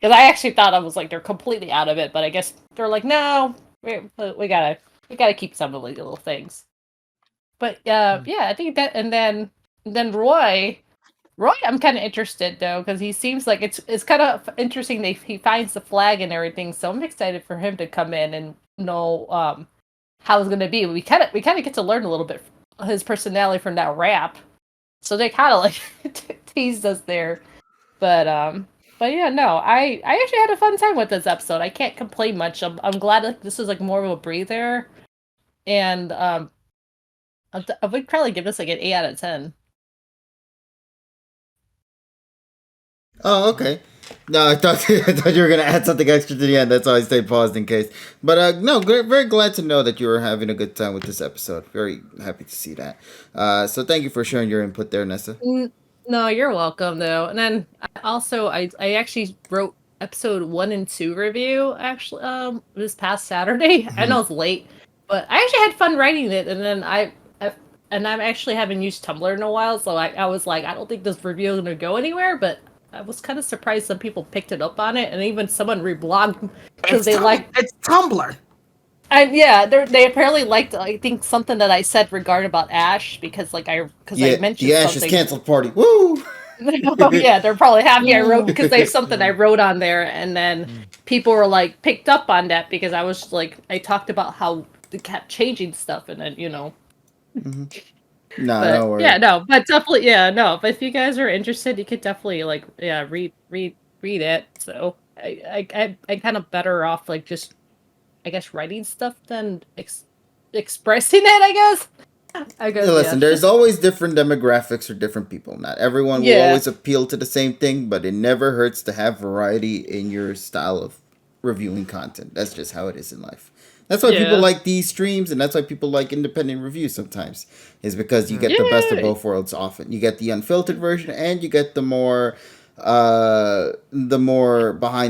Because I actually thought I was like they're completely out of it, but I guess they're like, no, we gotta keep some of the little things. But yeah, I think that, and then Roy, I'm kind of interested though, because he seems like it's kind of interesting that he finds the flag and everything. So I'm excited for him to come in and know how it's gonna be. We kind of get to learn a little bit his personality from that rap. So they kind of like teased us there, But yeah, no, I actually had a fun time with this episode. I can't complain much. I'm glad that this is like more of a breather, and I would probably give this like an 8 out of 10. Oh, okay. No, I thought you were gonna add something extra to the end. That's why I stayed paused in case. But no, very glad to know that you were having a good time with this episode. Very happy to see that. So thank you for sharing your input there, Nessa. No, you're welcome though. And then I actually wrote episode 1 and 2 review actually this past Saturday. I know it's late, but I actually had fun writing it. And then I'm actually haven't used Tumblr in a while, so I was like, I don't think this review is gonna go anywhere. But I was kind of surprised some people picked it up on it, and even someone reblogged because they liked it's Tumblr. And yeah, they apparently liked, I think, something that I said regarding about Ash, because I mentioned the Ash is canceled party. Woo! Yeah, they're probably happy I wrote, because they have something I wrote on there, and then people were like picked up on that because I was like, I talked about how they kept changing stuff, and then Mm-hmm. No worries. Yeah, no, but definitely, yeah, no. But if you guys are interested, you could definitely read it. So I kind of better off like just, I guess, writing stuff than expressing it, I guess. Listen, there's always different demographics for different people. Not everyone will always appeal to the same thing, but it never hurts to have variety in your style of reviewing content. That's just how it is in life. That's why people like these streams, and that's why people like independent reviews sometimes, is because you get the best of both worlds often. You get the unfiltered version, and you get the more behind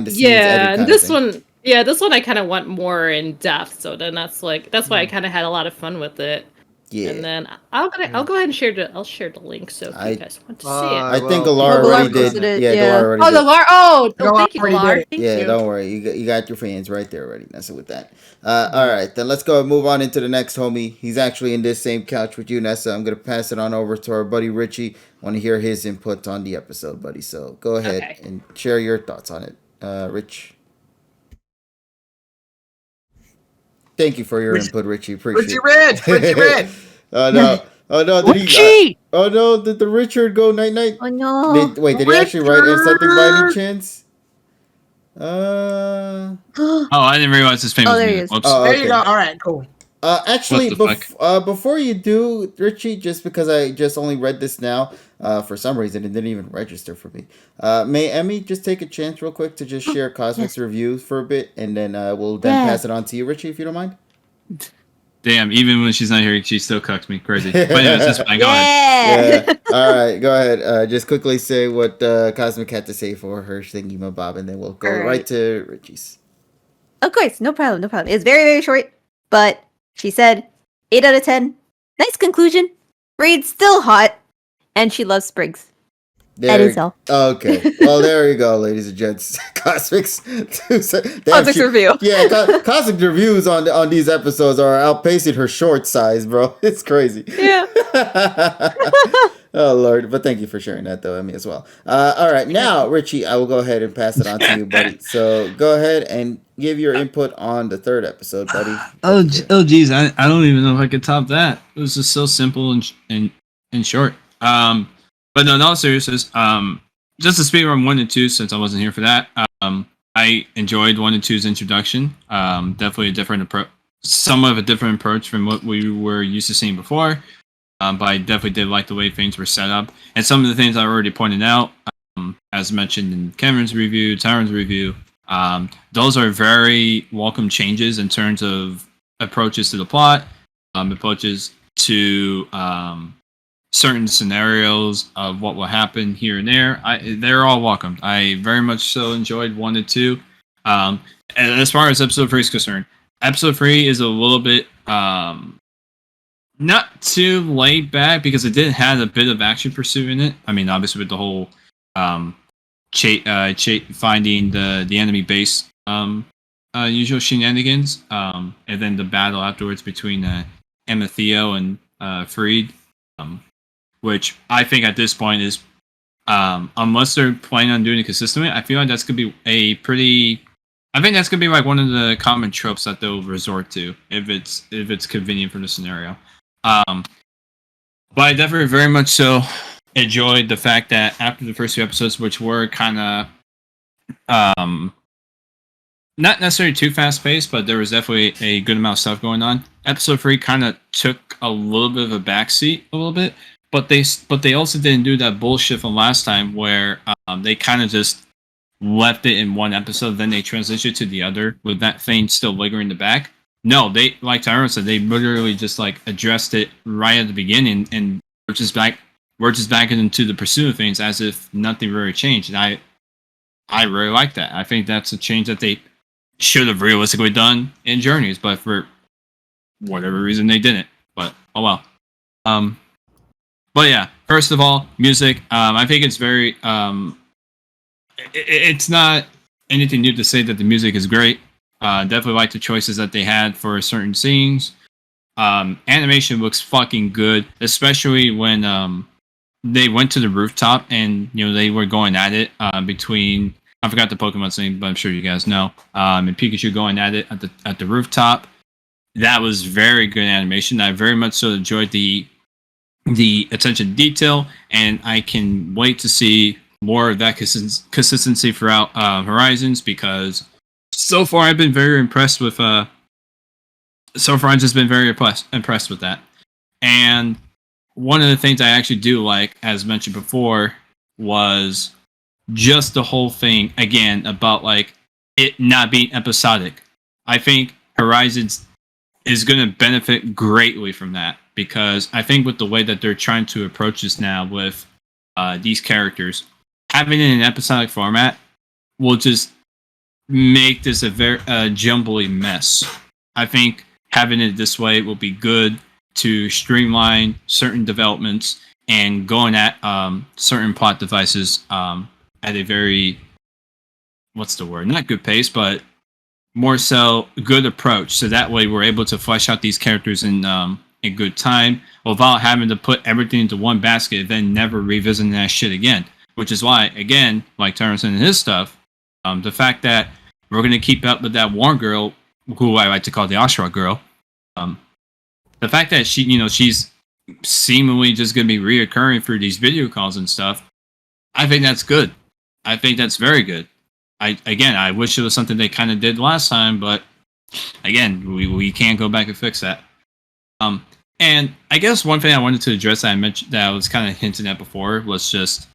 the scenes. Yeah, and this one, this one I kind of want more in depth. So then that's why I kind of had a lot of fun with it. Yeah, and then I'll go ahead and share the link so if you guys want to see it. I think Galar already did. Galar already did. Galar. Oh, thank you, Galar. Thank you. Don't worry. You got your fans right there already. Nessa with that. All right, then let's go and move on into the next homie. He's actually in this same couch with you, Nessa. I'm gonna pass it on over to our buddy Richie. Want to hear his input on the episode, buddy. So go ahead and share your thoughts on it, Rich. Thank you for your input, Richie. Appreciate it. Richie Red. Oh no! Oh no! Did he? Oh no! Did the Richard go night night? Oh no! Did he actually write in something by any chance? Oh, I didn't realize his famous. Oh, there he is. There you go. All right, cool. Actually, before you do, Richie, just because I just only read this now, for some reason it didn't even register for me. May Emmy just take a chance real quick to just share Cosmic's reviews for a bit, and then we'll pass it on to you, Richie, if you don't mind. Damn, even when she's not here, she still cucks me crazy. But anyways, that's fine. Go ahead. Yeah. All right, go ahead. Just quickly say what Cosmic had to say for her thingy mabob, and then we'll go right to Richie's. Of course, no problem. It's very, very short, but she said 8 out of 10. Nice conclusion. Friede's still hot, and she loves Sprigs. That is all. Okay. Well, there you go, ladies and gents. Cosmic's review. Yeah, Cosmic reviews on these episodes are outpacing her short size, bro. It's crazy. Yeah. Oh, Lord. But thank you for sharing that, though, Emmy, as well. All right. Now, Richie, I will go ahead and pass it on to you, buddy. So go ahead and give your input on the third episode, buddy. Geez. I don't even know if I could top that. It was just so simple and short. But no, in all seriousness, just to speak on 1 and 2, since I wasn't here for that, I enjoyed 1 and 2's introduction. Definitely a different approach, somewhat of a different approach from what we were used to seeing before. But I definitely did like the way things were set up. And some of the things I already pointed out, as mentioned in Cameron's review, Tyron's review, those are very welcome changes in terms of approaches to the plot, approaches to certain scenarios of what will happen here and there. They're all welcomed. I very much so enjoyed 1 and 2. And as far as episode 3 is concerned, episode 3 is a little bit not too laid back because it did have a bit of action pursuit in it. I mean, obviously with the whole finding the enemy base usual shenanigans, and then the battle afterwards between Theo and Friede. Which I think at this point is, unless they're planning on doing it consistently, I feel like that's gonna be I think that's gonna be like one of the common tropes that they'll resort to if it's convenient for the scenario. But I definitely very much so enjoyed the fact that after the first 2 episodes, which were kind of not necessarily too fast paced, but there was definitely a good amount of stuff going on. Episode 3 kind of took a little bit of a backseat a little bit. But they also didn't do that bullshit from last time where they kind of just left it in one episode, then they transitioned to the other with that thing still lingering in the back. No, they, like Tyrone said, they literally just like addressed it right at the beginning and we're just back into the pursuit of things as if nothing really changed. And I really like that. I think that's a change that they should have realistically done in Journeys, but for whatever reason they didn't. But oh well. But yeah, first of all, music. I think it's very. It's not anything new to say that the music is great. Definitely like the choices that they had for certain scenes. Animation looks fucking good, especially when they went to the rooftop and they were going at it between. I forgot the Pokemon's name, but I'm sure you guys know. And Pikachu going at it at the rooftop. That was very good animation. I very much so enjoyed the attention to detail, and I can wait to see more of that consistency throughout Horizons because so far I've been very impressed with. So far I've just been very impressed with that. And one of the things I actually do like, as mentioned before, was just the whole thing again about like it not being episodic. I think Horizons is going to benefit greatly from that, because I think with the way that they're trying to approach this now with these characters, having it in an episodic format will just make this a very jumbly mess. I think having it this way will be good to streamline certain developments and going at certain plot devices at a very, what's the word? Not good pace, but more so good approach. So that way we're able to flesh out these characters in good time without having to put everything into one basket and then never revisiting that shit again. Which is why, again, like Terrence and his stuff, the fact that we're going to keep up with that Warren girl, who I like to call the Ashra girl, the fact that she's seemingly just going to be reoccurring through these video calls and stuff, I think that's good. I think that's very good. I wish it was something they kind of did last time, but again, we can't go back and fix that. And I guess one thing I wanted to address that I mentioned that I was kind of hinting at before was just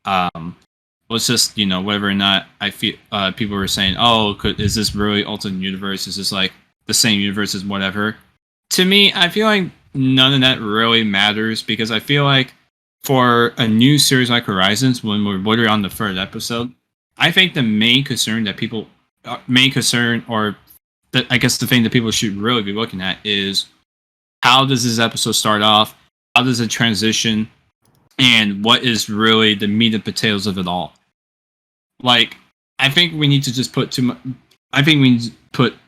whether or not I feel people were saying, oh, is this really Ultimate Universe? Is this like the same universe as whatever? To me, I feel like none of that really matters, because I feel like for a new series like Horizons, when we're literally on the third episode, I think the main concern, or I guess the thing that people should really be looking at is, how does this episode start off? How does it transition? And what is really the meat and potatoes of it all? Like, I think we need to just put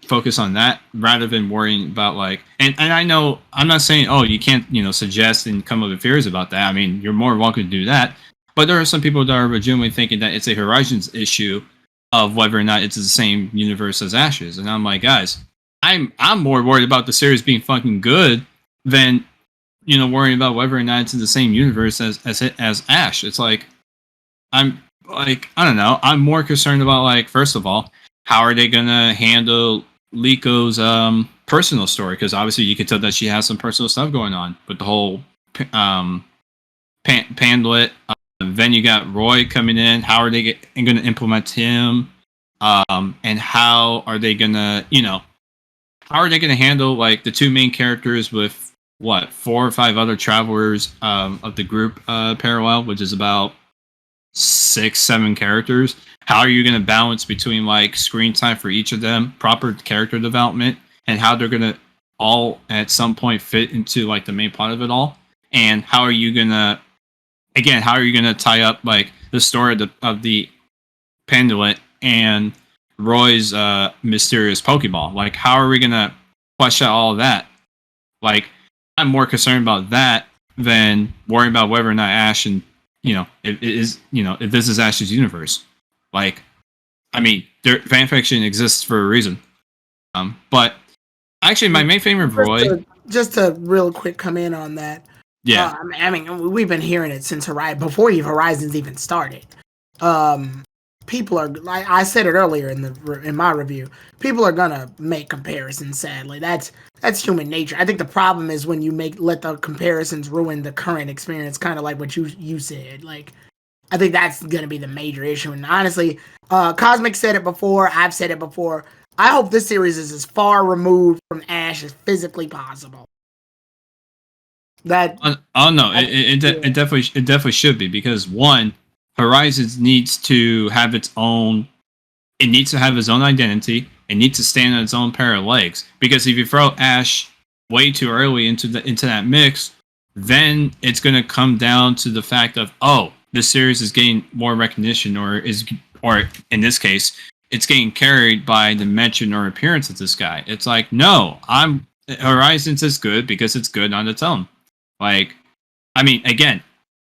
focus on that rather than worrying about like. And I know I'm not saying, oh, you can't suggest and come up with theories about that. I mean, you're more welcome to do that. But there are some people that are legitimately thinking that it's a Horizons issue of whether or not it's the same universe as Ash's. And I'm like, guys, I'm more worried about the series being fucking good than worrying about whether or not it's in the same universe as Ash. It's like, I don't know. I'm more concerned about, like, first of all, how are they gonna handle Liko's personal story? Because obviously you can tell that she has some personal stuff going on with the whole Pandlet. Then you got Roy coming in. How are they going to implement him? And how are they going to, handle like the two main characters with 4 or 5 other travelers of the group parallel, which is about 6-7 characters? How are you going to balance between like screen time for each of them, proper character development, and how they're going to all at some point fit into like the main plot of it all? And how are you going to tie up like the story of the Pendulet and Roy's mysterious Pokeball? Like, how are we gonna flesh out all of that? Like, I'm more concerned about that than worrying about whether or not Ash and if this is Ash's universe. Like, I mean, fan fiction exists for a reason. But actually, my main favorite of Roy. Just to real quick come in on that. Yeah, I mean, we've been hearing it since before Horizons even started. People are, like I said it earlier in my review, people are gonna make comparisons. Sadly, that's human nature. I think the problem is when you let the comparisons ruin the current experience. Kind of like what you said. Like, I think that's gonna be the major issue. And honestly, Cosmic said it before. I've said it before. I hope this series is as far removed from Ash as physically possible. It definitely should be, because one, Horizons needs to have its own. It needs to have its own identity. It needs to stand on its own pair of legs. Because if you throw Ash way too early into that mix, then it's going to come down to the fact of, oh, this series is getting more recognition, or in this case, it's getting carried by the mention or appearance of this guy. It's like, no, Horizons is good because it's good on its own. Like, I mean, again,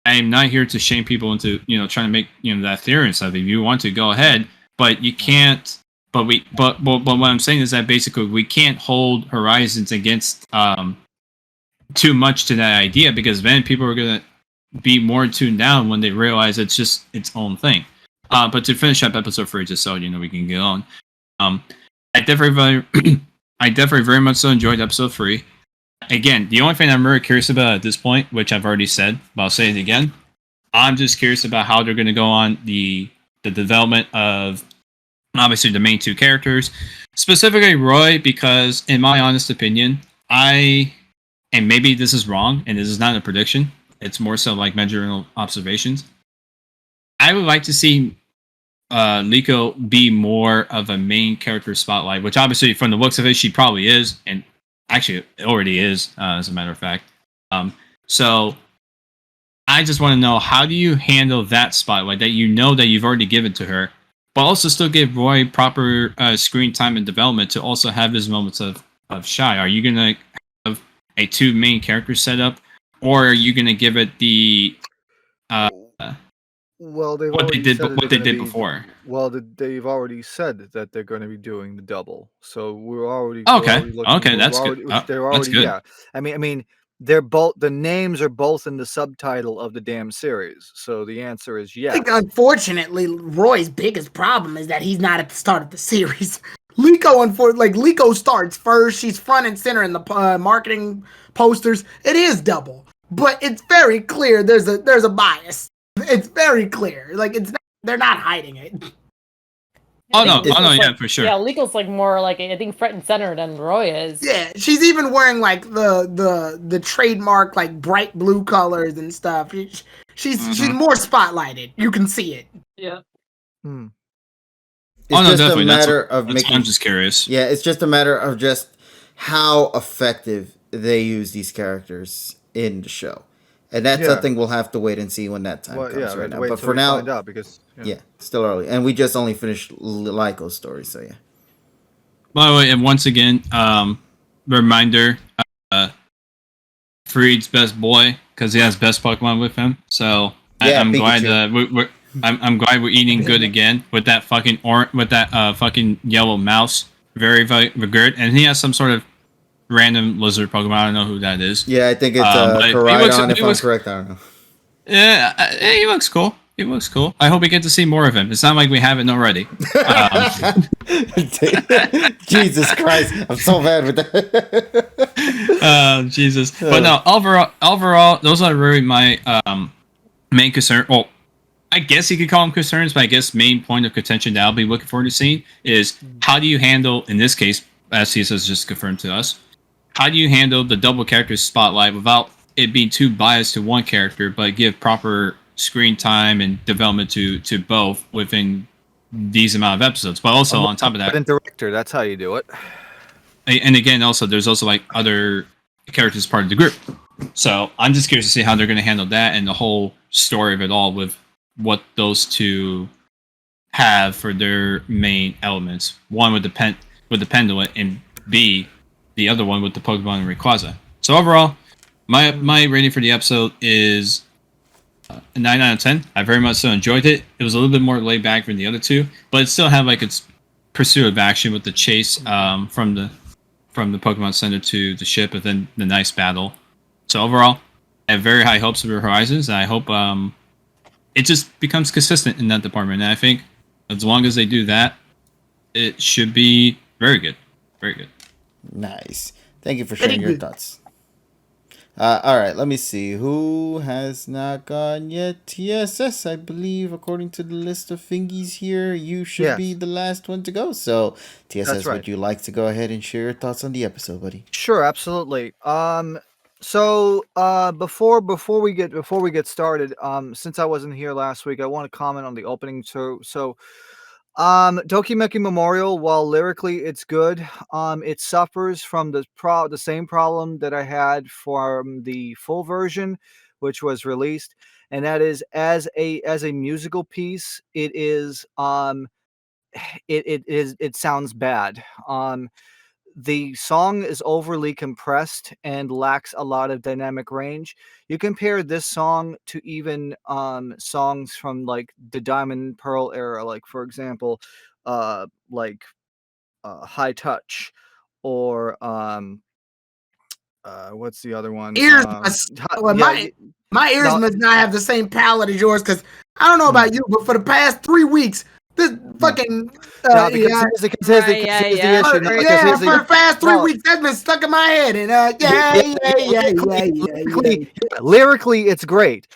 I am not here to shame people into, trying to make, that theory and stuff. If you want to, go ahead, but you can't. But what I'm saying is that basically we can't hold Horizons against too much to that idea, because then people are gonna be more tuned down when they realize it's just its own thing. But to finish up episode 3, just so we can get on. I definitely very much so enjoyed episode 3. Again, the only thing I'm really curious about at this point, which I've already said, but I'll say it again, I'm just curious about how they're going to go on the development of obviously the main two characters, specifically Roy, because in my honest opinion, and maybe this is wrong, and this is not a prediction, it's more so like measuring observations. I would like to see Liko be more of a main character spotlight, which obviously from the looks of it, she probably is, and actually it already is, as a matter of fact. So I just want to know, how do you handle that spotlight that you know that you've already given to her, but also still give Roy proper screen time and development to also have his moments of shy? Are you going to have a 2 main character setup, or are you going to give it the Well, they've what they already did said that what they're they gonna did be. before? Well, they've already said that they're going to be doing the double. So we're already Okay, looking. okay, that's good. They're That's already good. yeah. I mean, they're both, the names are both in the subtitle of the damn series. So the answer is I yes. think unfortunately, Roy's biggest problem is that he's not at the start of the series. Liko starts first. She's front and center in the marketing posters. It is double, but it's very clear there's a bias. It's very clear. Like, they're not hiding it. Oh no, Like, yeah, for sure. Yeah, Legal's like more like, I think, front and center than Roy is. Yeah, she's even wearing like the trademark like bright blue colors and stuff. She's more spotlighted. You can see it. Yeah. Hmm. It's just definitely. a matter of making. I'm just curious. Yeah, it's just a matter of just how effective they use these characters in the show, and that's something we'll have to wait and see when that time comes. Right now, but for now, find out, because it's still early, and we just only finished Lyko's story, so yeah. By the way, and once again, reminder: Friede's best boy, because he has best Pokemon with him. So I'm glad I'm glad we're eating good again with that fucking fucking yellow mouse. Very, very good, and he has some sort of random lizard Pokemon. I don't know who that is. Yeah, I think it's Koraidon, if I'm correct. I don't know. Yeah, he looks cool. He looks cool. I hope we get to see more of him. It's not like we haven't already. Jesus Christ, I'm so bad with that. Jesus. But no, overall, those are really my main concern. Well, I guess you could call them concerns, but I guess main point of contention that I'll be looking forward to seeing is, how do you handle, in this case, as CS has just confirmed to us, how do you handle the double character spotlight without it being too biased to one character, but give proper screen time and development to both within these amount of episodes? But also on top of that, director, that's how you do it. And again, also there's also like other characters part of the group. So I'm just curious to see how they're going to handle that and the whole story of it all, with what those two have for their main elements. One with the Pendulum, and B, the other one with the Pokemon and Rayquaza. So overall, my rating for the episode is a 9 out of 10. I very much so enjoyed it. It was a little bit more laid back than the other two, but it still had like its pursuit of action with the chase from the Pokemon Center to the ship, and then the nice battle. So overall, I have very high hopes for Horizons, and I hope it just becomes consistent in that department. And I think as long as they do that, it should be very good. Very good. Nice. Thank you for sharing your thoughts. All right, let me see. Who has not gone yet? TSS, I believe, according to the list of thingies here, you should be the last one to go. So, TSS, would you like to go ahead and share your thoughts on the episode, buddy? Sure, absolutely. So before we get started, since I wasn't here last week, I want to comment on the opening. So Tokimeki Memorial, while lyrically it's good, it suffers from the same problem that I had from the full version, which was released, and that is, as a musical piece, it sounds bad. The song is overly compressed and lacks a lot of dynamic range. You compare this song to even songs from like the Diamond Pearl era, like for example, High Touch, or what's the other one? Ears my ears must not have the same palette as yours, because I don't know about you, but for the past 3 weeks, this fucking for the past 3 weeks that's been stuck in my head, and Lyrically, it's great.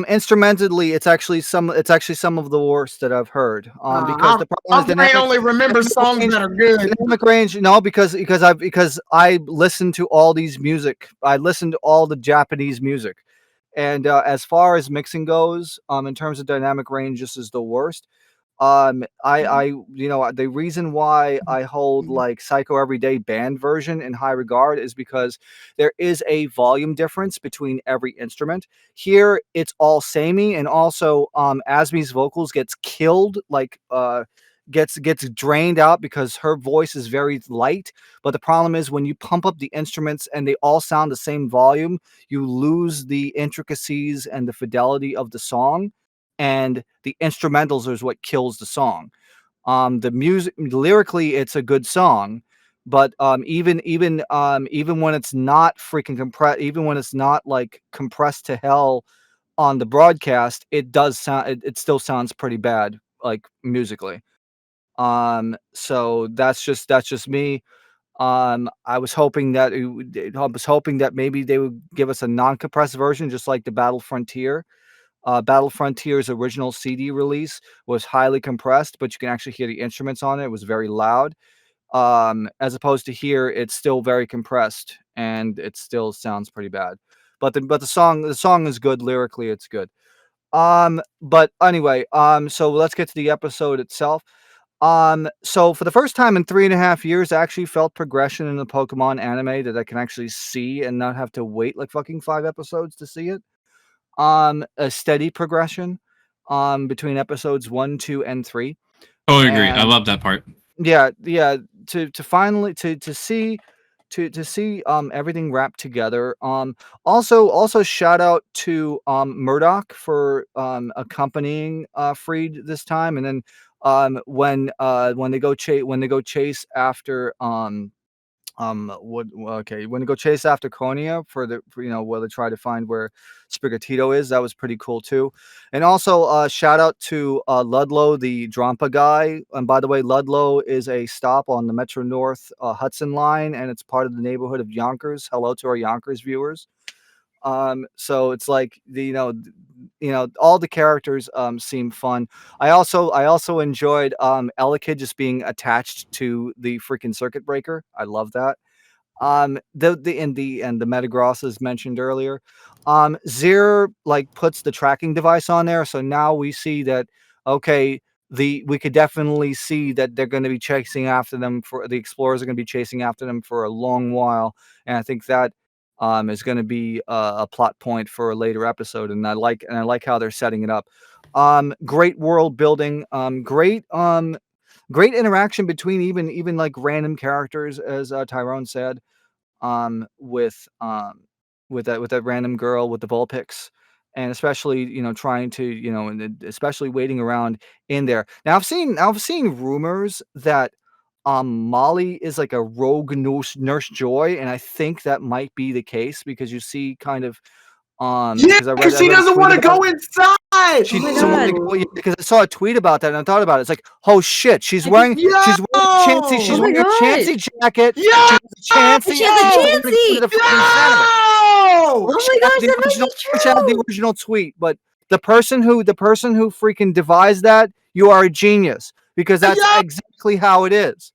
Instrumentally, it's actually some of the worst that I've heard. Because the problem is I only remember songs that are good. Dynamic range, no, because I listen to all these music. I listen to all the Japanese music, and as far as mixing goes, in terms of dynamic range, this is the worst. The reason why I hold like Psycho Everyday band version in high regard is because there is a volume difference between every instrument. Here it's all samey, and also Asmi's vocals gets killed, like gets drained out because her voice is very light. But the problem is when you pump up the instruments and they all sound the same volume, you lose the intricacies and the fidelity of the song. And the instrumentals is what kills the song. The music, lyrically, it's a good song, but even when it's not freaking compressed, even when it's not like compressed to hell on the broadcast, it does sound. It still sounds pretty bad, like musically. So that's just me. I was hoping that maybe they would give us a non-compressed version, just like the Battle Frontier. Battle Frontier's original CD release was highly compressed, but you can actually hear the instruments on it. It was very loud. As opposed to here, it's still very compressed and it still sounds pretty bad. But the song is good lyrically. It's good. But anyway, so let's get to the episode itself. So for the first time in 3.5 years, I actually felt progression in the Pokemon anime that I can actually see and not have to wait like fucking 5 episodes to see it. A steady progression between episodes 1, 2, and 3. Oh, I agree. I love that part. Yeah. To finally see everything wrapped together. Also shout out to Murdoch for accompanying Friede this time, and then when they go chase after when they go chase after Konya where they try to find where Sprigatito is, that was pretty cool too. And also shout out to Ludlow, the Drampa guy. And by the way, Ludlow is a stop on the Metro North Hudson line, and it's part of the neighborhood of Yonkers. Hello to our Yonkers viewers. So it's like all the characters seem fun. I also enjoyed Elekid just being attached to the freaking circuit breaker. I love that. The Metagross as mentioned earlier. Zir like puts the tracking device on there, so now we see that we could definitely see that they're going to be chasing after them the explorers are going to be chasing after them for a long while, and I think that is going to be a plot point for a later episode, and I like how they're setting it up. Great world building, great interaction between even like random characters, as Tyrone said, with that random girl with the Vulpix, and especially trying to and especially waiting around in there. Now I've seen rumors that Molly is like a rogue nurse Joy, and I think that might be the case because you see kind of because she doesn't want to go inside. She doesn't want to go, because I saw a tweet about that and I thought about it. It's like, oh shit, she's wearing a Chansey jacket. Yeah, she has a Chansey. Oh my gosh, that might be true. The original tweet, but the person who freaking devised that, you are a genius, because that's exactly how it is.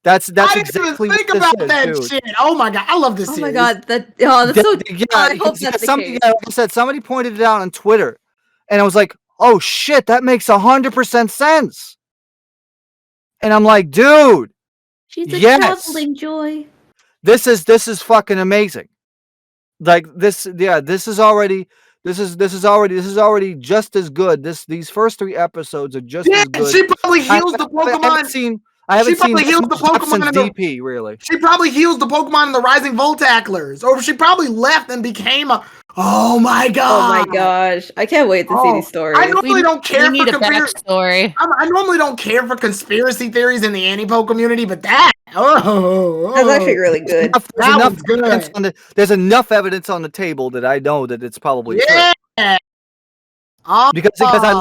That's exactly even think about that shit. Oh my god, I love this. Oh series. my god, that's so. I hope that's the case. Like I said, somebody pointed it out on Twitter, and I was like, "Oh shit, that makes 100% sense." And I'm like, "Dude, she's a traveling Joy. This is fucking amazing. Like this is already just as good. These first 3 episodes are just as good. She probably heals the Pokemon. I haven't seen heals the Pokemon in DP, really. She probably heals the Pokemon in the Rising Voltaclers, or she probably left and became a. Oh my god! Oh my gosh! I can't wait to see these stories. I normally don't care for backstory. I normally don't care for conspiracy theories in the anipoke community, but that's actually really good. There's enough evidence on the table that I know that it's probably true. because I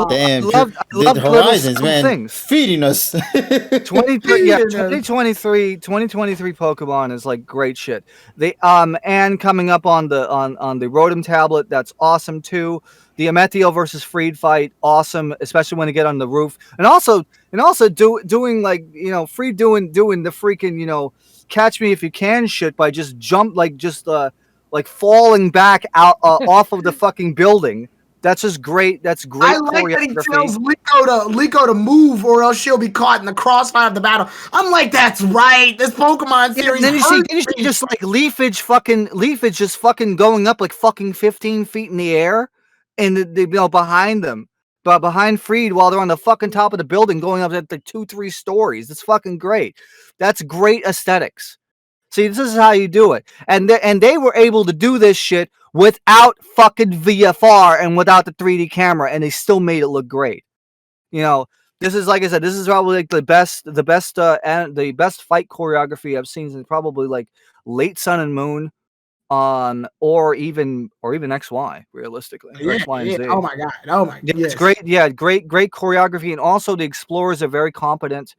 love Horizons, man, things. feeding us. 2023 Pokemon is like great shit. They and coming up on the Rotom tablet, that's awesome too. The Amethyl versus Friede fight, awesome, especially when they get on the roof, and also doing like Friede doing the freaking catch me if you can shit by just falling back out off of the fucking building. That's just great. That's great. I like that he tells Liko to move, or else she'll be caught in the crossfire of the battle. I'm like, that's right. This Pokemon series. And then you see just like Leafage just fucking going up like fucking 15 feet in the air, and behind them, but behind Friede while they're on the fucking top of the building, going up at the 2-3 stories. That's fucking great. That's great aesthetics. See, this is how you do it, and they were able to do this shit without fucking VFR and without the 3D camera, and they still made it look great. This is, like I said, this is probably like the best fight choreography I've seen since probably like late Sun and Moon, or even XY, realistically. Yeah, XY and Z. Oh my god. It's great. Yeah, great choreography, and also the explorers are very competent.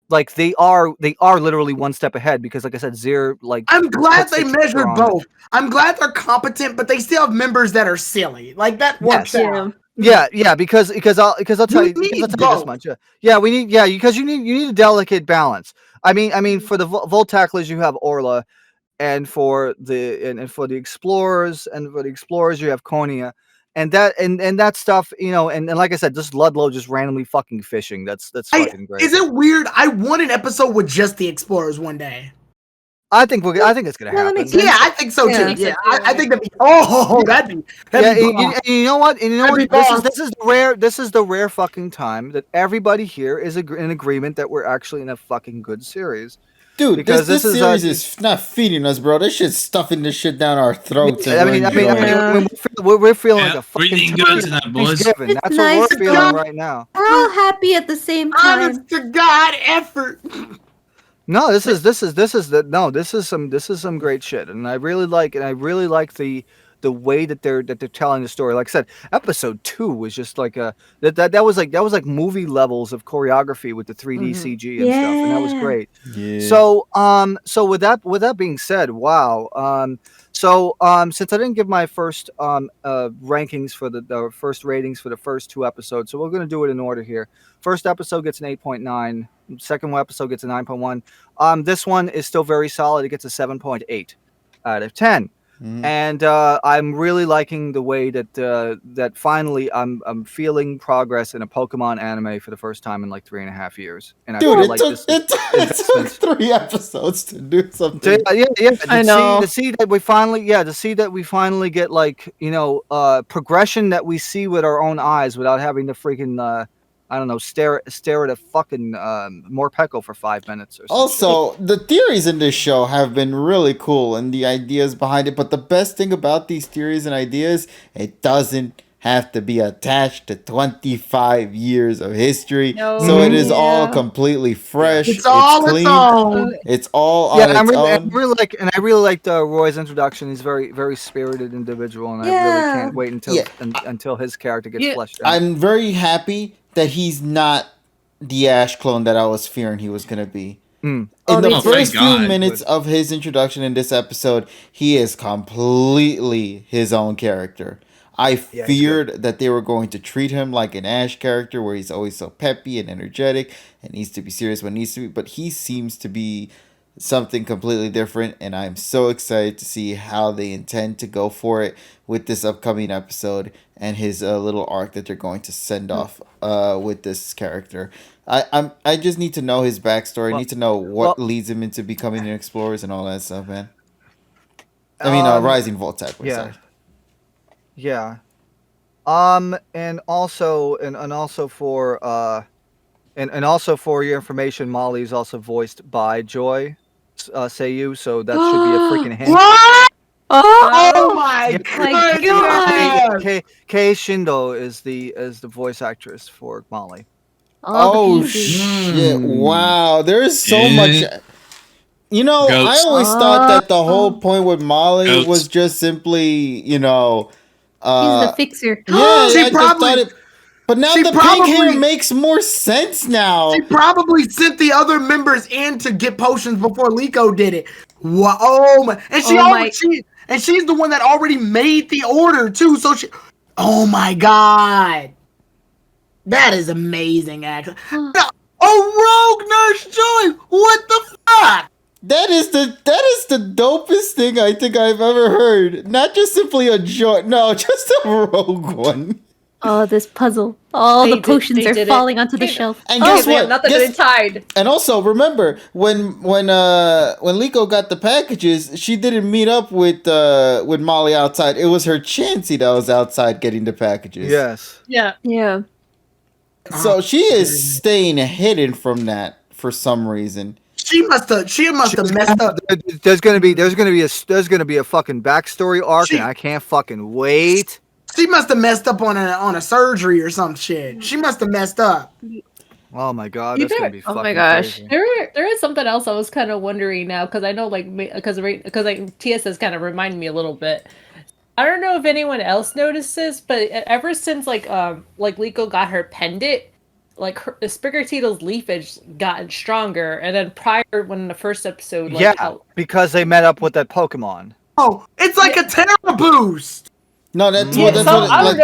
Like they are literally one step ahead, because like I said, Zir, like, I'm glad they measured both. I'm glad they're competent, but they still have members that are silly. Like that works out. Yeah, because I'll tell you this much. Yeah, we need because you need a delicate balance. I mean for the Voltaclers you have Orla, and for the explorers you have Konya. And that stuff, and like I said, just Ludlow just randomly fucking fishing. That's fucking great. Is it weird? I want an episode with just the explorers one day. I think it's gonna happen. Yeah, I think so too. Yeah, I think that'd be. That'd be. You know what? This is the rare fucking time that everybody here is in agreement that we're actually in a fucking good series. Dude, because this series is not feeding us, bro. This shit's stuffing this shit down our throats. We're feeling like a fucking boys. That's what we're feeling right now. We're all happy at the same time. Honest to God effort. No, this is some great shit, and I really like the way that they're telling the story. Like I said, episode 2 was just like that was like movie levels of choreography with the 3D CG and stuff, and that was great. Yeah. So with that being said, wow. Since I didn't give my first rankings for the first ratings for the first 2 episodes, so we're gonna do it in order here. First episode gets an 8.9. Second episode gets a 9.1. This one is still very solid. It gets a 7.8 out of 10. And I'm really liking the way that finally I'm feeling progress in a Pokemon anime for the first time in like 3.5 years. And it took 3 episodes to do something. I know. To see that we finally get like progression that we see with our own eyes without having to freaking I don't know, stare at a fucking Morpeko for 5 minutes or something. Also, the theories in this show have been really cool, and the ideas behind it. But the best thing about these theories and ideas, it doesn't have to be attached to 25 years of history. No. So it is all completely fresh. It's all clean. It's all on its own. I really liked Roy's introduction. He's very, very spirited individual, and I really can't wait until his character gets fleshed out. I'm very happy that he's not the Ash clone that I was fearing he was going to be. In the first few minutes of his introduction in this episode, he is completely his own character. I feared that they were going to treat him like an Ash character where he's always so peppy and energetic and needs to be serious when needs to be, but he seems to be something completely different, and I'm so excited to see how they intend to go for it with this upcoming episode and his little arc that they're going to send off with this character. I just need to know his backstory. I need to know what leads him into becoming an explorer and all that stuff, man. I mean, Rising Voltec. Yeah. Yeah. And also for your information, Molly is also voiced by Joy Seiyu, so that should be a freaking hint. What? Oh my god! Kei Shindo is the voice actress for Molly. Oh shit! Wow, there is so much. I always thought that the whole point with Molly was just simply, the fixer. Yeah, I She just probably- thought it. But now she the pink probably- hair makes more sense now. She probably sent the other members in to get potions before Liko did it. Wow. Oh my! And she's the one that already made the order too. So she. Oh my god, that is amazing, actually. Rogue Nurse Joy. What the fuck? That is the dopest thing I think I've ever heard. Not just simply a joy. No, just a rogue one. Oh, this puzzle. All the potions are falling onto the shelf. And guess what? Not that they're tied. And also remember when Liko got the packages, she didn't meet up with Molly outside. It was her Chansey that was outside getting the packages. Yes. Yeah. So she is staying hidden from that for some reason. She must have messed up. There's gonna be a fucking backstory arc, and I can't fucking wait. She must have messed up on a surgery or some shit. She must have messed up. Oh my god, that's gonna be fucking crazy. There is something else I was kind of wondering now because I know because TSS kind of reminded me a little bit. I don't know if anyone else noticed this, but ever since Liko got her pendant, like Sprigatito's leafage gotten stronger, and then prior when the first episode, because they met up with that Pokemon. Oh, it's like a Terra boost. No, that's what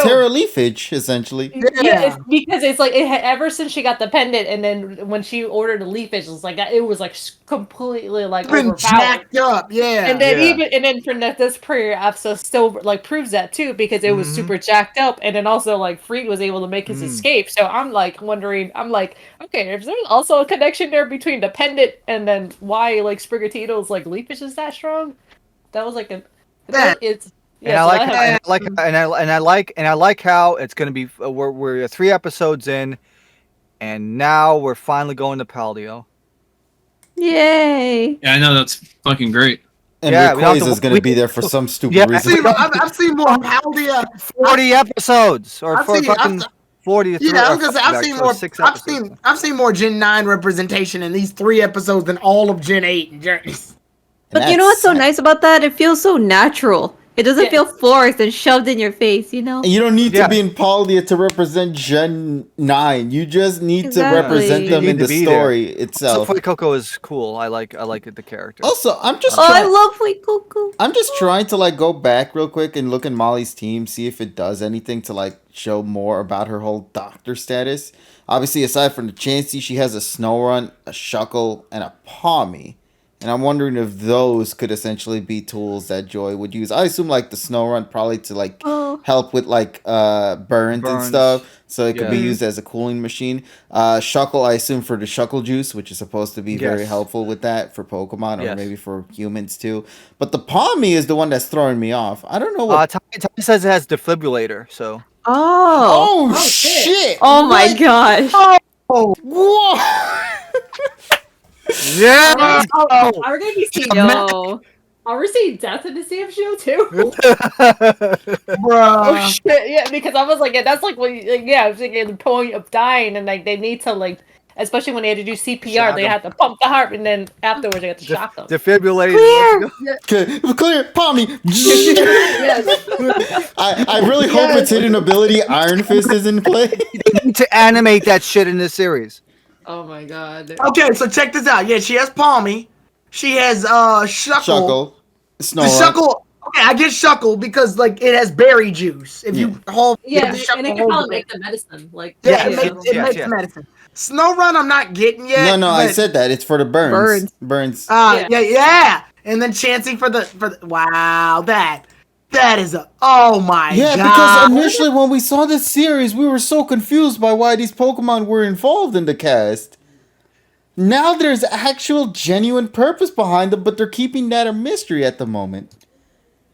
Terra leafage essentially. Yeah, it's because it's like ever since she got the pendant, and then when she ordered the leafage, it was like completely like been jacked up, yeah. And then from this prayer episode still like proves that too because it was super jacked up, and then also like Friede was able to make his escape. So I'm like wondering, okay, is there also a connection there between the pendant and then why like Sprigatito's like leafage is that strong? That was like it's. Yeah, and I like how it's gonna be. We're 3 episodes in, and now we're finally going to Paldio. Yay! Yeah, I know, that's fucking great. And Rayquaza is gonna be there for some stupid reason. I've seen more Paldia. 40 episodes or 40. Yeah, I was gonna say I've seen more. I've seen more Gen 9 representation in these 3 episodes than all of Gen 8 and Journeys. But you know what's so nice about that? It feels so natural. It doesn't feel forced and shoved in your face, you know? And you don't need to be in Paldia to represent Gen 9. You just need to represent them in the story itself. So Coco is cool. I like the character. Also, I'm just I love Coco. I'm just trying to go back real quick and look at Molly's team, see if it does anything to show more about her whole doctor status. Obviously, aside from the Chansey, she has a Snorunt, a Shuckle, and a Pawmi. And I'm wondering if those could essentially be tools that Joy would use. I assume the Snorunt probably to help with burns and stuff. So it could be used as a cooling machine. Shuckle, I assume for the Shuckle juice, which is supposed to be very helpful with that for Pokemon or maybe for humans too. But the Pawmi is the one that's throwing me off. I don't know what. Tommy says it has defibrillator. So. Oh shit! Oh my gosh! Oh, whoa! Yeah. Are we gonna be seeing Are we seeing death in the CF show too? Bro. Oh shit! Yeah, because I was like, that's like when I was thinking the point of dying, and they need to especially when they had to do CPR, they had to pump the heart, and then afterwards they had to shock them. Defibrillator. Clear, Pawmi. I really hope its hidden ability, Iron Fist, is in play. They need to animate that shit in this series. Oh my god. Okay, so check this out. Yeah, she has Pawmi. She has Shuckle. Snorunt. Shuckle. Okay, I get Shuckle because it has berry juice. If you hold and it can probably make the medicine. It makes medicine. Snorunt I'm not getting yet. No, I said that. It's for the burns. Burns. Yeah. And then Chansey for the wow, that is oh my god. Yeah, because initially when we saw this series, we were so confused by why these Pokemon were involved in the cast. Now there's actual genuine purpose behind them, but they're keeping that a mystery at the moment.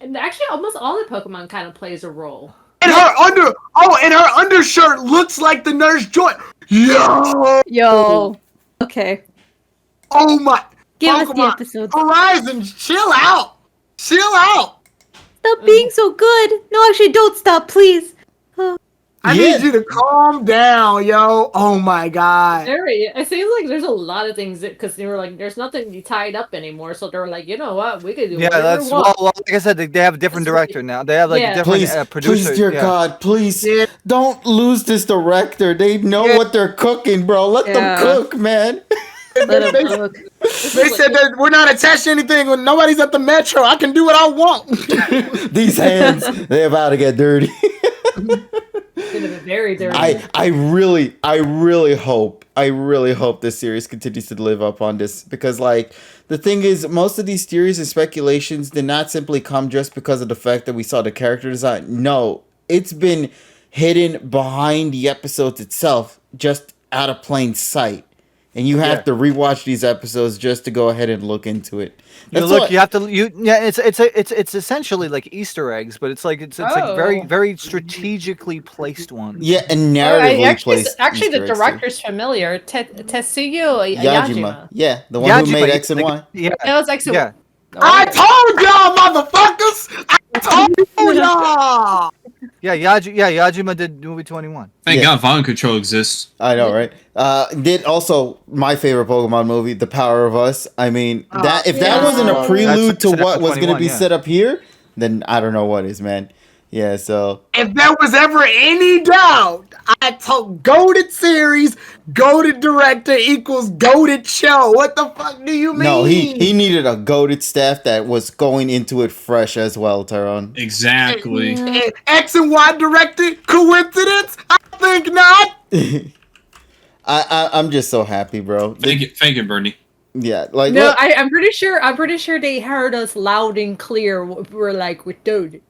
And actually almost all the Pokemon kind of plays a role. And her undershirt looks like the Nurse Joy. Yo. Okay. Oh my. Give Pokemon us the episode. Horizons, chill out. Chill out. Stop being so good. No, actually, don't stop, please. I need you to calm down, yo. Oh my god. It seems like there's a lot of things because they were like, there's nothing tied up anymore. So they were like, you know what, we could do whatever we want. Well, like I said, they have a different director now. They have like a different producer. Please, dear God, please don't lose this director. They know what they're cooking, bro. Let them cook, man. Let them cook. They said that we're not attached to anything when nobody's at the metro. I can do what I want. These hands, they're about to get dirty. Very dirty. I really hope this series continues to live up on this, because like the thing is, most of these theories and speculations did not simply come just because of the fact that we saw the character design. No, it's been hidden behind the episodes itself, just out of plain sight. And you have to rewatch these episodes just to go ahead and look into it. It's essentially like Easter eggs, but it's like very very strategically placed ones. Yeah, and narratively placed. Actually, the director's familiar, Tetsuya Yajima. Yeah, the one who made X and Y. Yeah, it was X and Y. I told y'all, motherfuckers. I told y'all. Yajima did movie 21. Thank God volume control exists. I know, right? Did also my favorite Pokemon movie, The Power of Us. I mean, that wasn't a prelude to what was going to be set up here, then I don't know what is, man. Yeah, so if there was ever any doubt, I told goated series, goated director equals goated show. What the fuck do you mean? No, he needed a goated staff that was going into it fresh as well, Tyrone. Exactly. X and Y director, coincidence? I think not. I'm just so happy, bro. Thank you, Bernie. Yeah, like no, I'm pretty sure they heard us loud and clear. We're like, dude,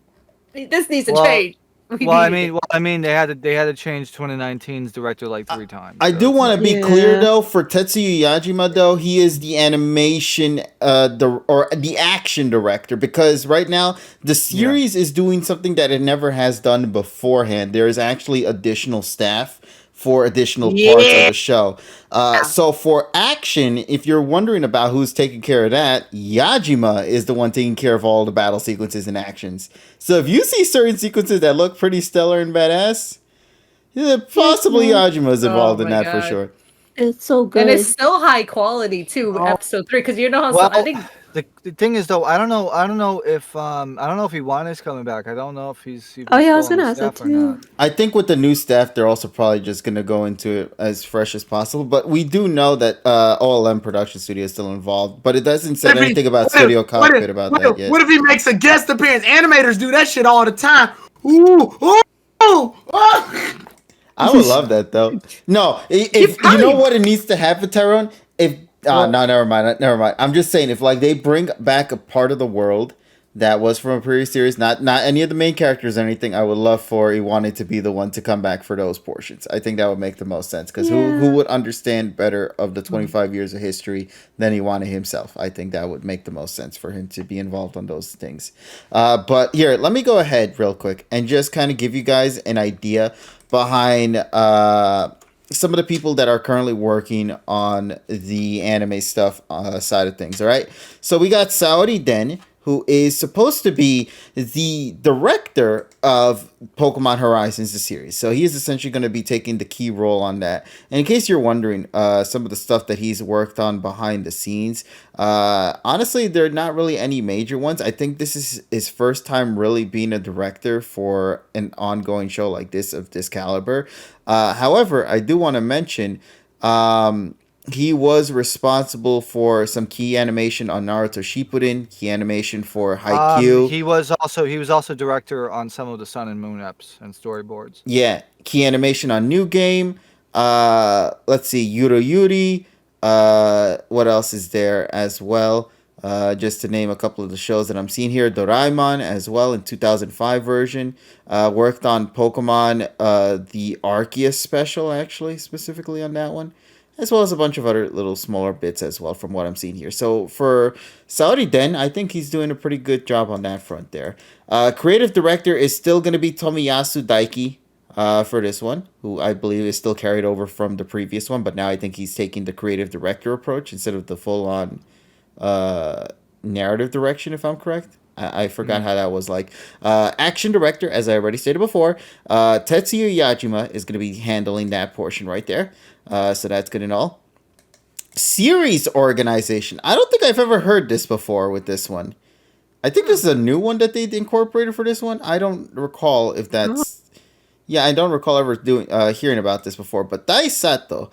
this needs to change. I mean, they had to change 2019's director like 3 times. I do want to be clear though, for Tetsuya Yajima though, he is the animation the action director, because right now the series is doing something that it never has done beforehand. There is actually additional staff for additional parts of the show. So for action, if you're wondering about who's taking care of that, Yajima is the one taking care of all the battle sequences and actions. So if you see certain sequences that look pretty stellar and badass, possibly Yajima is involved in that for sure. It's so good. And it's still high quality too, episode 3, because you know how I think the thing is though, I don't know if Iwana's coming back. I don't know if he's I was gonna ask that too. I think with the new staff, they're also probably just gonna go into it as fresh as possible. But we do know that OLM Production Studio is still involved, but it doesn't say anything about Studio Cockpit about that yet. What if he makes a guest appearance? Animators do that shit all the time. Ooh. I would love that though. No, if you know what it needs to happen, Tyrone. No, never mind. I'm just saying, if like they bring back a part of the world that was from a previous series, not any of the main characters or anything, I would love for Iwani to be the one to come back for those portions. I think that would make the most sense, because who would understand better of the 25 years of history than Iwani himself? I think that would make the most sense for him to be involved on those things. But here, let me go ahead real quick and just kind of give you guys an idea behind some of the people that are currently working on the anime stuff side of things. All right, so we got Saori Den, who is supposed to be the director of Pokemon Horizons, the series. So he is essentially going to be taking the key role on that. And in case you're wondering, some of the stuff that he's worked on behind the scenes, honestly, there are not really any major ones. I think this is his first time really being a director for an ongoing show like this, of this caliber. However, I do want to mention, he was responsible for some key animation on Naruto Shippuden, key animation for Haikyuu. He was also director on some of the Sun and Moon eps and storyboards. Yeah, key animation on New Game. Let's see, Yuru Yuri. What else is there as well? Just to name a couple of the shows that I'm seeing here. Doraemon as well in 2005 version. Worked on Pokemon, the Arceus special, actually, specifically on that one, as well as a bunch of other little smaller bits as well from what I'm seeing here. So for Saori Den, I think he's doing a pretty good job on that front there. Creative director is still going to be Tomiyasu Daiki for this one, who I believe is still carried over from the previous one, but now I think he's taking the creative director approach instead of the full-on narrative direction, if I'm correct. I forgot how that was like. Action director, as I already stated before, Tetsuya Yajima is going to be handling that portion right there. So that's good and all. Series organization. I don't think I've ever heard this before with this one. I think this is a new one that they incorporated for this one. I don't recall if that's... Yeah, I don't recall ever hearing about this before. But Dai Sato,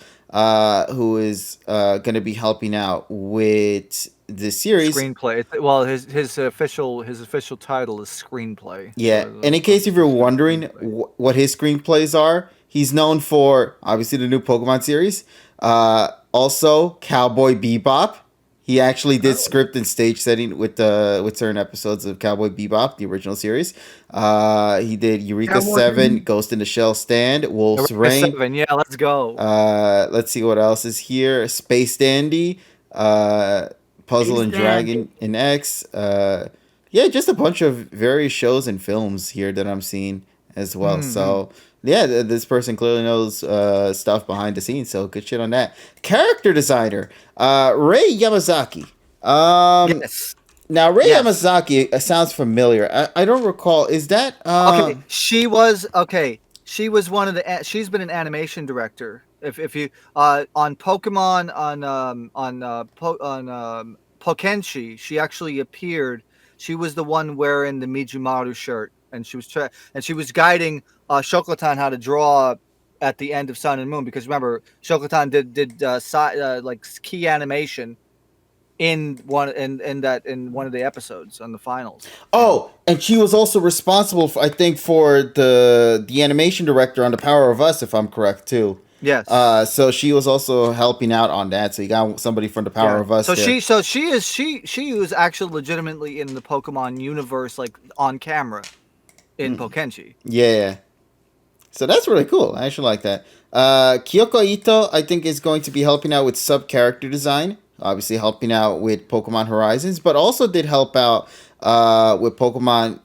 who is going to be helping out with the series... Screenplay. Well, his official title is screenplay. Yeah, and in case if you're wondering what his screenplays are, he's known for, obviously, the new Pokemon series. Also, Cowboy Bebop. He actually did script and stage setting with certain episodes of Cowboy Bebop, the original series. He did Eureka 7, Ghost in the Shell Stand, Wolf's Rain. 7, yeah, let's go. Let's see what else is here. Space Dandy, Puzzle and Dragon in X. Yeah, just a bunch of various shows and films here that I'm seeing as well. So, yeah, this person clearly knows stuff behind the scenes, so good shit on that. Character designer, Rei Yamazaki. Yes. Now, Rei Yamazaki sounds familiar. I don't recall. Is that... Okay, she was one of the... She's been an animation director. If you... on Pokemon, on Pokenshi, she actually appeared... She was the one wearing the Mijumaru shirt, and she was guiding Shokotan how to draw at the end of Sun and Moon, because remember, Shokotan did like key animation in one of the episodes on the finals. Oh, and she was also responsible for, I think, for the animation director on The Power of Us, if I'm correct too. Yes. So she was also helping out on that. So you got somebody from The Power of Us. So she was actually legitimately in the Pokemon universe, like on camera in Pokenshi. Yeah. So that's really cool. I actually like that. Kyoko Ito, I think, is going to be helping out with sub-character design. Obviously helping out with Pokemon Horizons, but also did help out with Pokemon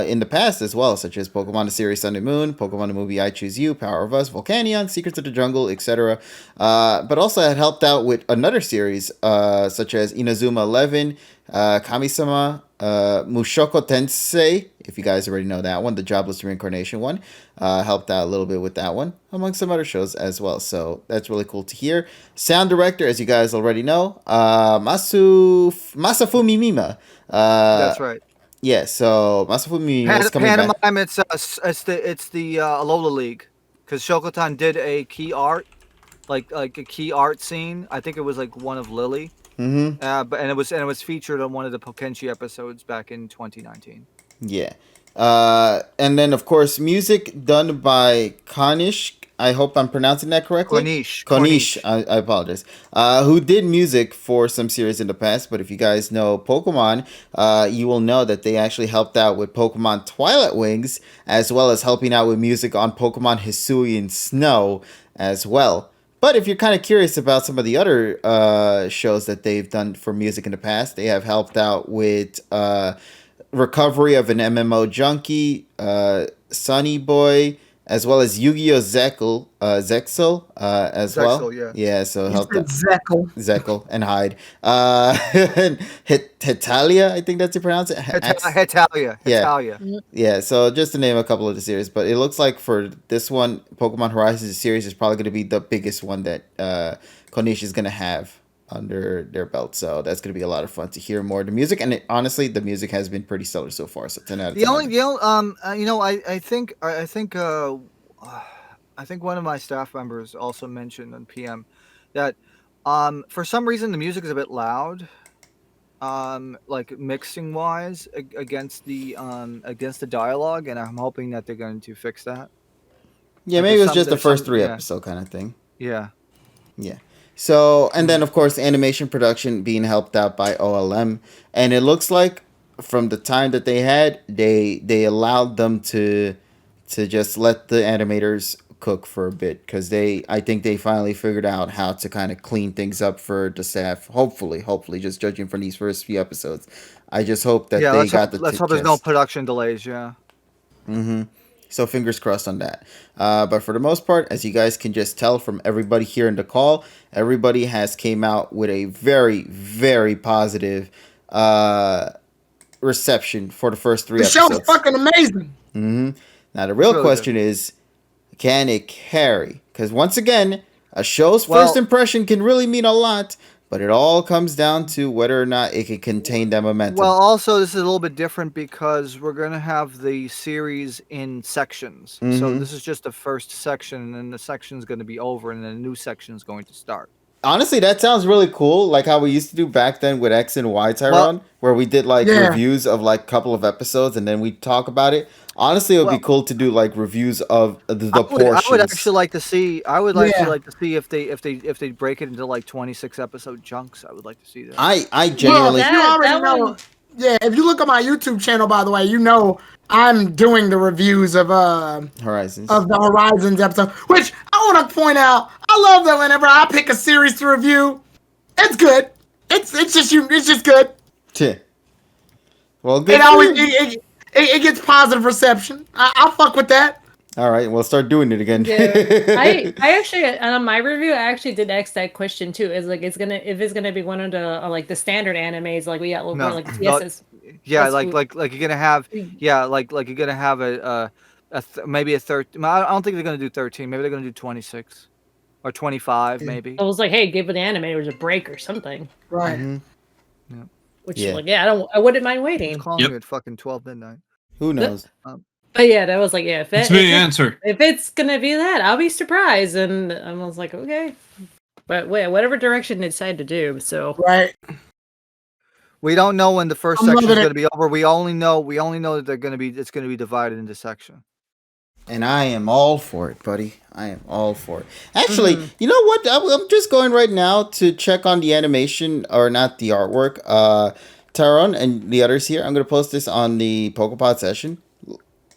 in the past as well, such as Pokemon the series Sun and Moon, Pokemon the movie I Choose You, Power of Us, Volcanion, Secrets of the Jungle, etc. But also had helped out with another series such as Inazuma 11, Kami-sama, Mushoko Tensei, if you guys already know that one, the Jobless Reincarnation one. Helped out a little bit with that one, among some other shows as well. So that's really cool to hear. Sound director, as you guys already know, Masafumi Mima. That's right. Yeah, so Masafumi Mima is coming back. Pantomime, it's the Alola League, because Shokotan did a key art, like a key art scene. I think it was like one of Lily. Mm-hmm. But it was featured on one of the Pokenshi episodes back in 2019. Yeah. And then, of course, music done by Konish. I hope I'm pronouncing that correctly. Konish. I apologize. Who did music for some series in the past. But if you guys know Pokemon, you will know that they actually helped out with Pokemon Twilight Wings, as well as helping out with music on Pokemon Hisuian Snow as well. But if you're kind of curious about some of the other shows that they've done for music in the past, they have helped out with Recovery of an MMO Junkie, Sunny Boy, as well as Yu-Gi-Oh! Zexal as well. Yeah, so helped out. Zexal and Hyde. Hetalia, I think that's how you pronounce it. Hetalia. Yeah, so just to name a couple of the series. But it looks like for this one, Pokemon Horizons series is probably going to be the biggest one that Konishi is going to have under their belt. So that's going to be a lot of fun to hear more of the music. And honestly, the music has been pretty stellar so far. So 10 out of 10. I think one of my staff members also mentioned on PM that for some reason the music is a bit loud, like mixing wise against the dialogue, and I'm hoping that they're going to fix that. Yeah, maybe it was just the first 3 episode kind of thing. Yeah. So, and then of course, animation production being helped out by OLM, and it looks like from the time that they had, they allowed them to just let the animators cook for a bit, because I think they finally figured out how to kind of clean things up for the staff. Hopefully, just judging from these first few episodes, I just hope that they got the. Let's hope there's no production delays. Yeah. Mm-hmm. So fingers crossed on that. But for the most part, as you guys can just tell from everybody here in the call, everybody has came out with a very, very positive reception for the first 3 The episodes. show's fucking amazing. Mm-hmm. Now the real question is, can it carry? Because once again, a show's first impression can really mean a lot, but it all comes down to whether or not it can contain that momentum. Well, also this is a little bit different because we're gonna have the series in sections. Mm-hmm. So this is just the first section, and then the section's going to be over, and then a new section is going to start. Honestly, that sounds really cool. Like how we used to do back then with X and Y, Tyrone, where we did like reviews of like a couple of episodes and then we talk about it. Honestly, it would be cool to do like reviews of the portions. I would actually like to see. I would like to see if they break it into like 26 episode chunks. I would like to see that. I genuinely. Well, you already know. Yeah, if you look at my YouTube channel, by the way, you know I'm doing the reviews of Horizons of the Horizons episode. Which I want to point out, I love that whenever I pick a series to review, it's good. It's just good. Yeah. Well, good. It gets positive reception. I'll fuck with that. All right, we'll start doing it again. Yeah. I actually on my review I actually did ask that question too. Is like if it's gonna be one of the like the standard animes like we got like TSS. Yeah, like you're gonna have like you're gonna have maybe a 13. I don't think they're gonna do 13. Maybe they're gonna do 26 or 25 maybe. I was like, hey, give the animators a break or something. Right. Mm-hmm. Yeah. Which like I wouldn't mind waiting. Call me at fucking 12 midnight. Who knows? But yeah, that was like, yeah, if answer. If it's gonna be that, I'll be surprised. And I was like, okay. But whatever direction they decide to do, so right. We don't know when the first section is gonna be over. We only know that it's gonna be divided into sections. And I am all for it, buddy. I am all for it. Actually, you know what? I'm just going right now to check on the animation, or not the artwork. Tyrone and the others here, I'm going to post this on the PokéPod session.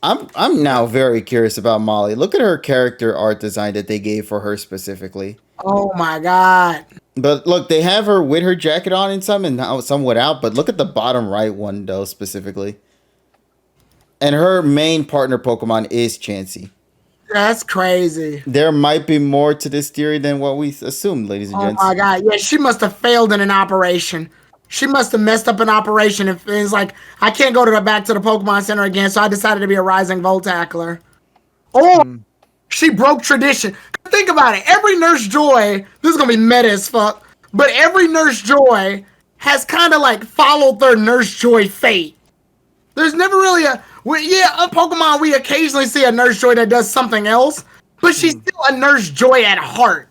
I'm now very curious about Molly. Look at her character art design that they gave for her specifically. Oh my god. But look, they have her with her jacket on and some without, but look at the bottom right one, though, specifically. And her main partner Pokemon is Chansey. That's crazy. There might be more to this theory than what we assumed, ladies and gents. Oh my god, yeah, she must have failed in an operation. She must have messed up an operation. If it's like, I can't go back to the Pokemon Center again, so I decided to be a rising Volt tackler. Or she broke tradition. Think about it. Every Nurse Joy, this is gonna be meta as fuck, but every Nurse Joy has kind of like followed their Nurse Joy fate. There's never really on Pokemon we occasionally see a Nurse Joy that does something else, but she's still a Nurse Joy at heart.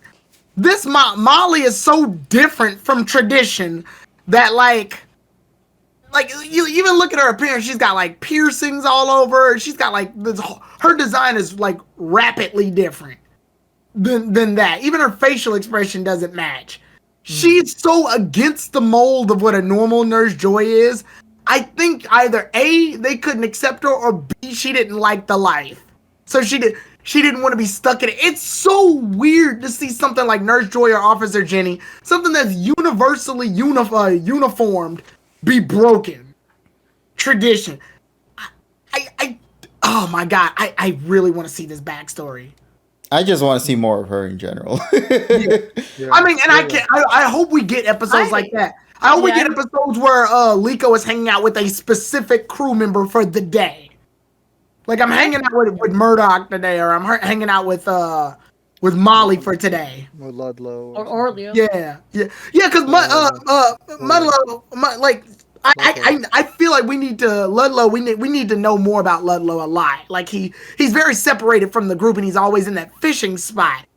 This Molly is so different from tradition that like you even look at her appearance, she's got like piercings all over her. She's got like her design is like rapidly different than that. Even her facial expression doesn't match. She's so against the mold of what a normal Nurse Joy is. I think either A, they couldn't accept her, or B, she didn't like the life. So she didn't want to be stuck in it. It's so weird to see something like Nurse Joy or Officer Jenny, something that's universally uniformed, be broken. Tradition. Oh my god, I really want to see this backstory. I just want to see more of her in general. Yeah. I mean, and I hope we get episodes like that. I hope we get episodes where Liko is hanging out with a specific crew member for the day. Like I'm hanging out with Murdoch today, or I'm hanging out with Molly for today. Or Ludlow. Or Leo. Yeah. Because Ludlow, like I feel like we need to Ludlow. We need to know more about Ludlow a lot. Like he's very separated from the group, and he's always in that fishing spot.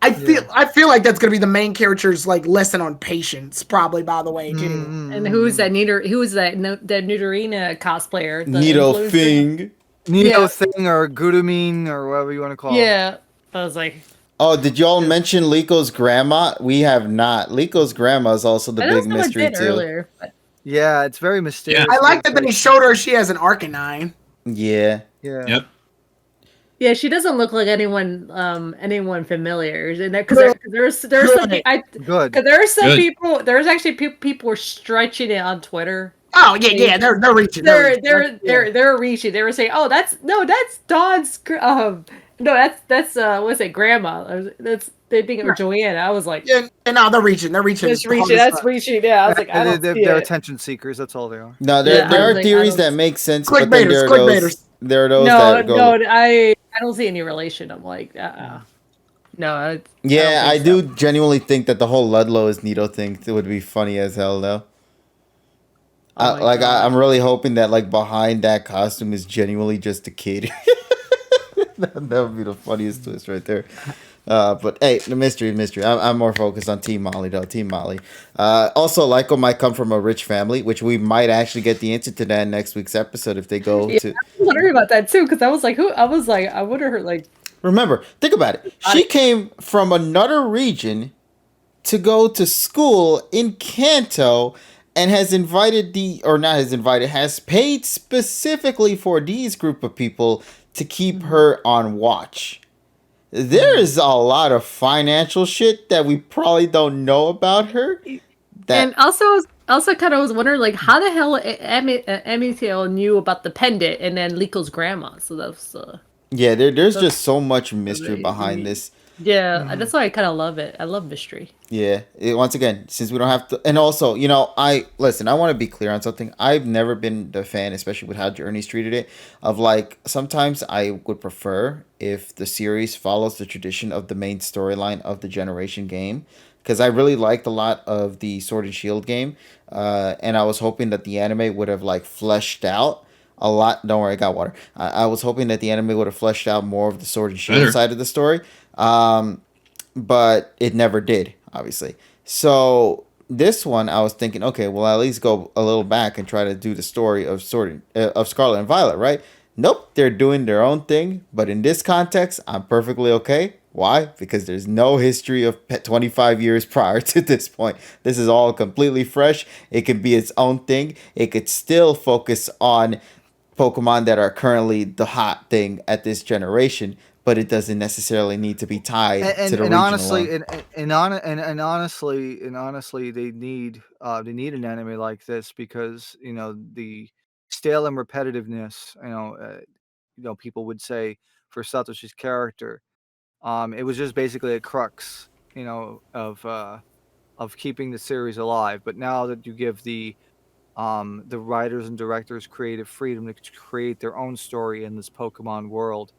I feel like that's gonna be the main character's like lesson on patience, probably, by the way, too. And who's that Nidorina cosplayer? Nidothing. Nidothing or Gudamine or whatever you want to call it. Yeah. I was like, oh, did y'all mention Liko's grandma? We have not. Liko's grandma is also the big mystery too. Earlier, but... Yeah, it's very mysterious. I like that they showed her she has an Arcanine. Yeah. Yep. Yeah, she doesn't look like anyone familiar, and because there's some people. There's actually people were stretching it on Twitter. Oh yeah, they're reaching. They're reaching. They were saying, "Oh, that's Dawn's. That's what's it, Grandma? That's they being Joanna. I was like, yeah, and now they're reaching. They're reaching. That's reaching. That's reaching. Yeah, I was like, I don't see they're it. attention seekers. That's all they are. No, there are theories that make sense, but then there are those that go. No, I don't see any relation. I'm like, no. Yeah, I do genuinely think that the whole Ludlow is Nito thing would be funny as hell, though. I'm really hoping that like behind that costume is genuinely just a kid. That would be the funniest twist right there. But hey, the mystery. I'm more focused on Team Molly though. Team Molly. Also, Lyko might come from a rich family, which we might actually get the answer to that in next week's episode if they go to. I was wondering about that too because I was like, who? I was like, I wonder her like. Remember, think about it. She came from another region to go to school in Kanto and has paid specifically for these group of people to keep her on watch. There is a lot of financial shit that we probably don't know about her. And also kind of was wondering like how the hell Amityville knew about the pendant and then Liko's grandma. So that's yeah, there's just so much mystery behind this. Yeah, that's why I kind of love it. I love mystery. Yeah, once again, since we don't have to, and also, I want to be clear on something. I've never been the fan, especially with how Journey's treated it, of like, sometimes I would prefer if the series follows the tradition of the main storyline of the Generation game, because I really liked a lot of the Sword and Shield game, and I was hoping that the anime would have like fleshed out a lot. Don't worry, I got water. I was hoping that the anime would have fleshed out more of the Sword and Shield side of the story. But it never did, obviously. So this one, I was thinking, okay, well, at least go a little back and try to do the story of Scarlet and Violet, right? Nope, they're doing their own thing. But in this context, I'm perfectly okay. Why? Because there's no history of 25 years prior to this point. This is all completely fresh. It can be its own thing. It could still focus on Pokemon that are currently the hot thing at this generation, but it doesn't necessarily need to be tied to the regional and honestly, they need an anime like this because the stale and repetitiveness. People would say for Satoshi's character, it was just basically a crux, of keeping the series alive. But now that you give the writers and directors creative freedom to create their own story in this Pokemon world,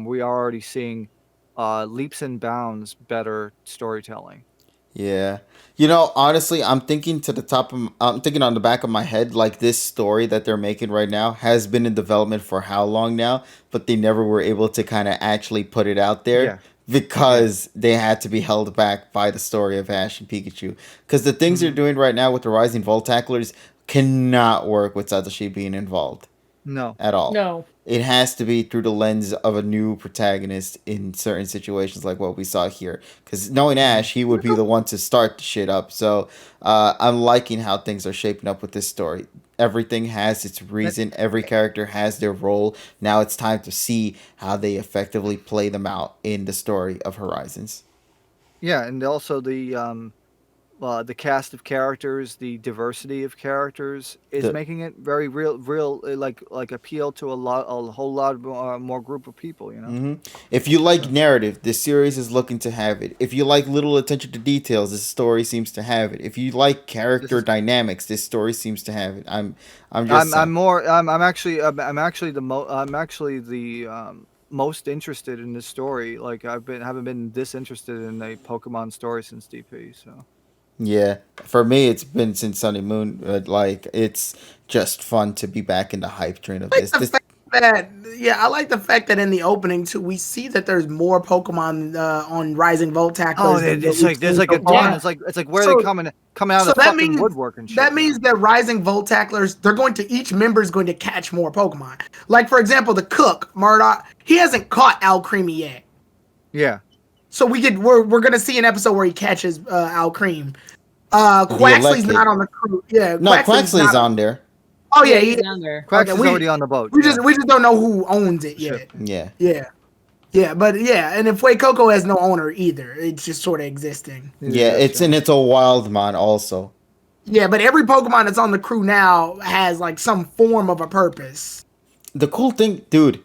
we are already seeing leaps and bounds better storytelling. Yeah. Honestly, I'm thinking on the back of my head, like this story that they're making right now has been in development for how long now, but they never were able to kind of actually put it out there because they had to be held back by the story of Ash and Pikachu. Because the things they're doing right now with the Rising Voltaclers cannot work with Satoshi being involved. No. At all. No. It has to be through the lens of a new protagonist in certain situations like what we saw here. Because knowing Ash, he would be the one to start the shit up. So I'm liking how things are shaping up with this story. Everything has its reason. Every character has their role. Now it's time to see how they effectively play them out in the story of Horizons. Yeah, and also the cast of characters, the diversity of characters is making it very real, like appeal to a whole lot more group of people. Mm-hmm. If you like narrative, this series is looking to have it. If you like little attention to details, this story seems to have it. If you like character dynamics, this story seems to have it. I'm actually the most interested in this story. Like haven't been this interested in a Pokemon story since DP. So. Yeah, for me, it's been since Sunny Moon. But it's just fun to be back in the hype train of this. I like the fact that in the opening too, we see that there's more Pokemon on Rising Voltaclers. Oh, it's like a ton. It's like where are they coming out of the fucking woodwork and shit. That means that Rising Voltaclers, each member is going to catch more Pokemon. Like for example, the cook Murdoch, he hasn't caught Alcremie yet. Yeah. So we're gonna see an episode where he catches Alcreme. Quaxley's not on the crew. Yeah, no, Quaxley's on there. Oh yeah, he's on there. Quaxley's already on the boat. We just don't know who owns it yet. Yeah. But and if Fuecoco has no owner either, it's just sort of existing. Yeah, it's a wild mon also. Yeah, but every Pokemon that's on the crew now has like some form of a purpose. The cool thing, dude,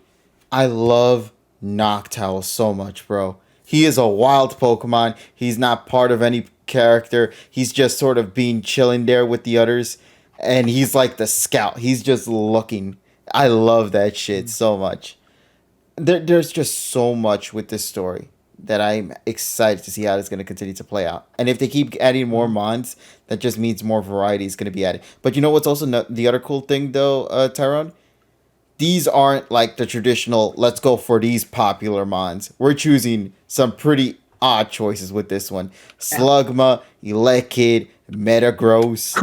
I love Noctowl so much, bro. He is a wild Pokemon. He's not part of any character. He's just sort of being chilling there with the others. And he's like the scout. He's just looking. I love that shit so much. There's just so much with this story that I'm excited to see how it's going to continue to play out. And if they keep adding more mons, that just means more variety is going to be added. But you know what's also the other cool thing, though, Tyrone? These aren't like the traditional, let's go for these popular mons. We're choosing some pretty odd choices with this one. Slugma, Elekid, Metagross.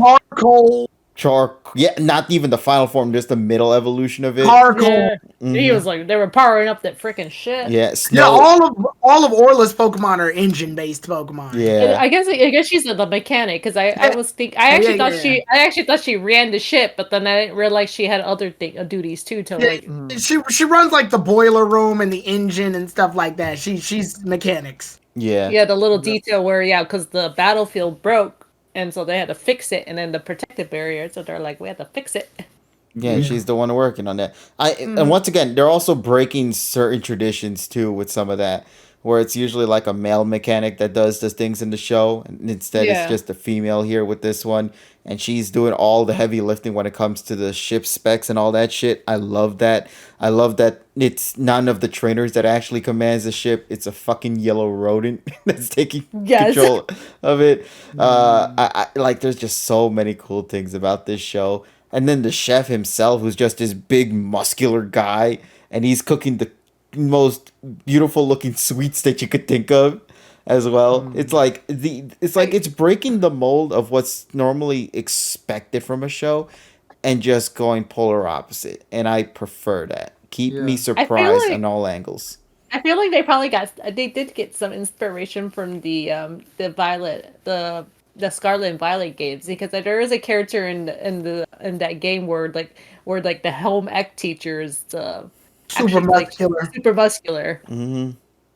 Yeah, not even the final form, just the middle evolution of it. Yeah. He was like, they were powering up that freaking shit. Yeah, all of Orla's Pokemon are engine based Pokemon. Yeah, I guess she's the mechanic because I actually thought she ran the ship, but then I didn't realize she had other duties too. She runs like the boiler room and the engine and stuff like that. She's mechanics. Yeah, the little detail where because the battlefield broke. And so they had to fix it, and then the protective barrier. So they're like, we had to fix it. Yeah, she's the one working on that. And once again, they're also breaking certain traditions too with some of that, where it's usually like a male mechanic that does the things in the show, and instead it's just a female here with this one, and she's doing all the heavy lifting when it comes to the ship specs and all that shit. I love that. I love that it's none of the trainers that actually commands the ship. It's a fucking yellow rodent that's taking control of it. I like. There's just so many cool things about this show. And then the chef himself, who's just this big muscular guy, and he's cooking the most beautiful looking sweets that you could think of as well. It's like it's breaking the mold of what's normally expected from a show and just going polar opposite. And I prefer that. Keep me surprised on all angles. I feel like they did get some inspiration from the Scarlet and Violet games, because there is a character in that game where the home ec teacher is super muscular. Super muscular. Mm-hmm.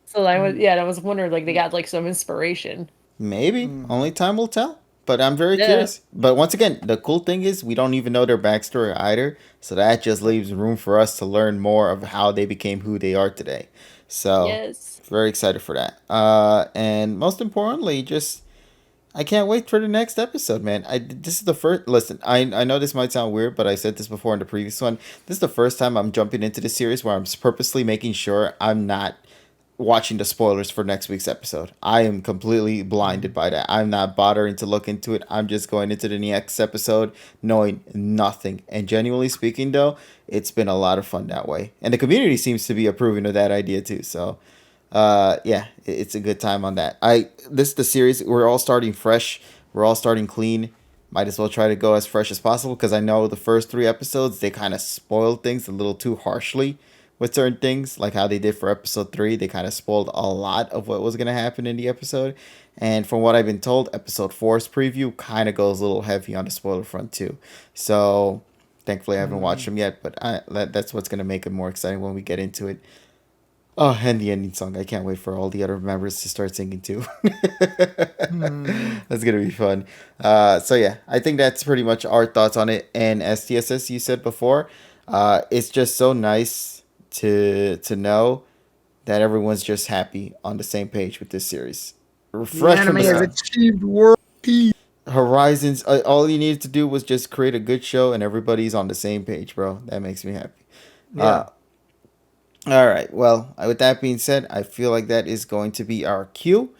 So I was wondering, like, they got like some inspiration. Maybe. Only time will tell. But I'm very curious. But once again, the cool thing is we don't even know their backstory either. So that just leaves room for us to learn more of how they became who they are today. So very excited for that. And most importantly, I can't wait for the next episode, man. This is the first. Listen, I know this might sound weird, but I said this before in the previous one. This is the first time I'm jumping into the series where I'm purposely making sure I'm not watching the spoilers for next week's episode. I am completely blinded by that. I'm not bothering to look into it. I'm just going into the next episode knowing nothing. And genuinely speaking, though, it's been a lot of fun that way. And the community seems to be approving of that idea too. So. It's a good time on that. This is the series. We're all starting fresh. We're all starting clean. Might as well try to go as fresh as possible, because I know the first 3 episodes, they kind of spoiled things a little too harshly with certain things, like how they did for episode 3. They kind of spoiled a lot of what was going to happen in the episode. And from what I've been told, episode 4's preview kind of goes a little heavy on the spoiler front too. So thankfully I haven't watched them yet, but that's what's going to make it more exciting when we get into it. Oh, and the ending song. I can't wait for all the other members to start singing too. That's going to be fun. So yeah, I think that's pretty much our thoughts on it. And as TSS, you said before, it's just so nice to know that everyone's just happy on the same page with this series. Fresh from the anime has achieved world peace. Horizons, all you needed to do was just create a good show and everybody's on the same page, bro. That makes me happy. Yeah. All right. Well, with that being said, I feel like that is going to be our cue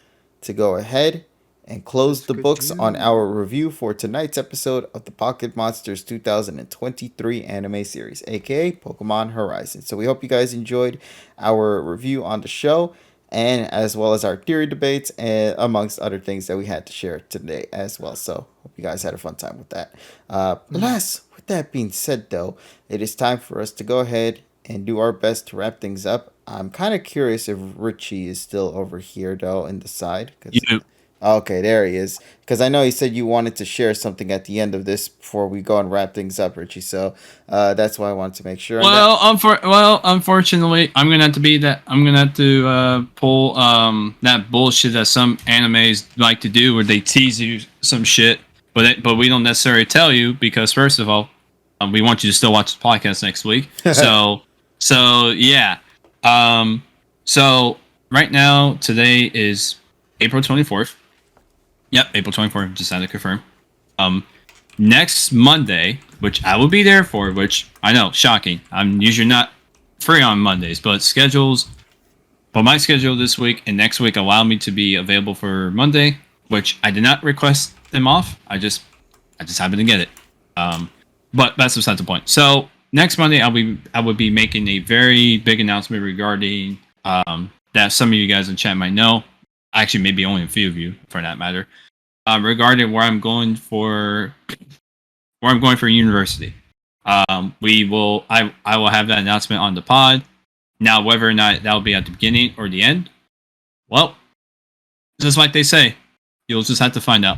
to go ahead and close the books on our review for tonight's episode of the Pocket Monsters 2023 anime series, aka Pokemon Horizons. So we hope you guys enjoyed our review on the show, and as well as our theory debates, and amongst other things that we had to share today as well. So hope you guys had a fun time with that. With that being said, though, it is time for us to go ahead and do our best to wrap things up. I'm kind of curious if Richie is still over here, though, in the side. Okay, there he is. Because I know he said you wanted to share something at the end of this before we go and wrap things up, Richie. So that's why I wanted to make sure. Unfortunately, I'm gonna have to be that. I'm gonna have to pull that bullshit that some animes like to do, where they tease you some shit, but we don't necessarily tell you, because first of all, we want you to still watch the podcast next week. So yeah. So right now, today is April 24th. Yep, April 24th. Just had to confirm. Next Monday, which I will be there for, which I know, shocking. I'm usually not free on Mondays, but my schedule this week and next week allow me to be available for Monday, which I did not request them off. I just happened to get it. But that's beside the point. So next Monday, I will be making a very big announcement regarding that some of you guys in chat might know. Actually, maybe only a few of you, for that matter. Regarding where I'm going for university. I will have that announcement on the pod. Now, whether or not that'll be at the beginning or the end, well, just like they say, you'll just have to find out.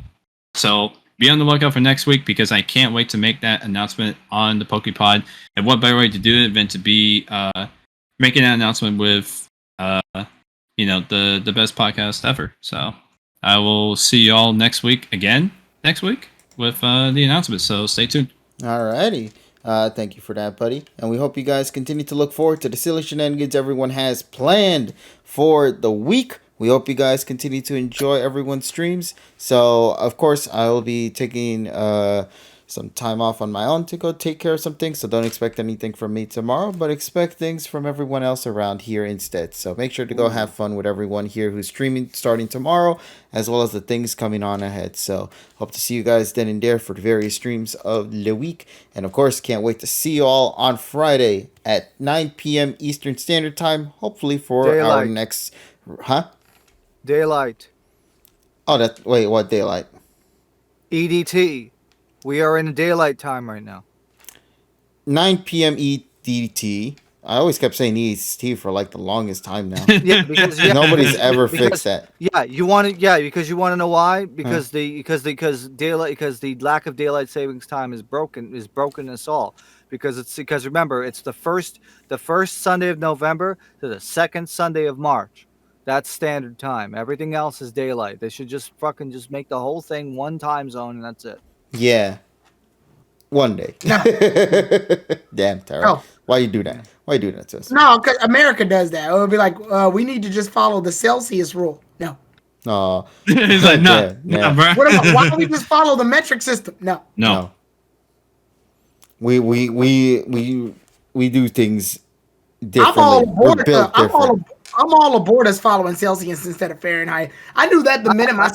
So be on the lookout for next week because I can't wait to make that announcement on the PokéPod. And what better way to do it than to be making that announcement with the best podcast ever. So I will see you all next week with the announcement. So stay tuned. Alrighty. Thank you for that, buddy. And we hope you guys continue to look forward to the silly shenanigans everyone has planned for the week. We hope you guys continue to enjoy everyone's streams. So, of course, I will be taking some time off on my own to go take care of some things. So don't expect anything from me tomorrow, but expect things from everyone else around here instead. So make sure to go have fun with everyone here who's streaming starting tomorrow, as well as the things coming on ahead. So hope to see you guys then and there for the various streams of the week. And of course, can't wait to see you all on Friday at 9 p.m. Eastern Standard Time, hopefully for our next... Daylight. Oh, what daylight? EDT. We are in daylight time right now. 9 p.m. EDT. I always kept saying EST for like the longest time now. Yeah, because nobody's ever fixed that. Yeah, because you want to know why? Because the lack of daylight savings time is broken us all. Because remember, it's the first Sunday of November to the second Sunday of March. That's standard time. Everything else is daylight. They should just make the whole thing one time zone and that's it. Yeah. One day. No. Damn, Tara. No. Why you do that? Why you do that to us? No, because America does that. It would be like, we need to just follow the Celsius rule. No. Oh. It's like, no, bro. Why don't we just follow the metric system? No. We do things differently. I'm all aboard us following Celsius instead of Fahrenheit. I knew that the minute I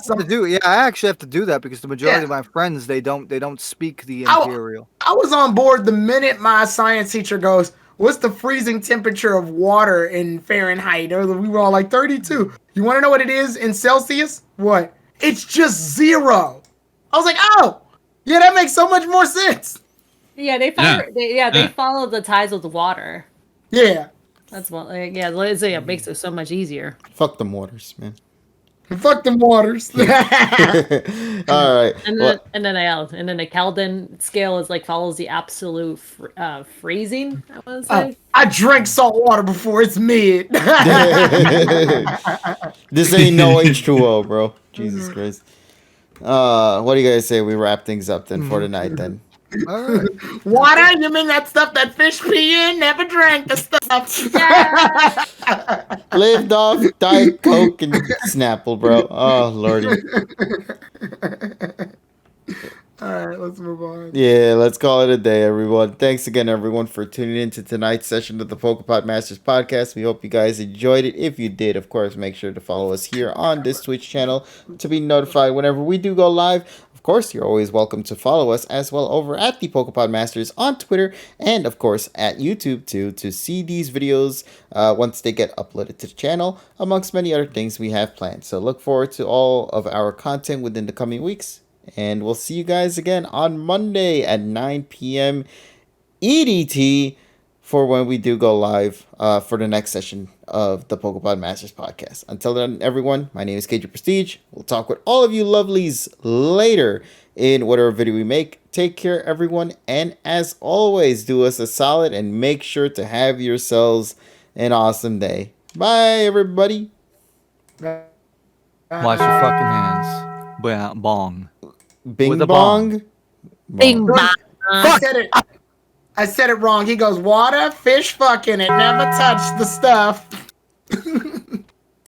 actually have to do that because the majority of my friends they don't speak the imperial. I was on board the minute my science teacher goes, "What's the freezing temperature of water in Fahrenheit?" We were all like 32. You want to know what it is in Celsius? What? It's just 0. I was like, oh, yeah, that makes so much more sense. Yeah, they follow the tides with water. Yeah. That's what, it makes it so much easier. Fuck them waters, man. Fuck them waters. All right. And then the Kelvin scale is follows the absolute freezing. I want to say. I drank salt water before it's mid. This ain't no H2O, bro. Jesus Christ. What do you guys say? We wrap things up then for tonight then. All right. Water? You mean that stuff that fish pee in? Never drank the stuff. Yeah. Lived off Diet Coke and Snapple, bro. Oh, lordy. All right, let's move on. Yeah, let's call it a day, everyone. Thanks again, everyone, for tuning in to tonight's session of the PokéPod Masters podcast. We hope you guys enjoyed it. If you did, of course, make sure to follow us here on this Twitch channel to be notified whenever we do go live. Of course, you're always welcome to follow us as well over at the PokéPod Masters on Twitter and, of course, at YouTube too to see these videos once they get uploaded to the channel, amongst many other things we have planned. So look forward to all of our content within the coming weeks. And we'll see you guys again on Monday at 9 p.m. EDT for when we do go live for the next session of the PokéPod Masters podcast. Until then, everyone, my name is KJ Prestige. We'll talk with all of you lovelies later in whatever video we make. Take care, everyone. And as always, do us a solid and make sure to have yourselves an awesome day. Bye, everybody. Wash your fucking hands. Bong. Bing bong. Bing bong. I said it wrong. He goes, water, fish, fucking it. Never touch the stuff.